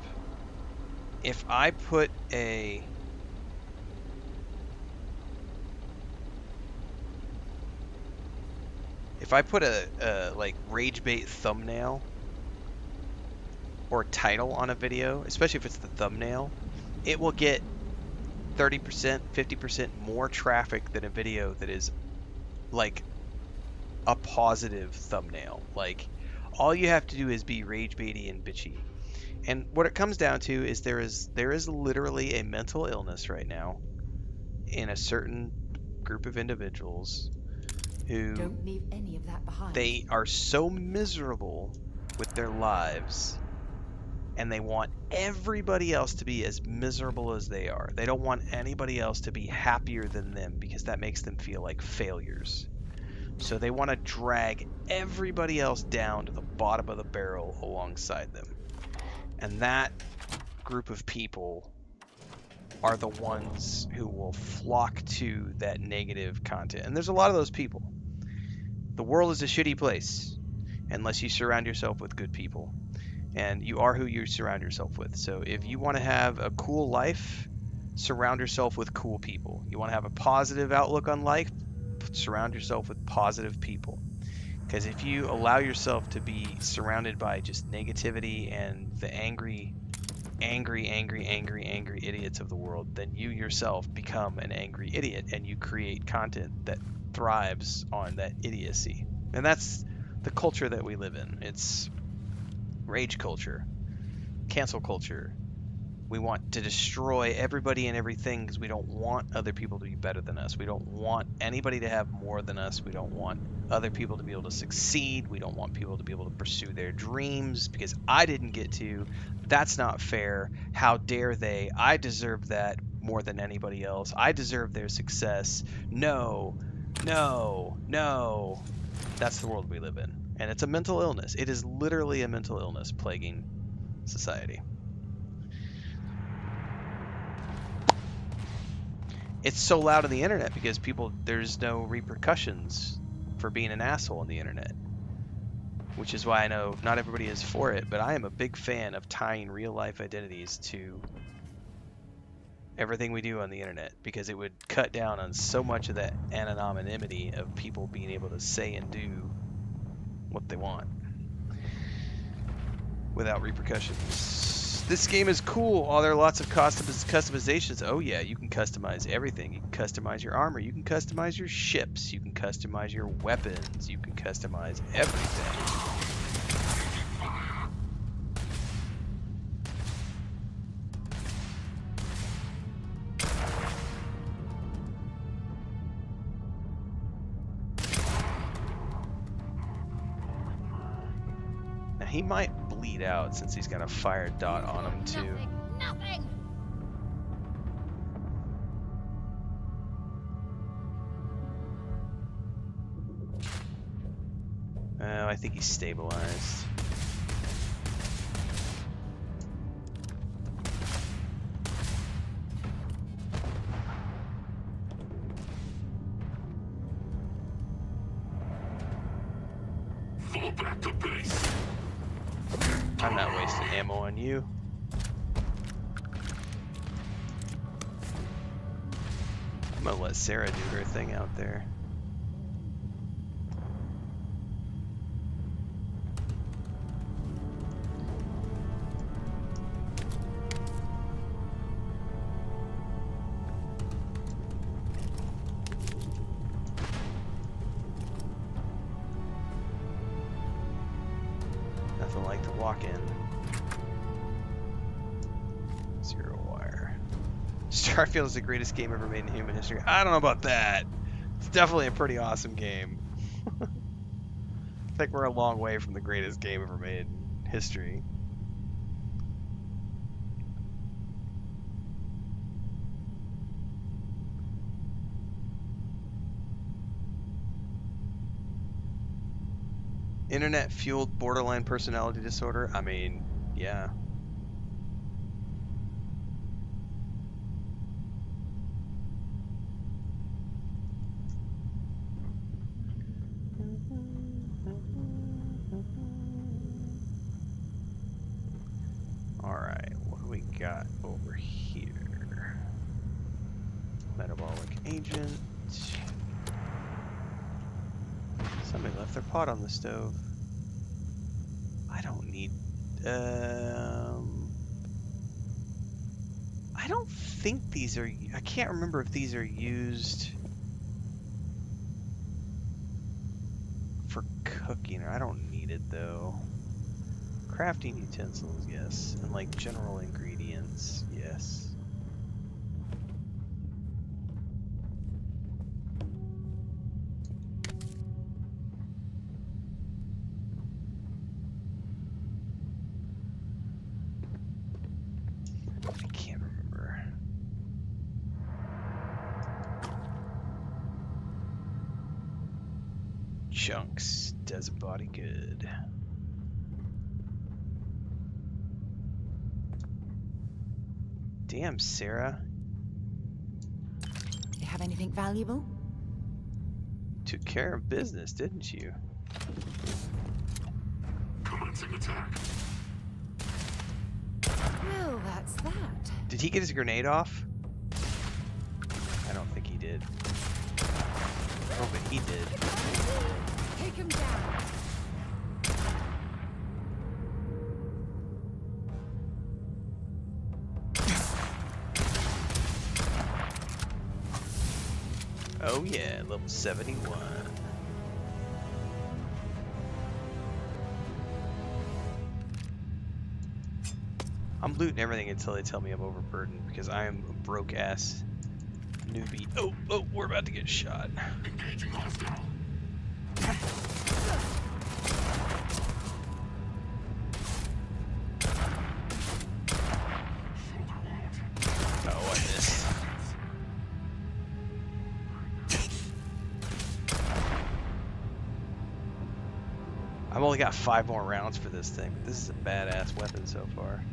if I put a... If I put a rage bait thumbnail or title on a video, especially if it's the thumbnail, it will get 30%, 50% more traffic than a video that is like a positive thumbnail. Like, all you have to do is be rage baity and bitchy. And what it comes down to is there is literally a mental illness right now in a certain group of individuals who Don't leave any of that behind. They are so miserable with their lives, and they want everybody else to be as miserable as they are. They don't want anybody else to be happier than them because that makes them feel like failures. So they want to drag everybody else down to the bottom of the barrel alongside them. And that group of people are the ones who will flock to that negative content. And there's a lot of those people. The world is a shitty place unless you surround yourself with good people. And you are who you surround yourself with. So if you want to have a cool life, surround yourself with cool people. You want to have a positive outlook on life, surround yourself with positive people. Because if you allow yourself to be surrounded by just negativity and the angry idiots of the world, then you yourself become an angry idiot and you create content that thrives on that idiocy. And that's the culture that we live in. It's rage culture, cancel culture. We want to destroy everybody and everything because we don't want other people to be better than us. We don't want anybody to have more than us. We don't want other people to be able to succeed. We don't want people to be able to pursue their dreams because I didn't get to. That's not fair. How dare they? I deserve that more than anybody else. I deserve their success. No, no, no. That's the world we live in. And it's a mental illness. It is literally a mental illness plaguing society. It's so loud on the internet because there's no repercussions for being an asshole on the internet. Which is why I know not everybody is for it, but I am a big fan of tying real life identities to everything we do on the internet, because it would cut down on so much of that anonymity of people being able to say and do what they want without repercussions. This game is cool. Oh, there are lots of customizations. Oh yeah, you can customize everything. You can customize your armor. You can customize your ships. You can customize your weapons. You can customize everything. He might bleed out since he's got a fire dot on him too. Nothing! Oh, I think he's stabilized. Fall back to base. I'm not wasting ammo on you. I'm gonna let Sarah do her thing out there. Nothing like to walk in. Zero wire. Starfield is the greatest game ever made in human history. I don't know about that. It's definitely a pretty awesome game. I think we're a long way from the greatest game ever made in history. Internet-fueled borderline personality disorder? I mean, yeah. Alright, what do we got over here? Metabolic agent. Somebody left their pot on the stove. I don't need... I don't think these are... I can't remember if these are used for cooking. I don't need it, though. Crafting utensils, yes. And, like, general ingredients, yes. I can't remember. Chunks does a body good. Damn, Sarah. You have anything valuable? Took care of business, didn't you? Commencing attack. Well, that's that. Did he get his grenade off? I don't think he did. Oh, but he did. Take him down. Oh yeah, level 71. I'm looting everything until they tell me I'm overburdened because I am a broke ass newbie. Oh, we're about to get shot. Engaging hostile. Oh, I missed. I've only got 5 more rounds for this thing, but this is a badass weapon so far.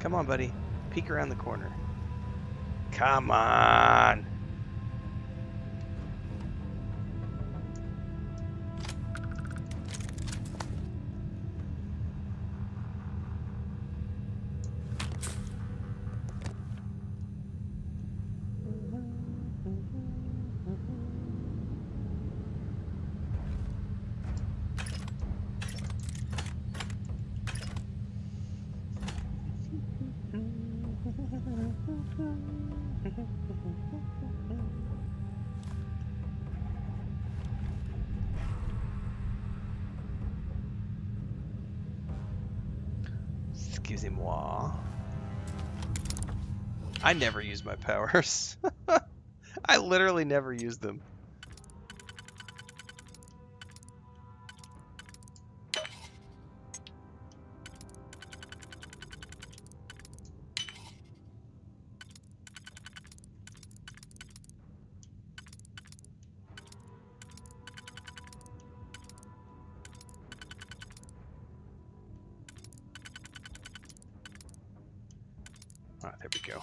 Come on, buddy. Peek around the corner. Come on! Excusez-moi. I never use my powers. I literally never use them. There we go.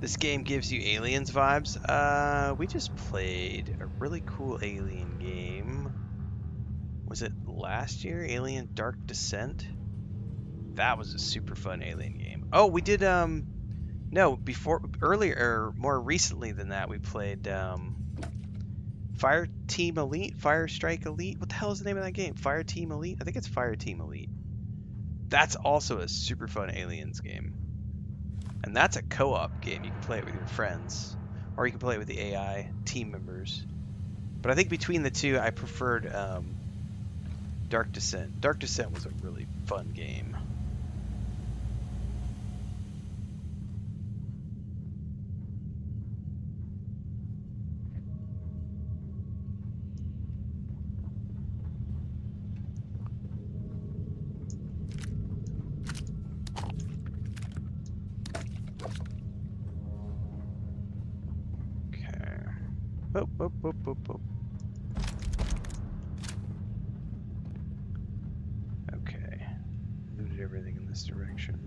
This game gives you Aliens vibes. We just played a really cool Alien game. Was it last year? Alien Dark Descent? That was a super fun Alien game. Oh, we did, no, earlier, or more recently than that, we played, Fire Team Elite? Fire Strike Elite? What the hell is the name of that game? Fire Team Elite? I think it's Fire Team Elite. That's also a super fun Aliens game. And that's a co-op game. You can play it with your friends, or you can play it with the AI team members. But I think between the two, I preferred Dark Descent. Dark Descent was a really fun game. Boop, boop, boop, boop, boop. Okay. Looted everything in this direction.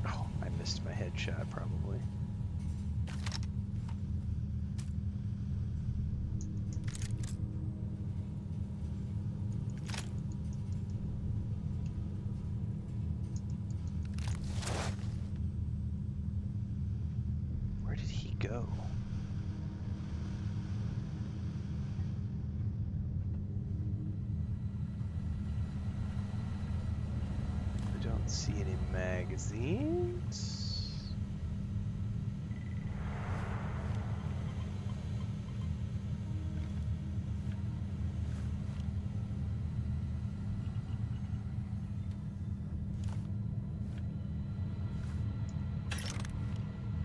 Oh, I missed my headshot probably. Where did he go? I don't see any magazines.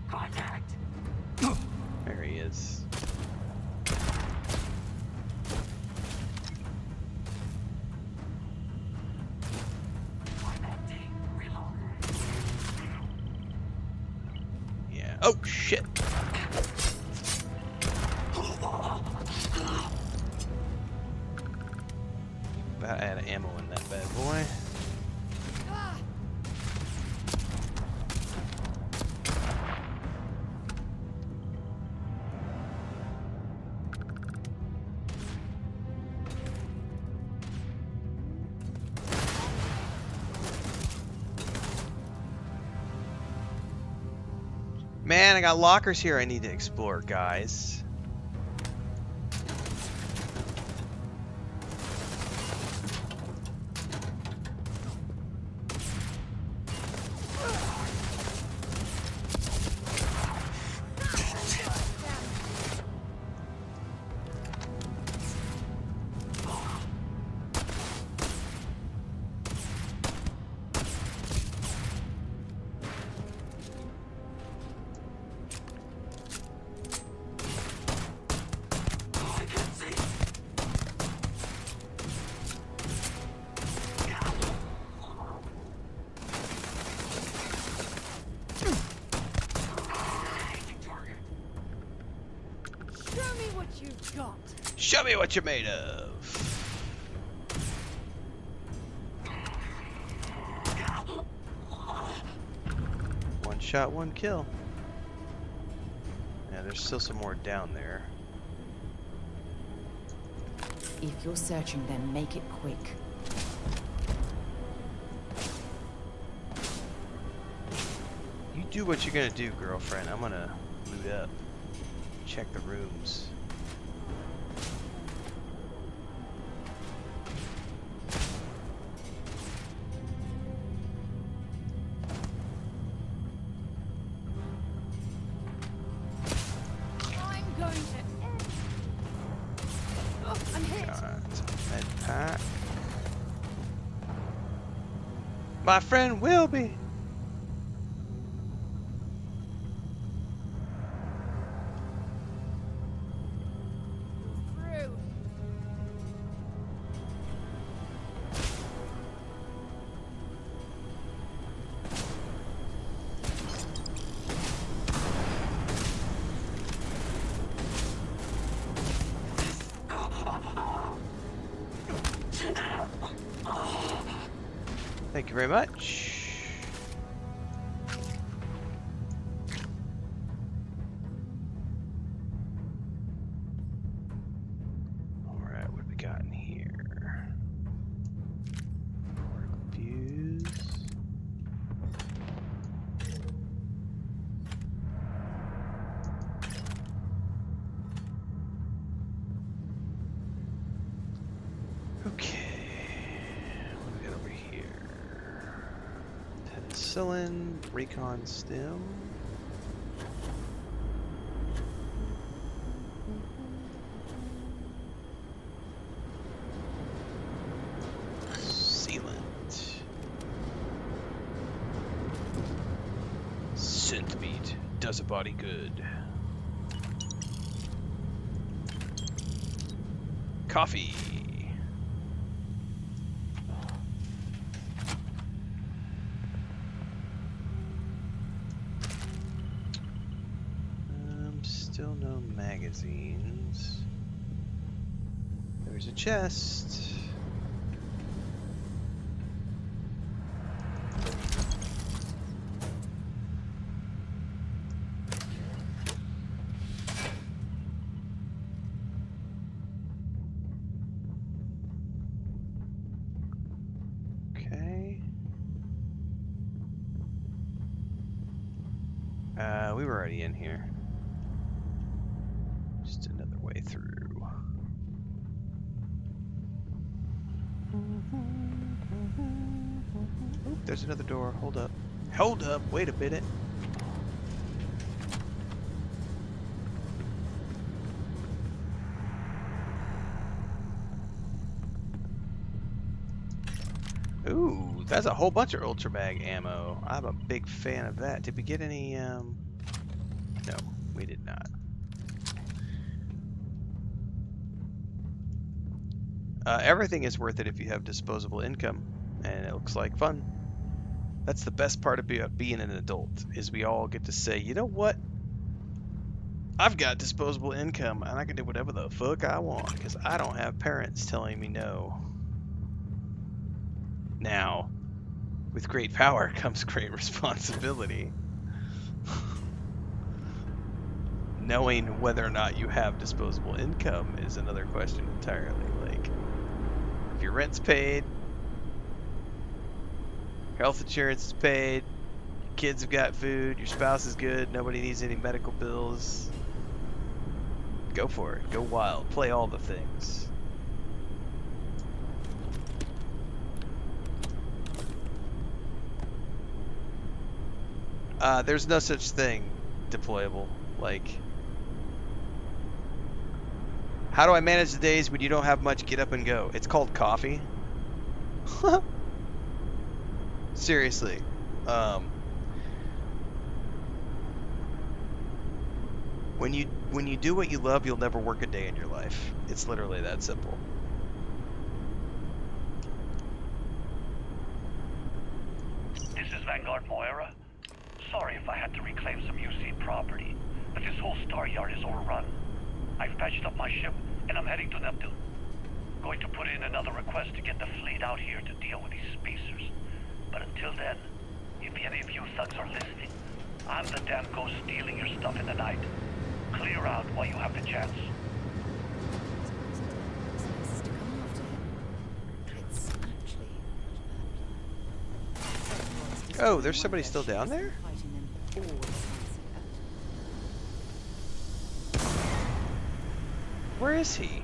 Contact. There he is. Yeah. Oh shit. About out of ammo in that bad boy. Man, I got lockers here I need to explore, guys. Show me what you're made of. One shot, one kill. Yeah, there's still some more down there. If you're searching, then make it quick. You do what you're gonna do, girlfriend. I'm gonna loot up. Check the rooms. Huh? My friend Wilby. Through. Thank you very much. Alright, what have we got in here? Particle fuse. Okay. What do we got over here? Penicillin, recon stem. Sealant. Synth beat does a body good. Coffee. Still no magazines. There's a chest. Okay. We were already in here. Just another way through. Oop, there's another door. Hold up. Hold up. Wait a minute. Ooh, that's a whole bunch of Ultra Mag ammo. I'm a big fan of that. Did we get any, No, we did not. Everything is worth it if you have disposable income, and it looks like fun. That's the best part of being an adult, is we all get to say, you know what? I've got disposable income, and I can do whatever the fuck I want, because I don't have parents telling me no. Now, with great power comes great responsibility. Knowing whether or not you have disposable income is another question entirely. Like, if your rent's paid, health insurance is paid, your kids have got food, your spouse is good, nobody needs any medical bills, go for it. Go wild. Play all the things. There's no such thing deployable. Like, how do I manage the days when you don't have much get up and go? It's called coffee. Seriously. When you do what you love, you'll never work a day in your life. It's literally that simple. This is Vanguard Moira. Sorry if I had to reclaim some UC property, but this whole star yard is overrun. I've patched up my ship, and I'm heading to Neptune. Going to put in another request to get the fleet out here to deal with these spacers. But until then, if any of you thugs are listening, I'm the damn ghost stealing your stuff in the night. Clear out while you have the chance. Oh, there's somebody still down there? Where is he?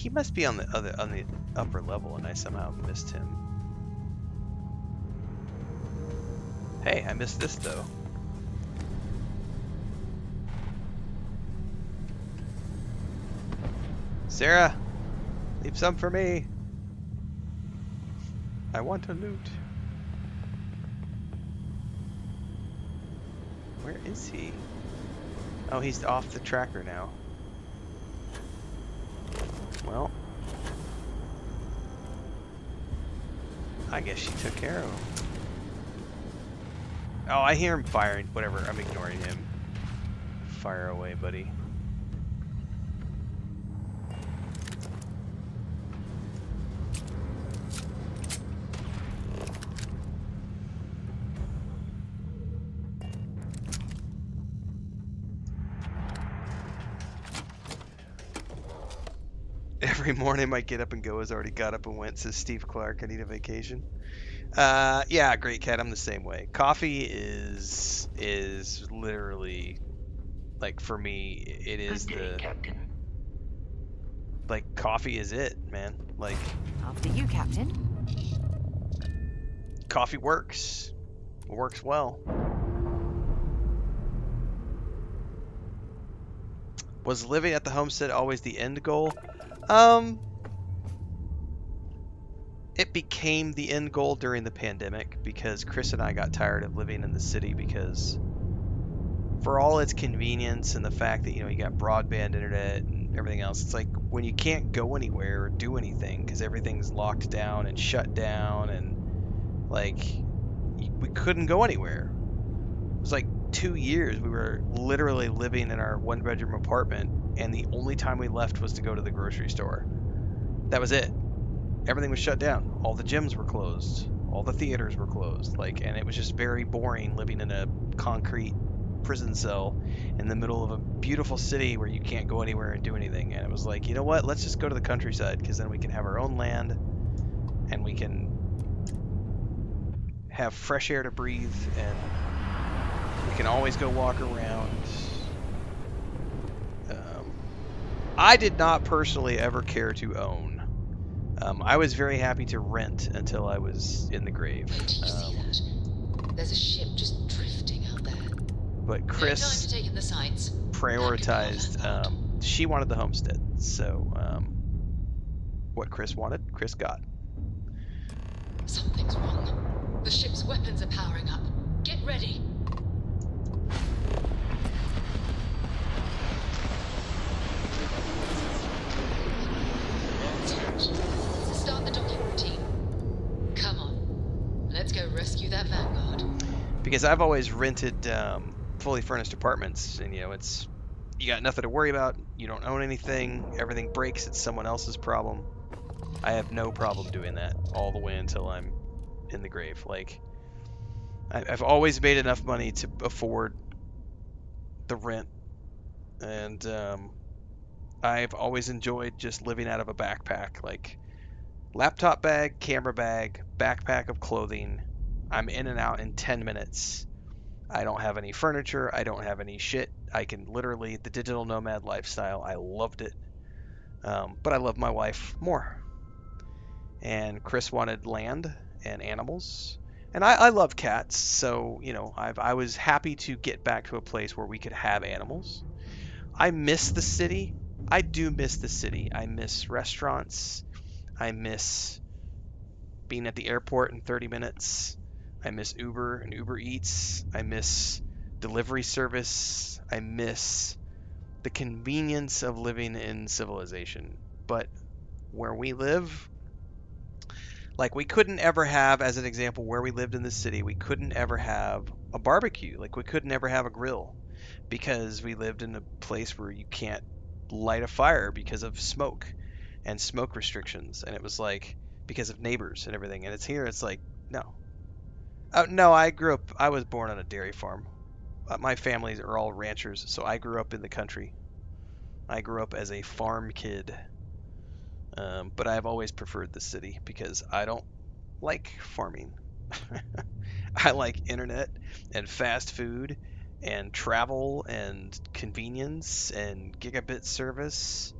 He must be on the upper level, and I somehow missed him. Hey, I missed this though. Sarah, leave some for me. I want to loot. Where is he? Oh, he's off the tracker now. Well, I guess she took care of him. Oh, I hear him firing. Whatever, I'm ignoring him. Fire away, buddy. Every morning my get up and go has already got up and went, says Steve Clark. I need a vacation. Yeah, great cat. I'm the same way. Coffee is literally, like, for me, it is the Captain. Like, coffee is it, man. Like, After you, Captain. coffee works. It works well. Was living at the homestead always the end goal? It became the end goal during the pandemic because Chris and I got tired of living in the city because for all its convenience and the fact that, you know, you got broadband internet and everything else, it's like when you can't go anywhere or do anything because everything's locked down and shut down and like we couldn't go anywhere. It was like 2 years we were literally living in our 1-bedroom apartment and the only time we left was to go to the grocery store. That was it. Everything was shut down. All the gyms were closed. All the theaters were closed. Like, and it was just very boring living in a concrete prison cell in the middle of a beautiful city where you can't go anywhere and do anything. And it was like, you know what? Let's just go to the countryside because then we can have our own land and we can have fresh air to breathe and we can always go walk around. I did not personally ever care to own. I was very happy to rent until I was in the grave. Wait, do you see that? There's a ship just drifting out there. But Chris No time to take in the sights. prioritized, she wanted the homestead. So what Chris wanted, Chris got. Something's wrong. The ship's weapons are powering up. Get ready. Start the docking routine. Come on. Let's go rescue that Vanguard. Because I've always rented fully furnished apartments, and you know, it's you got nothing to worry about. You don't own anything. Everything breaks. It's someone else's problem. I have no problem doing that all the way until I'm in the grave. Like, I've always made enough money to afford the rent, and I've always enjoyed just living out of a backpack. Like, laptop bag, camera bag, backpack of clothing. I'm in and out in 10 minutes. I don't have any furniture. I don't have any shit. I can literally, the digital nomad lifestyle, I loved it. But I love my wife more. And Chris wanted land and animals. And I love cats. So, you know, I was happy to get back to a place where we could have animals. I miss the city. I do miss the city. I miss restaurants. I miss being at the airport in 30 minutes. I miss Uber and Uber Eats. I miss delivery service. I miss the convenience of living in civilization. But where we live, like, we couldn't ever have, as an example, where we lived in the city, we couldn't ever have a barbecue. Like, we couldn't ever have a grill because we lived in a place where you can't light a fire because of smoke and smoke restrictions. And it was like, because of neighbors and everything. And it's here, it's like, no. No, I was born on a dairy farm. My families are all ranchers, so I grew up in the country. I grew up as a farm kid. But I've always preferred the city because I don't like farming. I like internet and fast food and travel and convenience and gigabit service.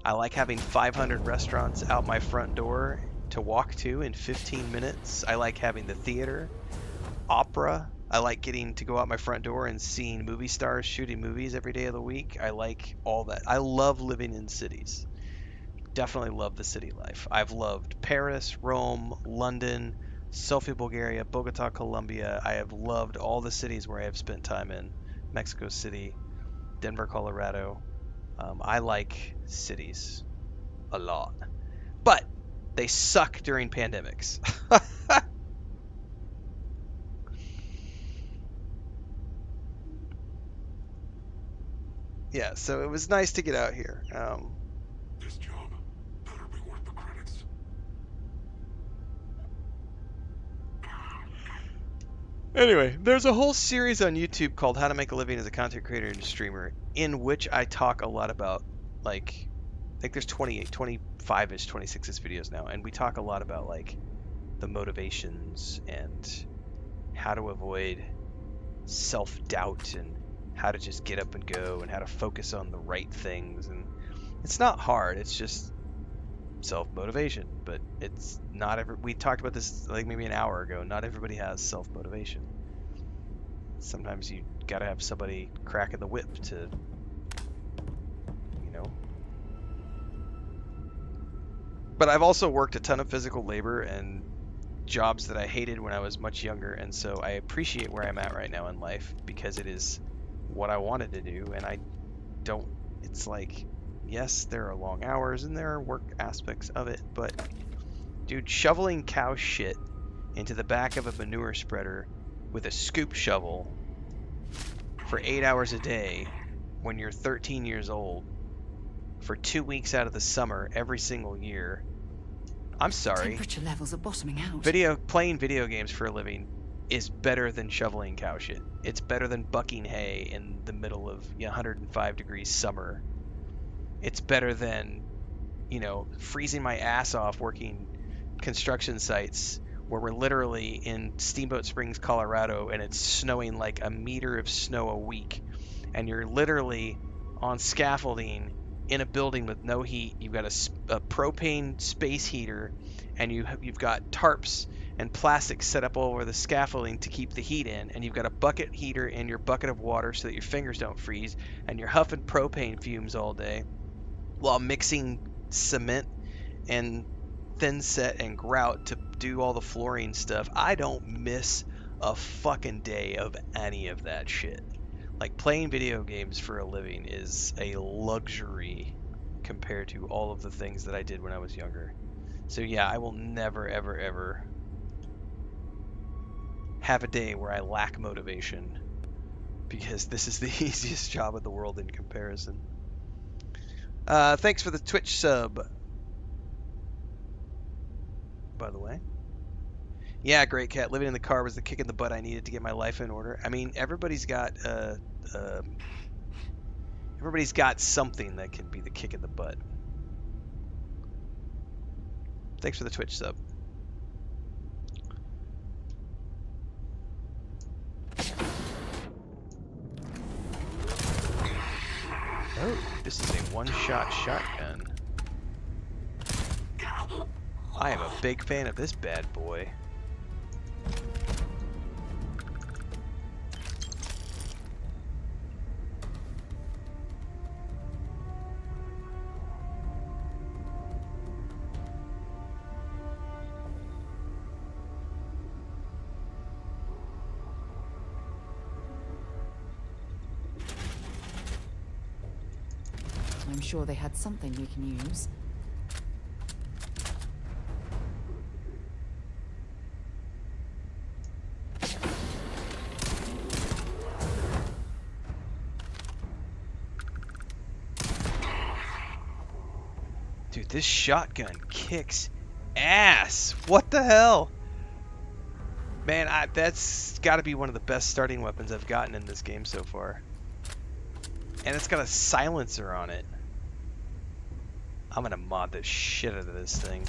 I like having 500 restaurants out my front door to walk to in 15 minutes. I like having the theater, opera. I like getting to go out my front door and seeing movie stars shooting movies every day of the week. I like all that. I love living in cities. Definitely love the city life. I've loved Paris, Rome, London, Sofia, Bulgaria, Bogota, Colombia. I have loved all the cities where I have spent time in. Mexico City, Denver, Colorado. I like cities a lot. But they suck during pandemics. Yeah, so it was nice to get out here. This job better be worth the credits. Anyway, there's a whole series on YouTube called How to Make a Living as a Content Creator and Streamer, in which I talk a lot about, like, I think there's 28, 25-ish, 26-ish videos now, and we talk a lot about, like, the motivations and how to avoid self-doubt and how to just get up and go and how to focus on the right things. And it's not hard, it's just self-motivation, but it's not we talked about this like maybe an hour ago. Not everybody has self-motivation. Sometimes you gotta have somebody cracking the whip to, you know. But I've also worked a ton of physical labor and jobs that I hated when I was much younger, and so I appreciate where I'm at right now in life because it is what I wanted to do. And I don't, it's like, yes, there are long hours and there are work aspects of it, but dude, shoveling cow shit into the back of a manure spreader with a scoop shovel for 8 hours a day when you're 13 years old for 2 weeks out of the summer every single year. I'm sorry. Temperature levels are bottoming out. Playing video games for a living is better than shoveling cow shit. It's better than bucking hay in the middle of 105 degrees summer. It's better than, you know, freezing my ass off working construction sites where we're literally in Steamboat Springs, Colorado, and it's snowing like a meter of snow a week, and you're literally on scaffolding in a building with no heat. You've got a propane space heater, and you've got tarps and plastic set up all over the scaffolding to keep the heat in, and you've got a bucket heater in your bucket of water so that your fingers don't freeze, and you're huffing propane fumes all day while mixing cement and thin set and grout to do all the flooring stuff. I don't miss a fucking day of any of that shit. Like, playing video games for a living is a luxury compared to all of the things that I did when I was younger. So yeah, I will never, ever, ever have a day where I lack motivation, because this is the easiest job in the world in comparison. Thanks for the Twitch sub, by the way. Yeah, Great Cat. Living in the car was the kick in the butt I needed to get my life in order. I mean, everybody's got something that can be the kick in the butt. Thanks for the Twitch sub. Oh, this is a one-shot shotgun. I am a big fan of this bad boy. I'm sure they had something we can use. Dude, this shotgun kicks ass. What the hell? Man, that's got to be one of the best starting weapons I've gotten in this game so far. And it's got a silencer on it. I'm gonna mod the shit out of this thing.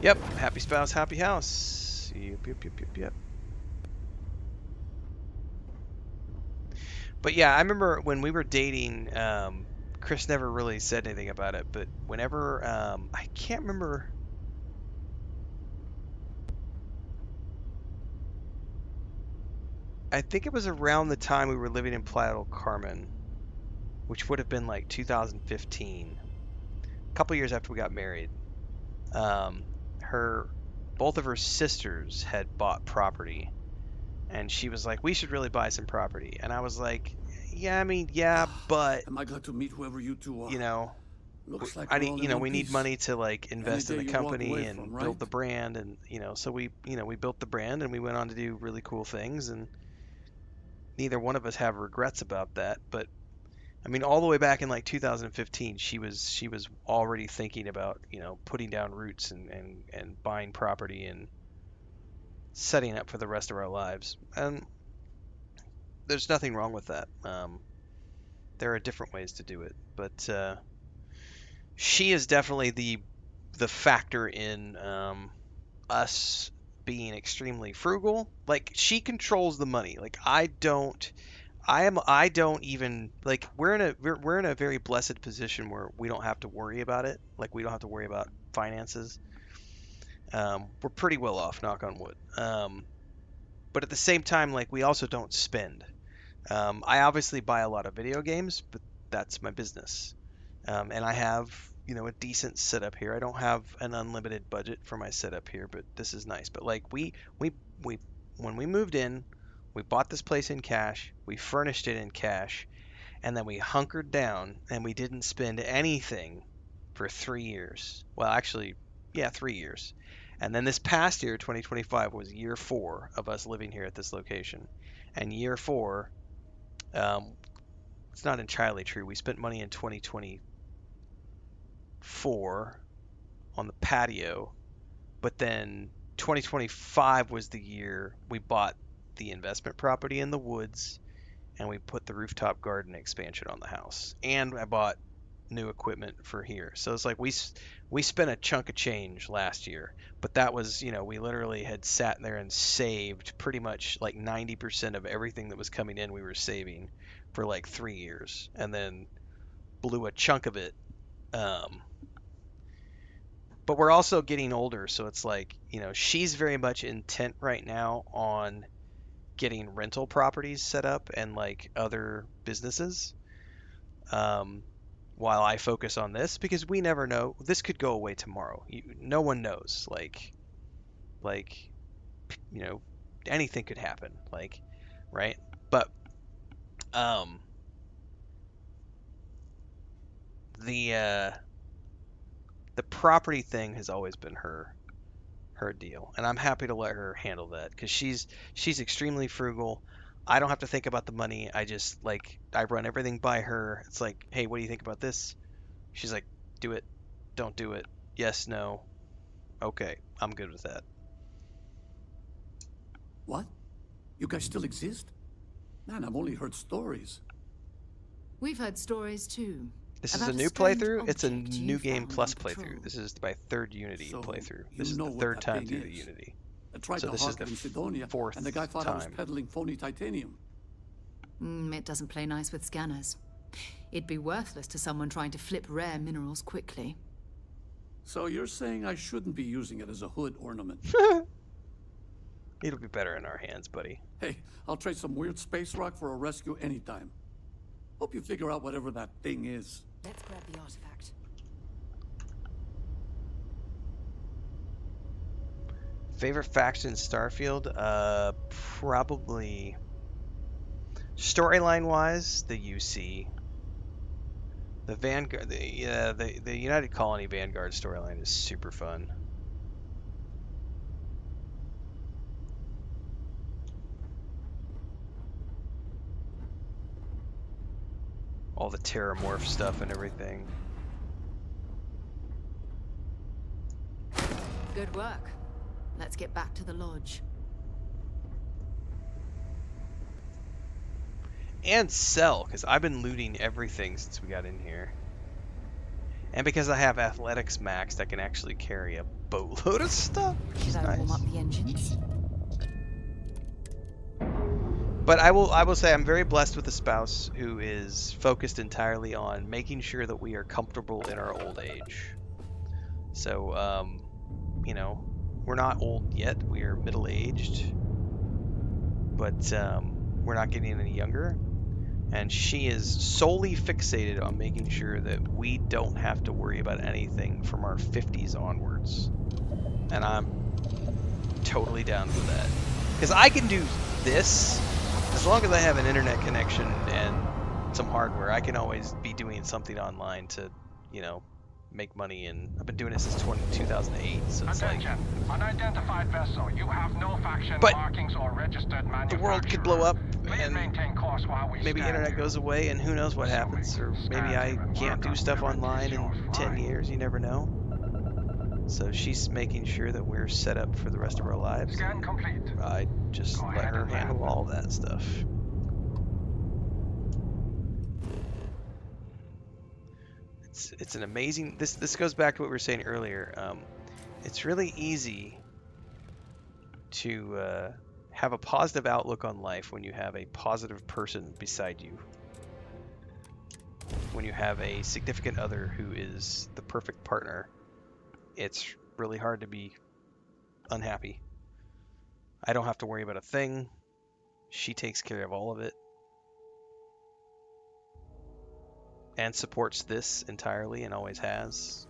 Yep, happy spouse, happy house. Yep. But yeah, I remember when we were dating, Chris never really said anything about it, but whenever, I can't remember. I think it was around the time we were living in Playa del Carmen, which would have been like 2015, a couple years after we got married. Both of her sisters had bought property, and she was like, "We should really buy some property." And I was like, "Yeah, I mean, yeah, but Am I glad to meet whoever you two are? you know, Looks like I we're need, all you in know, one we need piece. money to like invest in day the you walk company away and from, build right? the brand, and so we built the brand, and we went on to do really cool things, and neither one of us have regrets about that. But I mean, all the way back in like 2015, she was already thinking about, putting down roots and buying property and setting up for the rest of our lives. And there's nothing wrong with that. There are different ways to do it, but she is definitely the factor in us being extremely frugal. Like, she controls the money. Like, I don't. I don't even like, we're in a very blessed position where we don't have to worry about it. Like, we don't have to worry about finances. We're pretty well off, knock on wood. But at the same time, like, we also don't spend. I obviously buy a lot of video games, but that's my business. And I have, a decent setup here. I don't have an unlimited budget for my setup here, but this is nice. But like, we when we moved in, we bought this place in cash, we furnished it in cash, and then we hunkered down and we didn't spend anything for 3 years. Well, actually, yeah, 3 years. And then this past year, 2025, was year 4 of us living here at this location. And year 4, it's not entirely true. We spent money in 2024 on the patio, but then 2025 was the year we bought the investment property in the woods, and we put the rooftop garden expansion on the house, and I bought new equipment for here. So it's like we spent a chunk of change last year, but that was, we literally had sat there and saved pretty much like 90% of everything that was coming in. We were saving for like 3 years, and then blew a chunk of it. But we're also getting older, so it's like, she's very much intent right now on getting rental properties set up and like other businesses, while I focus on this, because we never know. This could go away tomorrow. No one knows. Like, anything could happen. Like, right? But the property thing has always been her deal, and I'm happy to let her handle that because she's extremely frugal. I don't have to think about the money. I just, like, I run everything by her. It's like, hey, what do you think about this? She's like, do it, don't do it, yes, no, okay, I'm good with that. What? You guys still exist? Man, I've only heard stories. We've heard stories too. This is a new playthrough. It's a new game plus playthrough. This is my third Unity playthrough. This is the third time through the Unity. I tried So to this is hawk it in the Sidonia, fourth and the guy thought I was time. peddling phony titanium. It doesn't play nice with scanners. It'd be worthless to someone trying to flip rare minerals quickly. So you're saying I shouldn't be using it as a hood ornament? It'll be better in our hands, buddy. Hey, I'll trade some weird space rock for a rescue anytime. Hope you figure out whatever that thing is. Let's grab the artifact. Favorite faction in Starfield? Probably storyline wise, the UC. The Vanguard, the United Colony Vanguard storyline is super fun. All the Terramorph stuff and everything. Good work. Let's get back to the lodge. And sell, because I've been looting everything since we got in here. And because I have athletics maxed, I can actually carry a boatload of stuff, which is Should I warm nice. up the engines? But I will say I'm very blessed with a spouse who is focused entirely on making sure that we are comfortable in our old age. So, you know, we're not old yet. We are middle-aged, but we're not getting any younger. And she is solely fixated on making sure that we don't have to worry about anything from our 50s onwards. And I'm totally down for that. Because I can do this as long as I have an internet connection and some hardware. I can always be doing something online to, you know, make money. And I've been doing it since 2008. So it's Attention, unidentified vessel. You have no faction But markings or registered manufacturer. the world could blow up and maintain course while we maybe internet goes away and who knows what happens. Or maybe I can't do stuff online in 10 years. You never know. So she's making sure that we're set up for the rest of our lives. Scan complete. I just let her handle all that stuff. It's an amazing. This goes back to what we were saying earlier. It's really easy to have a positive outlook on life when you have a positive person beside you. When you have a significant other who is the perfect partner, it's really hard to be unhappy. I don't have to worry about a thing. She takes care of all of it. And supports this entirely and always has.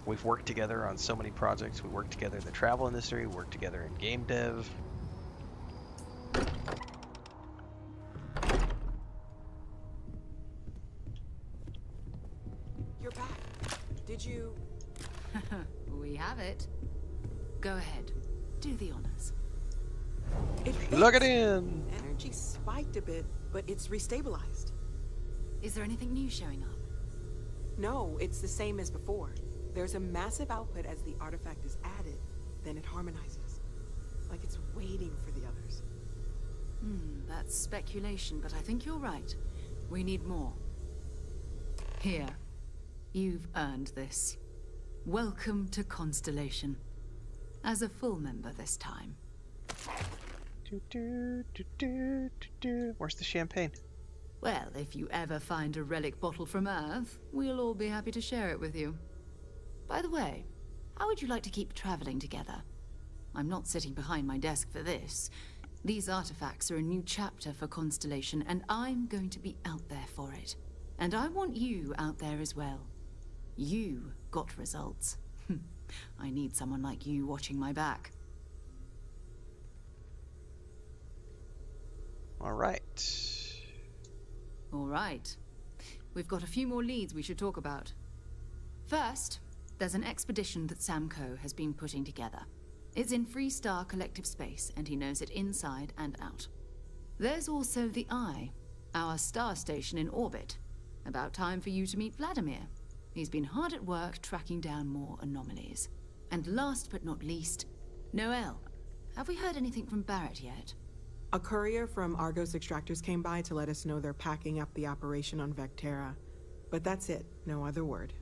We've worked together on so many projects. We worked together in the travel industry. We worked together in game dev. You're back. Did you... We have it. Go ahead. Do the honors. Look it in! Energy spiked a bit, but it's restabilized. Is there anything new showing up? No, it's the same as before. There's a massive output as the artifact is added, then it harmonizes. Like it's waiting for the others. That's speculation, but I think you're right. We need more. Here. You've earned this. Welcome to Constellation. As a full member this time. Where's the champagne? Well, if you ever find a relic bottle from Earth, we'll all be happy to share it with you. By the way, how would you like to keep traveling together? I'm not sitting behind my desk for this. These artifacts are a new chapter for Constellation, and I'm going to be out there for it. And I want you out there as well. You got results. I need someone like you watching my back. All right. All right. We've got a few more leads we should talk about. First, there's an expedition that Samco has been putting together. It's in Freestar Collective Space, and he knows it inside and out. There's also the Eye, our star station in orbit. About time for you to meet Vladimir. He's been hard at work tracking down more anomalies. And last but not least, Noel. Have we heard anything from Barrett yet? A courier from Argos Extractors came by to let us know they're packing up the operation on Vectera. But that's it, no other word.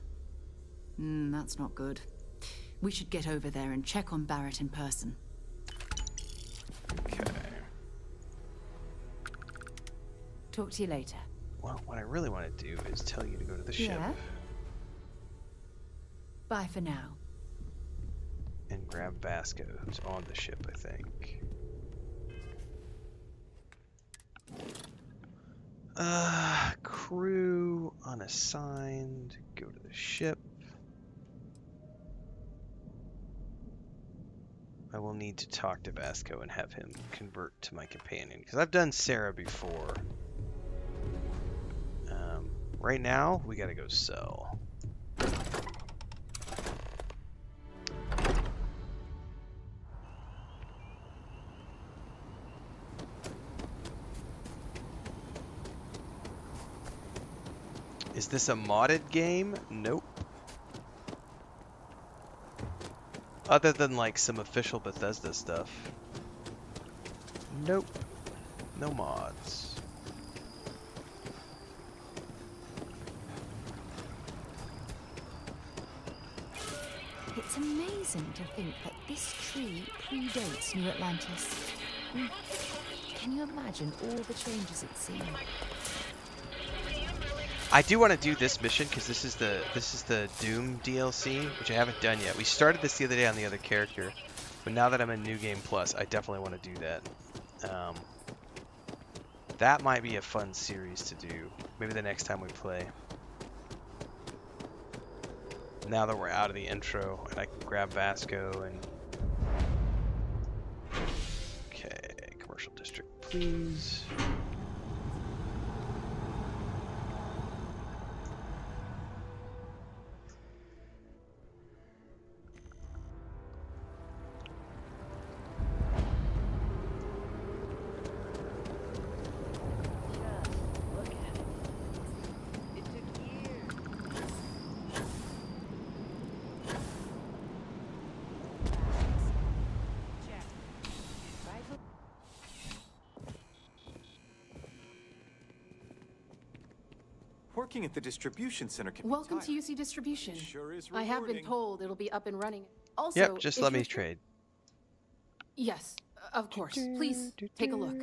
That's not good. We should get over there and check on Barrett in person. Okay. Talk to you later. Well, what I really want to do is tell you to go to the ship. Yeah? Bye for now. And grab Vasco, who's on the ship, I think. Crew unassigned. Go to the ship. I will need to talk to Vasco and have him convert to my companion, because I've done Sarah before. Right now, we gotta go sell. Is this a modded game? Nope. Other than like some official Bethesda stuff. Nope. No mods. It's amazing to think that this tree predates New Atlantis. Can you imagine all the changes it's seen? I do want to do this mission because this is the Doom DLC, which I haven't done yet. We started this the other day on the other character, but now that I'm in New Game Plus, I definitely want to do that. That might be a fun series to do. Maybe the next time we play. Now that we're out of the intro, and I can grab Vasco and... Okay, commercial district, please. Working at the distribution center can Welcome be to UC Distribution. Sure is I have been rewarding. told it'll be up and running. Also, Yep, just if let me you're- trade. Yes, of course. Please take a look.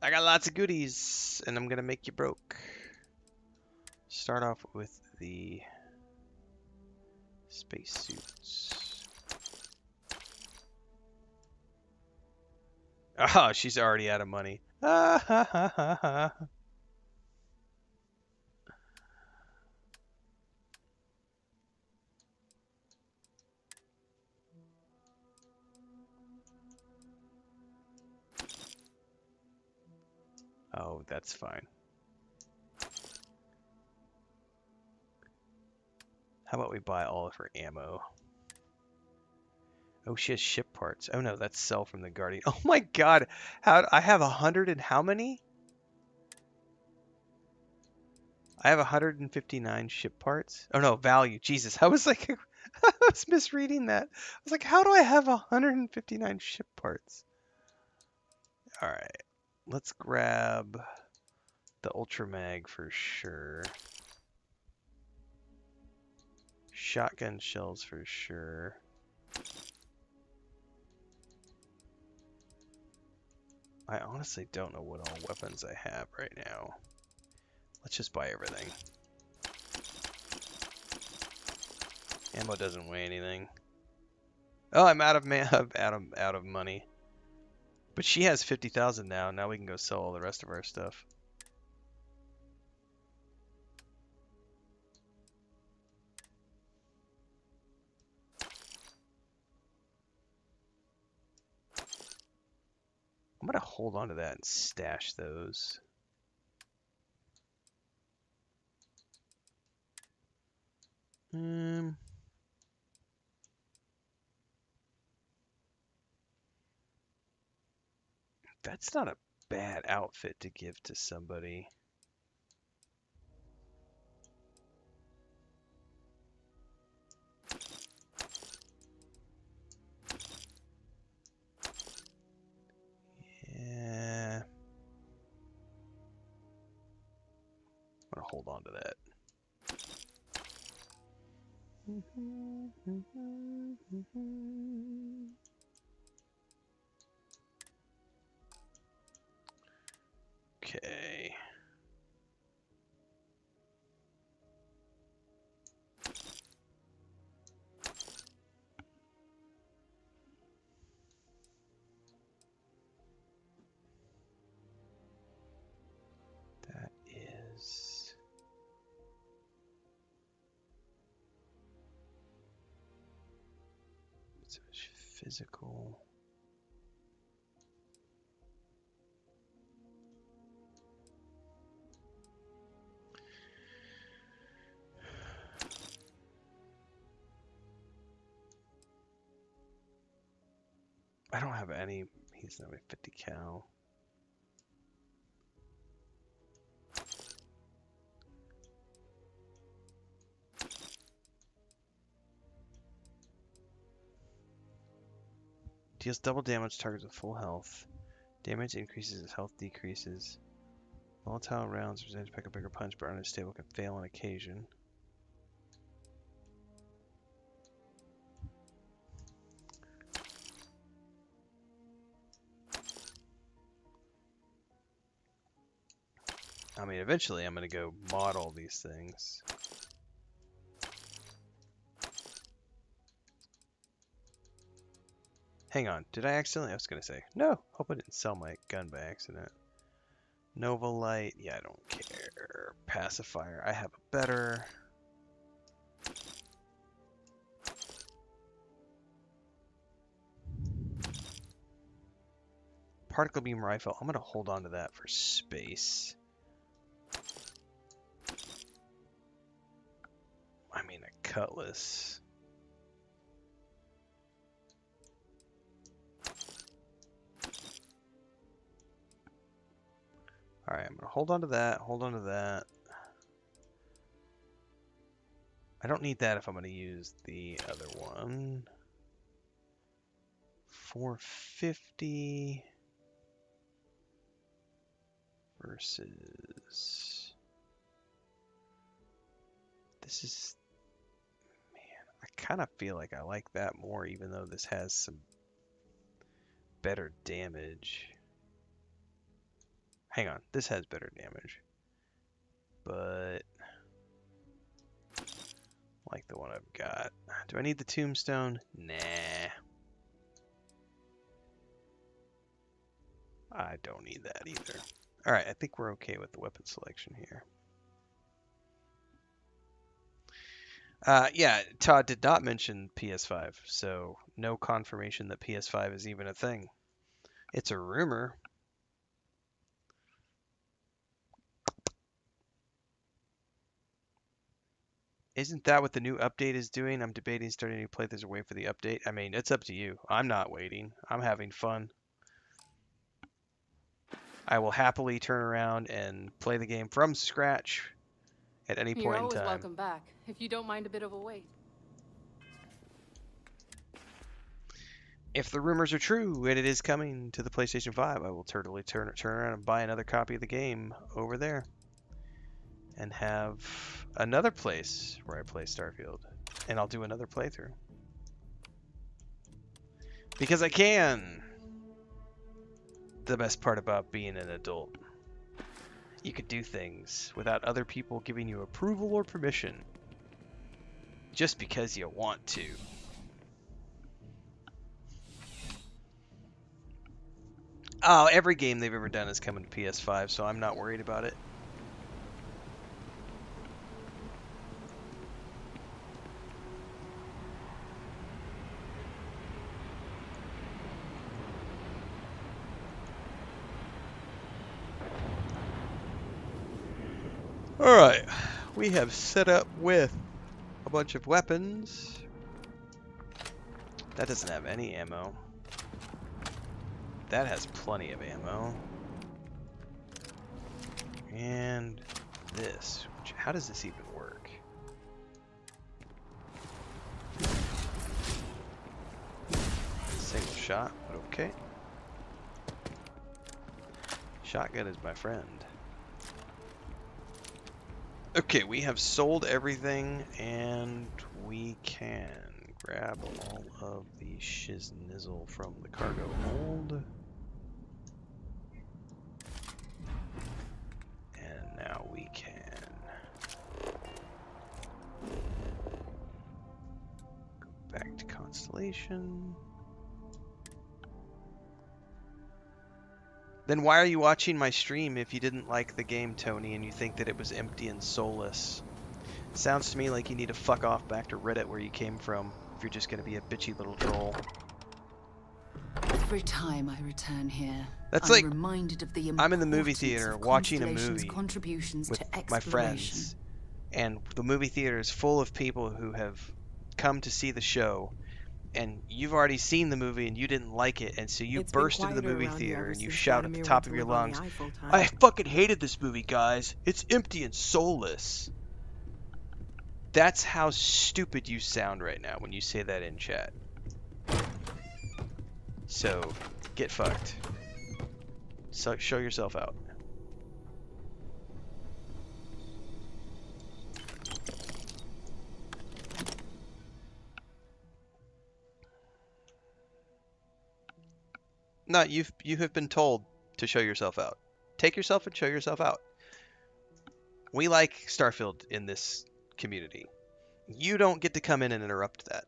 I got lots of goodies, and I'm gonna make you broke. Start off with the spacesuits. Oh, she's already out of money. Ah, ha, ha, ha, ha. Oh, that's fine. How about we buy all of her ammo? Oh, she has ship parts. Oh no, that's sell from the Guardian. Oh my God, how I have 100 and how many? I have 159 ship parts. Oh no, value. Jesus, I was like, I was misreading that. I was like, how do I have 159 ship parts? All right, let's grab the Ultra Mag for sure. Shotgun shells for sure. I honestly don't know what all weapons I have right now. Let's just buy everything. Ammo doesn't weigh anything. Oh, I'm out of money. But she has 50,000 now. Now we can go sell all the rest of our stuff. I'm gonna hold on to that and stash those. That's not a bad outfit to give to somebody. Yeah. I'm gonna hold on to that. Okay. That is... So much physical. I don't have any. He's not a 50 cal. Deals double damage to targets with full health. Damage increases as health decreases. Volatile rounds are designed to pack a bigger punch, but are unstable, can fail on occasion. mean, eventually I'm going to go mod all these things. Hang on, did I accidentally? I was going to say, no, hope I didn't sell my gun by accident. Nova Light, yeah, I don't care. Pacifier, I have a better. Particle beam rifle, I'm going to hold on to that for space. I mean, a cutlass. Alright, I'm going to hold on to that, hold on to that. I don't need that if I'm going to use the other one. 450 versus... This is... Man, I kind of feel like I like that more, even though this has some better damage. Hang on, this has better damage. But... like the one I've got. Do I need the tombstone? Nah. I don't need that either. Alright, I think we're okay with the weapon selection here. Yeah, Todd did not mention PS5, so no confirmation that PS5 is even a thing. It's a rumor. Isn't that what the new update is doing? I'm debating starting a new playthrough or wait for the update. I mean, it's up to you. I'm not waiting. I'm having fun. I will happily turn around and play the game from scratch at any You're point in always time. welcome back, if you don't mind a bit of a wait. If the rumors are true and it is coming to the PlayStation 5, I will totally turn around and buy another copy of the game over there. And have another place where I play Starfield. And I'll do another playthrough. Because I can! The best part about being an adult. You could do things without other people giving you approval or permission. Just because you want to. Oh, every game they've ever done is coming to PS5, so I'm not worried about it. Alright, we have set up with a bunch of weapons. That doesn't have any ammo. That has plenty of ammo. And this. How does this even work? Single shot, but okay. Shotgun is my friend. Okay, we have sold everything, and we can grab all of the shiznizzle from the cargo hold. And now we can go back to Constellation. Then why are you watching my stream if you didn't like the game, Tony, and you think that it was empty and soulless? Sounds to me like you need to fuck off back to Reddit where you came from if you're just going to be a bitchy little troll. Every time I return here, That's I'm like reminded of the I'm in the movie importance theater of watching a Constellation's movie contributions with to my exploration. friends, and the movie theater is full of people who have come to see the show, and you've already seen the movie and you didn't like it, and so you It's been burst into the quieter movie around here theater ever and you since shout at the Vladimir top went of to your live on the lungs, Eiffel Tower. I fucking hated this movie, guys. It's empty and soulless. That's how stupid you sound right now when you say that in chat. So, get fucked. So, show yourself out. No, you have been told to show yourself out. Take yourself and show yourself out. We like Starfield in this community. You don't get to come in and interrupt that.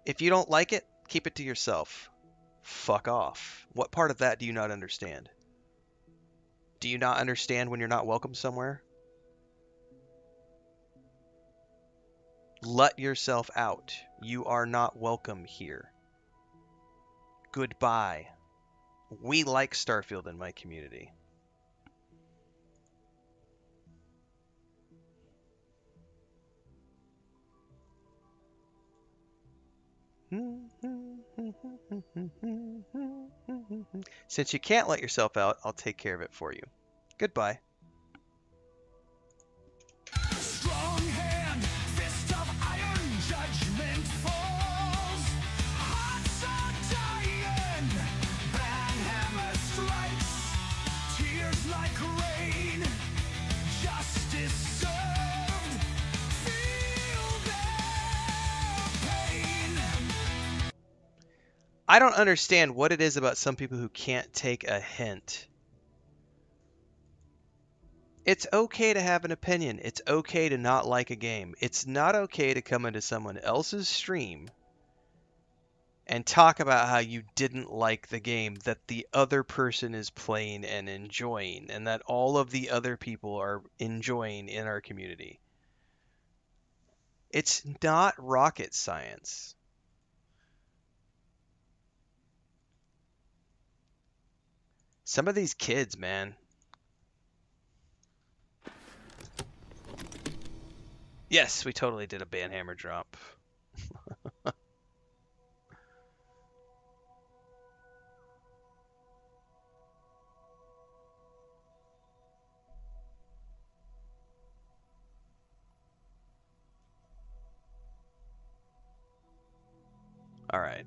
If you don't like it, keep it to yourself. Fuck off. What part of that do you not understand? Do you not understand when you're not welcome somewhere? Let yourself out. You are not welcome here. Goodbye. We like Starfield in my community. Since you can't let yourself out, I'll take care of it for you. Goodbye. Strong hand, fist of iron, judgment falls. Hearts are dying, banhammer strikes. Tears like rain, justice served. Feel their pain. I don't understand what it is about some people who can't take a hint. It's okay to have an opinion. It's okay to not like a game. It's not okay to come into someone else's stream and talk about how you didn't like the game that the other person is playing and enjoying, and that all of the other people are enjoying in our community. It's not rocket science. Some of these kids, man. Yes, we totally did a banhammer drop. All right.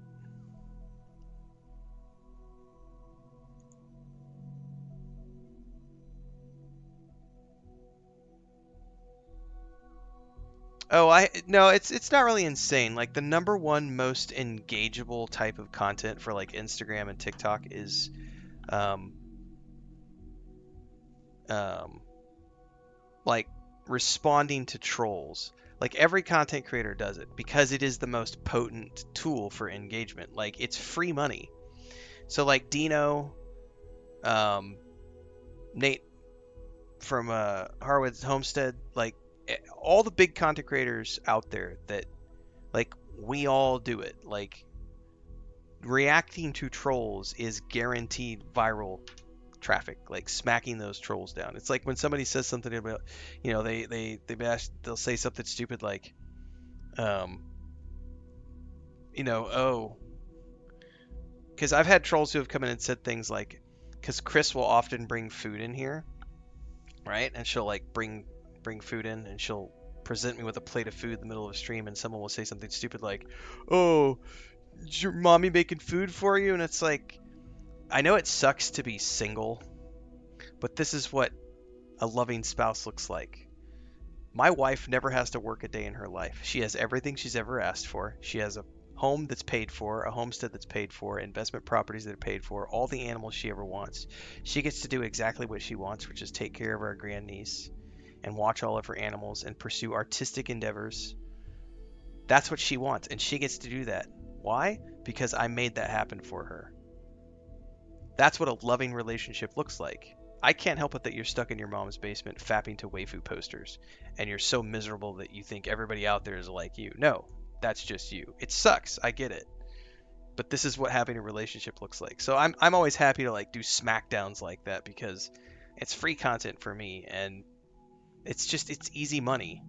Oh, no, it's not really insane. Like the number one most engageable type of content for like Instagram and TikTok is um like responding to trolls. Like every content creator does it because it is the most potent tool for engagement. Like it's free money. So like Dino, Nate from Harwood's Homestead, like all the big content creators out there that like we all do it. Like reacting to trolls is guaranteed viral traffic, like smacking those trolls down. It's like when somebody says something about, you know, they'll say something stupid like, you know, oh, because I've had trolls who have come in and said things like, because Chris will often bring food in here, right? And she'll like bring food in, and she'll present me with a plate of food in the middle of a stream, and someone will say something stupid like, oh, is your mommy making food for you? And it's like, I know it sucks to be single, but this is what a loving spouse looks like. My wife never has to work a day in her life. She has everything she's ever asked for. She has a home that's paid for, a homestead that's paid for, investment properties that are paid for, all the animals she ever wants. She gets to do exactly what she wants, which is take care of our grandniece and watch all of her animals and pursue artistic endeavors. That's what she wants, and she gets to do that. Why? Because I made that happen for her. That's what a loving relationship looks like. I can't help it that you're stuck in your mom's basement fapping to waifu posters, and you're so miserable that you think everybody out there is like you. No, that's just you. It sucks. I get it. But this is what having a relationship looks like. So I'm always happy to like do smackdowns like that because it's free content for me, and it's easy money.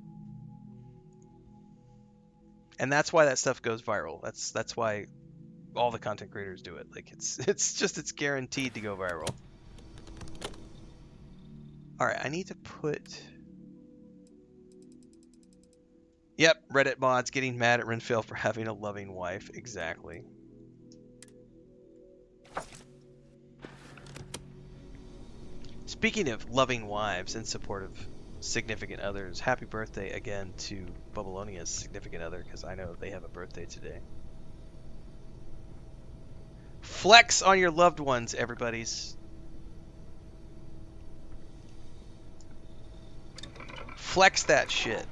And that's why that stuff goes viral. That's why all the content creators do it. Like it's guaranteed to go viral. All right, I need to put. Yep, Reddit mods getting mad at Renfail for having a loving wife. Exactly. Speaking of loving wives and supportive significant others, happy birthday again to Bubblonia's significant other, because I know they have a birthday today. Flex on your loved ones, everybody's. Flex that shit.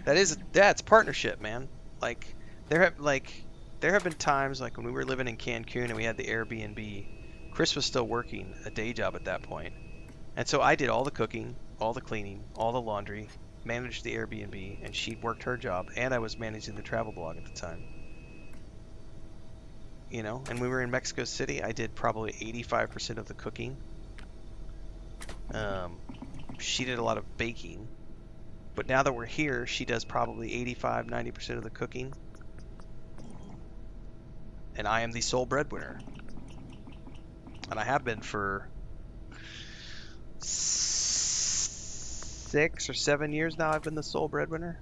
That's partnership, man. Like there have been times like when we were living in Cancun and we had the Airbnb. Chris was still working a day job at that point. And so I did all the cooking, all the cleaning, all the laundry, managed the Airbnb, and she worked her job, and I was managing the travel blog at the time. You know, and we were in Mexico City, I did probably 85% of the cooking. She did a lot of baking. But now that we're here, she does probably 85-90% of the cooking. And I am the sole breadwinner. And I have been for 6 or 7 years now. I've been the sole breadwinner.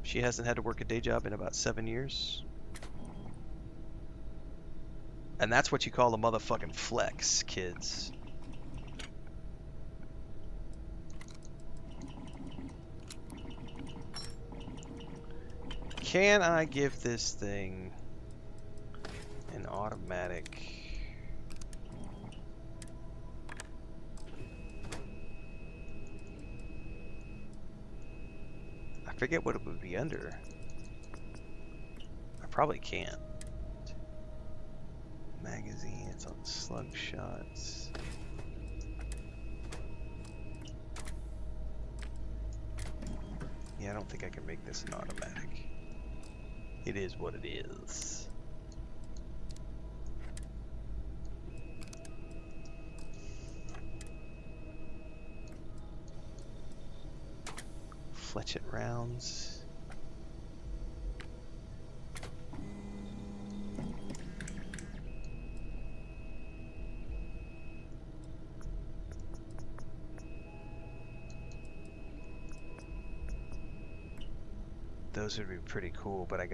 She hasn't had to work a day job in about 7 years. And that's what you call a motherfucking flex, kids. Can I give this thing an automatic? I forget what it would be under. I probably can't. Magazine, it's on slug shots. Yeah, I don't think I can make this an automatic. It is what it is. Fletchet rounds. Those would be pretty cool, but I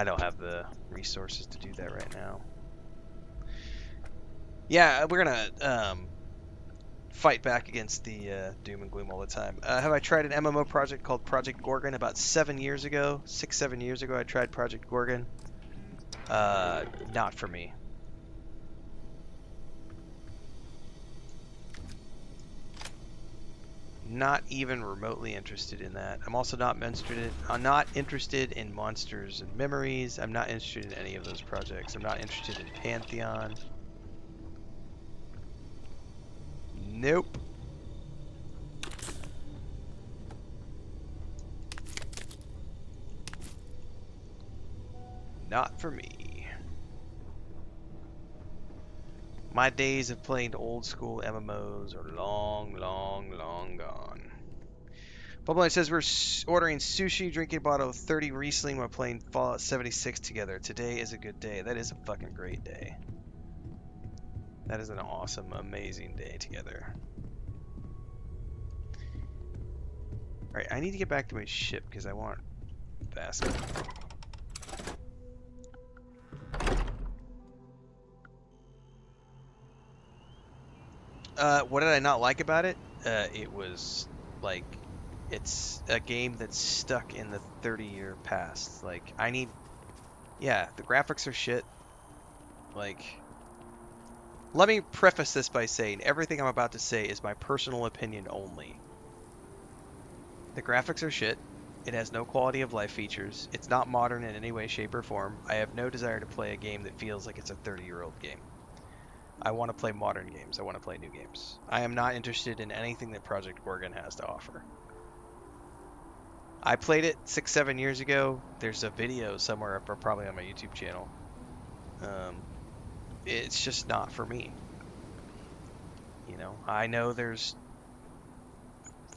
don't have the resources to do that right now. Yeah, we're gonna fight back against the doom and gloom all the time. Have I tried an MMO project called Project Gorgon? About 7 years ago, 6-7 years ago, I tried Project Gorgon. Not for me. Not even remotely interested in that. I'm also not interested in Monsters and Memories. I'm not interested in any of those projects. I'm not interested in Pantheon. Nope. Not for me. My days of playing old school MMOs are long, long, long gone. Bubble says we're ordering sushi, drinking a bottle of 30 Riesling while playing Fallout 76 together. Today is a good day. That is a fucking great day. That is an awesome, amazing day together. Alright, I need to get back to my ship because I want basket. What did I not like about it? It was like, it's a game that's stuck in the 30-year past. Like, yeah, the graphics are shit. Like, let me preface this by saying everything I'm about to say is my personal opinion only. The graphics are shit. It has no quality of life features. It's not modern in any way, shape, or form. I have no desire to play a game that feels like it's a 30-year-old game. I want to play modern games. I want to play new games. I am not interested in anything that Project Gorgon has to offer. I played it 6-7 years ago. There's a video somewhere, probably on my YouTube channel. It's just not for me. You know, I know there's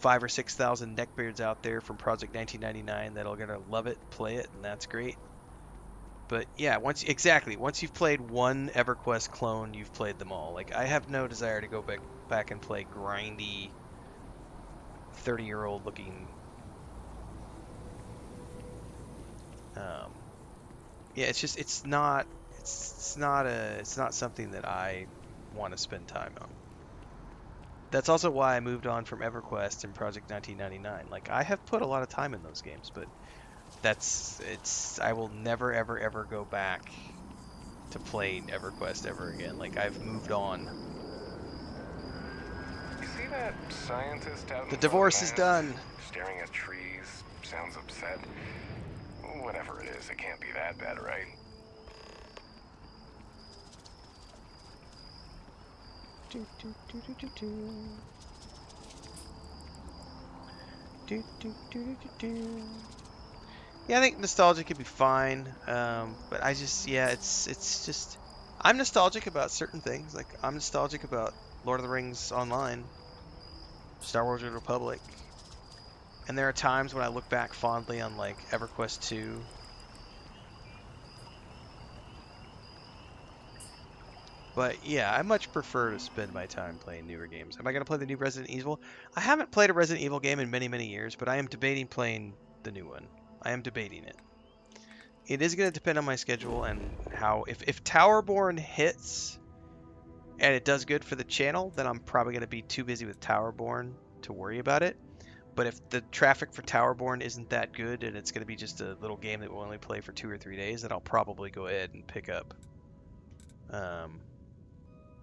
5,000 or 6,000 neckbeards out there from Project 1999 that'll gonna love it, play it, and that's great. But yeah, once you've played one EverQuest clone, you've played them all. Like, I have no desire to go back and play grindy 30-year-old looking. Yeah, it's not something that I want to spend time on. That's also why I moved on from EverQuest and Project 1999. Like, I have put a lot of time in those games, but I will never ever go back to play EverQuest ever again. Like, I've moved on. You see that scientist out in The front of divorce is mast, done. staring at trees, sounds upset. Whatever it is, it can't be that bad, right? Yeah, I think nostalgia could be fine, but I just, yeah, it's just, I'm nostalgic about certain things. Like, I'm nostalgic about Lord of the Rings Online, Star Wars: The Republic, and there are times when I look back fondly on like EverQuest 2. But yeah, I much prefer to spend my time playing newer games. Am I going to play the new Resident Evil? I haven't played a Resident Evil game in many, many years, but I am debating playing the new one. I am debating it. It is going to depend on my schedule and how... If Towerborn hits and it does good for the channel, then I'm probably going to be too busy with Towerborn to worry about it. But if the traffic for Towerborn isn't that good and it's going to be just a little game that we'll only play for 2 or 3 days, then I'll probably go ahead and pick up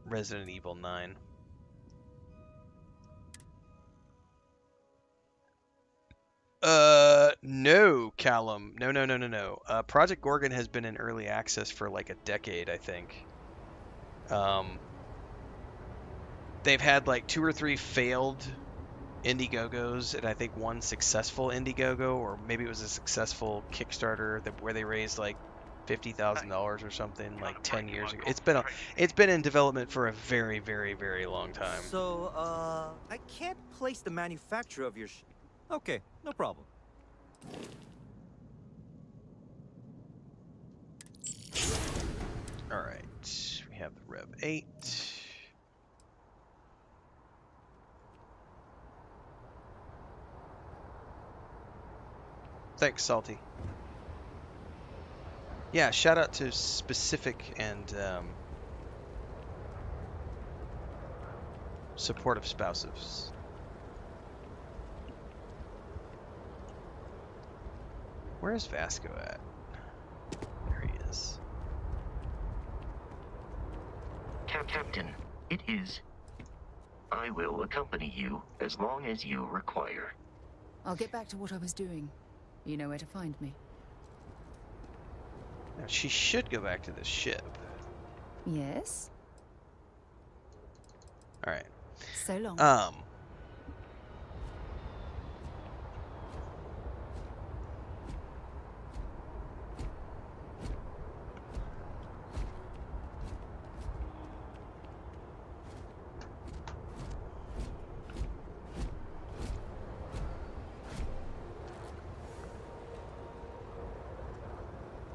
Resident Evil 9. No, Callum. No. Project Gorgon has been in early access for like a decade, I think. They've had like 2 or 3 failed Indiegogos and I think 1 successful Indiegogo, or maybe it was a successful Kickstarter where they raised like $50,000 or something like 10 years ago. It's been in development for a very, very, very long time. So, I can't place the manufacturer of your Okay, no problem. All right, we have the Rev 8. Thanks, Salty. Yeah, shout out to Specific and supportive spouses. Where is Vasco at? There he is. Captain, it is. I will accompany you as long as you require. I'll get back to what I was doing. You know where to find me. Now, she should go back to the ship. Yes? Alright. So long.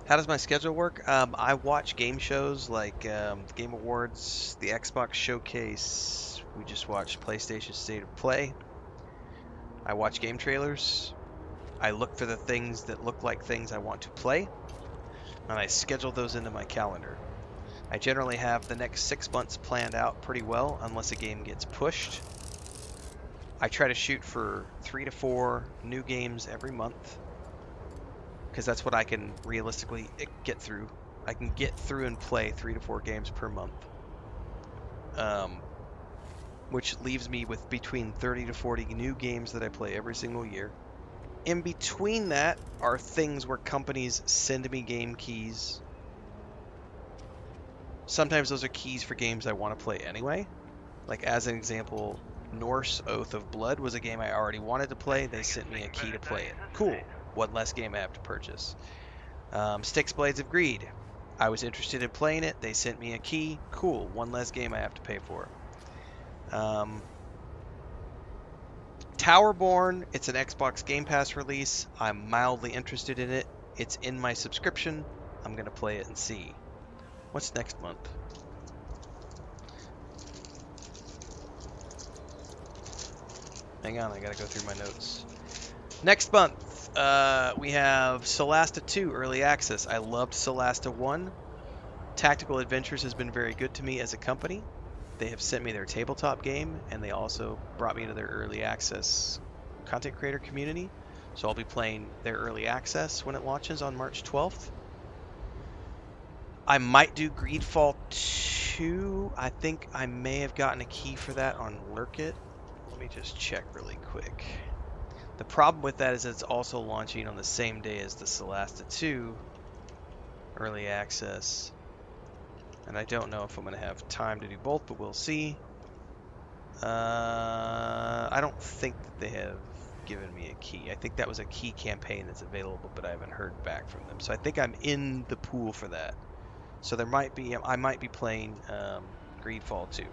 How does my schedule work? I watch game shows like the Game Awards, the Xbox Showcase. We just watched PlayStation State of Play. I watch game trailers. I look for the things that look like things I want to play, and I schedule those into my calendar. I generally have the next 6 months planned out pretty well, unless a game gets pushed. I try to shoot for 3 to 4 new games every month, because that's what I can realistically get through. I can get through and play 3 to 4 games per month, which leaves me with between 30 to 40 new games that I play every single year. In between that are things where companies send me game keys. Sometimes those are keys for games I want to play anyway. Like, as an example, Norse Oath of Blood was a game I already wanted to play. They sent me a key to play it. Cool. One less game I have to purchase. Styx Blades of Greed. I was interested in playing it. They sent me a key. Cool. One less game I have to pay for. Towerborn. It's an Xbox Game Pass release. I'm mildly interested in it. It's in my subscription. I'm going to play it and see. What's next month? Hang on, I gotta go through my notes. Next month, we have Solasta 2 Early Access. I loved Solasta 1. Tactical Adventures has been very good to me as a company. They have sent me their tabletop game, and they also brought me into their Early Access content creator community. So I'll be playing their Early Access when it launches on March 12th. I might do Greedfall 2. I think I may have gotten a key for that on Lurk It. Let me just check really quick. The problem with that is it's also launching on the same day as the Solasta 2 early access. And I don't know if I'm going to have time to do both, but we'll see. I don't think that they have given me a key. I think that was a key campaign that's available, but I haven't heard back from them. So I think I'm in the pool for that. So there might be, I might be playing Greedfall 2.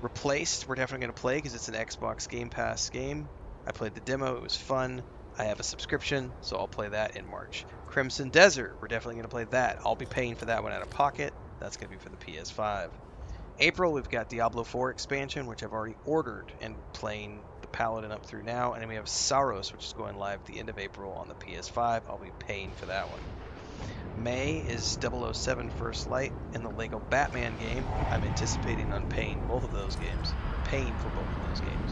Replaced, we're definitely going to play because it's an Xbox Game Pass game. I played the demo, it was fun. I have a subscription, so I'll play that in March. Crimson Desert, we're definitely going to play that. I'll be paying for that one out of pocket. That's going to be for the PS5. April, we've got Diablo 4 expansion, which I've already ordered and playing the Paladin up through now. And then we have Saros, which is going live at the end of April on the PS5. I'll be paying for that one. May is 007 First Light and the Lego Batman game. I'm anticipating on paying both of those games. Paying for both of those games.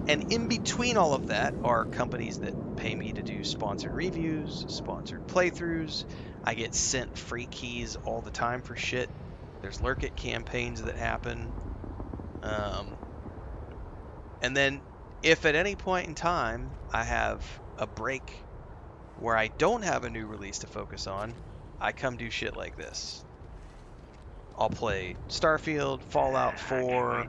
And in between all of that are companies that pay me to do sponsored reviews, sponsored playthroughs. I get sent free keys all the time for shit. There's Lurk It campaigns that happen. And then if at any point in time I have a break where I don't have a new release to focus on, I come do shit like this. I'll play Starfield, Fallout 4.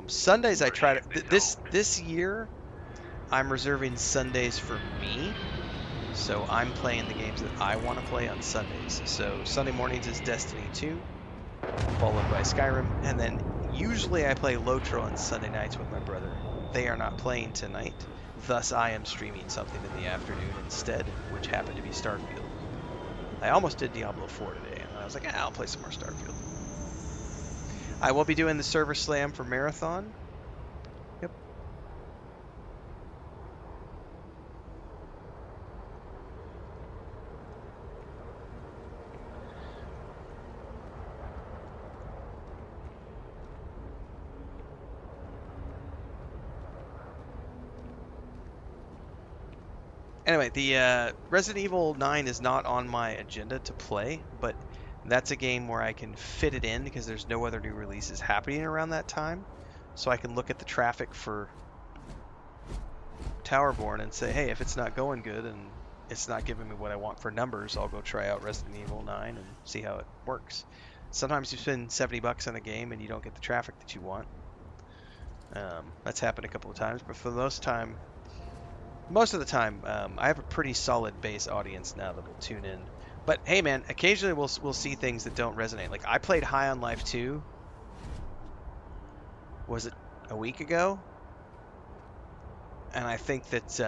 Sundays I try to... This year, I'm reserving Sundays for me. So I'm playing the games that I want to play on Sundays. So Sunday mornings is Destiny 2, followed by Skyrim, and then usually I play Lotro on Sunday nights with my brother. They are not playing tonight, thus I am streaming something in the afternoon instead, which happened to be Starfield. I almost did Diablo 4 today, and I was like, I'll play some more Starfield. I will be doing the server slam for Marathon. Yep. Anyway, the Resident Evil 9 is not on my agenda to play, but that's a game where I can fit it in because there's no other new releases happening around that time. So I can look at the traffic for Towerborn and say, hey, if it's not going good and it's not giving me what I want for numbers, I'll go try out Resident Evil 9 and see how it works. Sometimes you spend $70 on a game and you don't get the traffic that you want. That's happened a couple of times, but for most of the time, I have a pretty solid base audience now that will tune in. But hey, man, occasionally we'll see things that don't resonate. Like I played High on Life 2. Was it a week ago? And I think that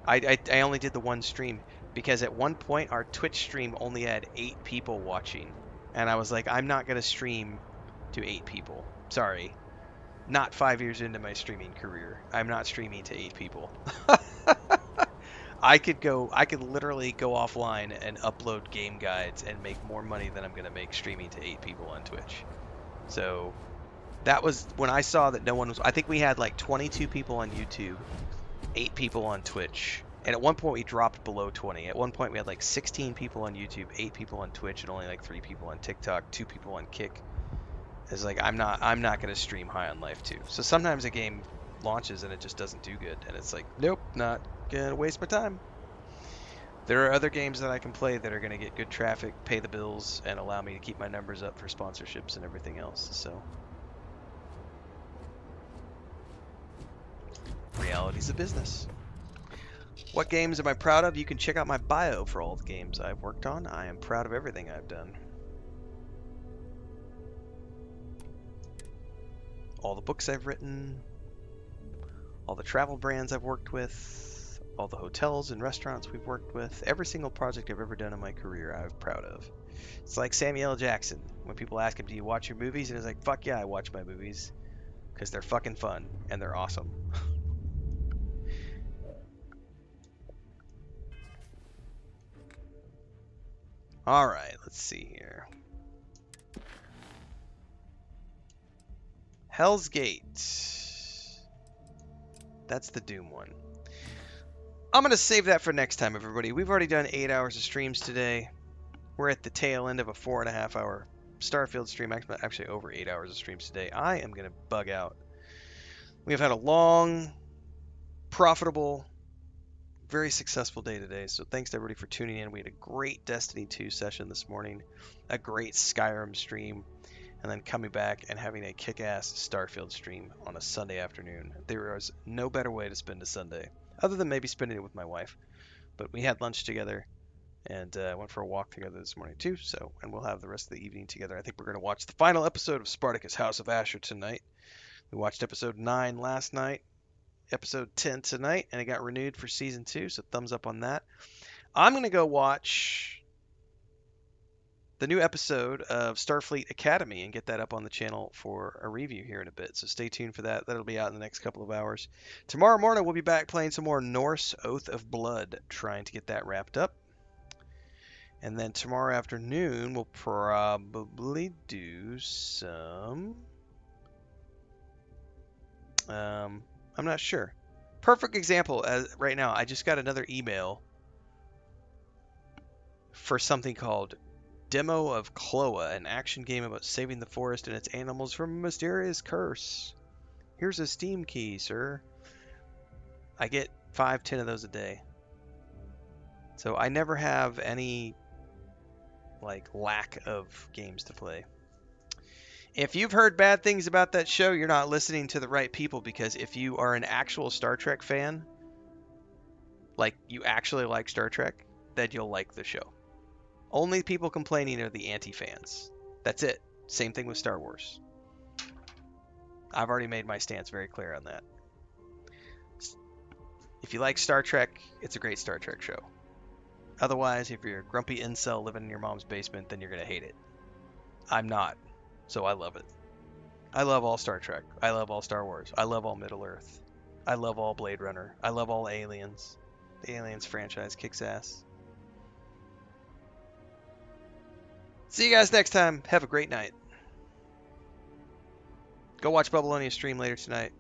I only did the one stream because at one point our Twitch stream only had 8 people watching, and I was like, I'm not gonna stream to 8 people. Sorry. Not 5 years into my streaming career. I'm not streaming to 8 people. I could literally go offline and upload game guides and make more money than I'm going to make streaming to 8 people on Twitch. So that was when I saw that no one was, I think we had like 22 people on YouTube, 8 people on Twitch. And at one point we dropped below 20. At one point we had like 16 people on YouTube, 8 people on Twitch, and only like 3 people on TikTok, 2 people on Kick. It's like, I'm not going to stream High on Life 2. So sometimes a game launches and it just doesn't do good. And it's like, nope, not going to waste my time. There are other games that I can play that are going to get good traffic, pay the bills, and allow me to keep my numbers up for sponsorships and everything else. So, reality's a business. What games am I proud of? You can check out my bio for all the games I've worked on. I am proud of everything I've done. All the books I've written, all the travel brands I've worked with, all the hotels and restaurants we've worked with, every single project I've ever done in my career I'm proud of. It's like Samuel L. Jackson. When people ask him, do you watch your movies? And he's like, fuck yeah, I watch my movies. Because they're fucking fun and they're awesome. Alright, let's see here. Hell's Gate. That's the Doom one. I'm going to save that for next time, everybody. We've already done 8 hours of streams today. We're at the tail end of a 4.5 hour Starfield stream. Actually, over 8 hours of streams today. I am going to bug out. We have had a long, profitable, very successful day today. So thanks to everybody for tuning in. We had a great Destiny 2 session this morning, a great Skyrim stream, and then coming back and having a kick-ass Starfield stream on a Sunday afternoon. There was no better way to spend a Sunday, other than maybe spending it with my wife. But we had lunch together and went for a walk together this morning too. So, and we'll have the rest of the evening together. I think we're going to watch the final episode of Spartacus: House of Asher tonight. We watched episode 9 last night, episode 10 tonight, and it got renewed for season 2. So thumbs up on that. I'm going to go watch the new episode of Starfleet Academy and get that up on the channel for a review here in a bit. So stay tuned for that. That'll be out in the next couple of hours. Tomorrow morning, we'll be back playing some more Norse Oath of Blood, trying to get that wrapped up. And then tomorrow afternoon, we'll probably do some... I'm not sure. Perfect example, right now, I just got another email for something called Demo of Kloa, an action game about saving the forest and its animals from a mysterious curse. Here's a Steam key, sir. I get 5-10 of those a day. So I never have any lack of games to play. If you've heard bad things about that show, you're not listening to the right people, because if you are an actual Star Trek fan, you actually like Star Trek, then you'll like the show. Only people complaining are the anti-fans. That's it. Same thing with Star Wars. I've already made my stance very clear on that. If you like Star Trek, it's a great Star Trek show. Otherwise, if you're a grumpy incel living in your mom's basement, then you're going to hate it. I'm not, so I love it. I love all Star Trek. I love all Star Wars. I love all Middle-earth. I love all Blade Runner. I love all Aliens. The Aliens franchise kicks ass. See you guys next time. Have a great night. Go watch Babylonia stream later tonight.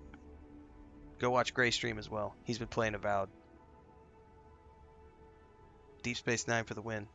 Go watch Gray stream as well. He's been playing Avowed. Deep Space Nine for the win.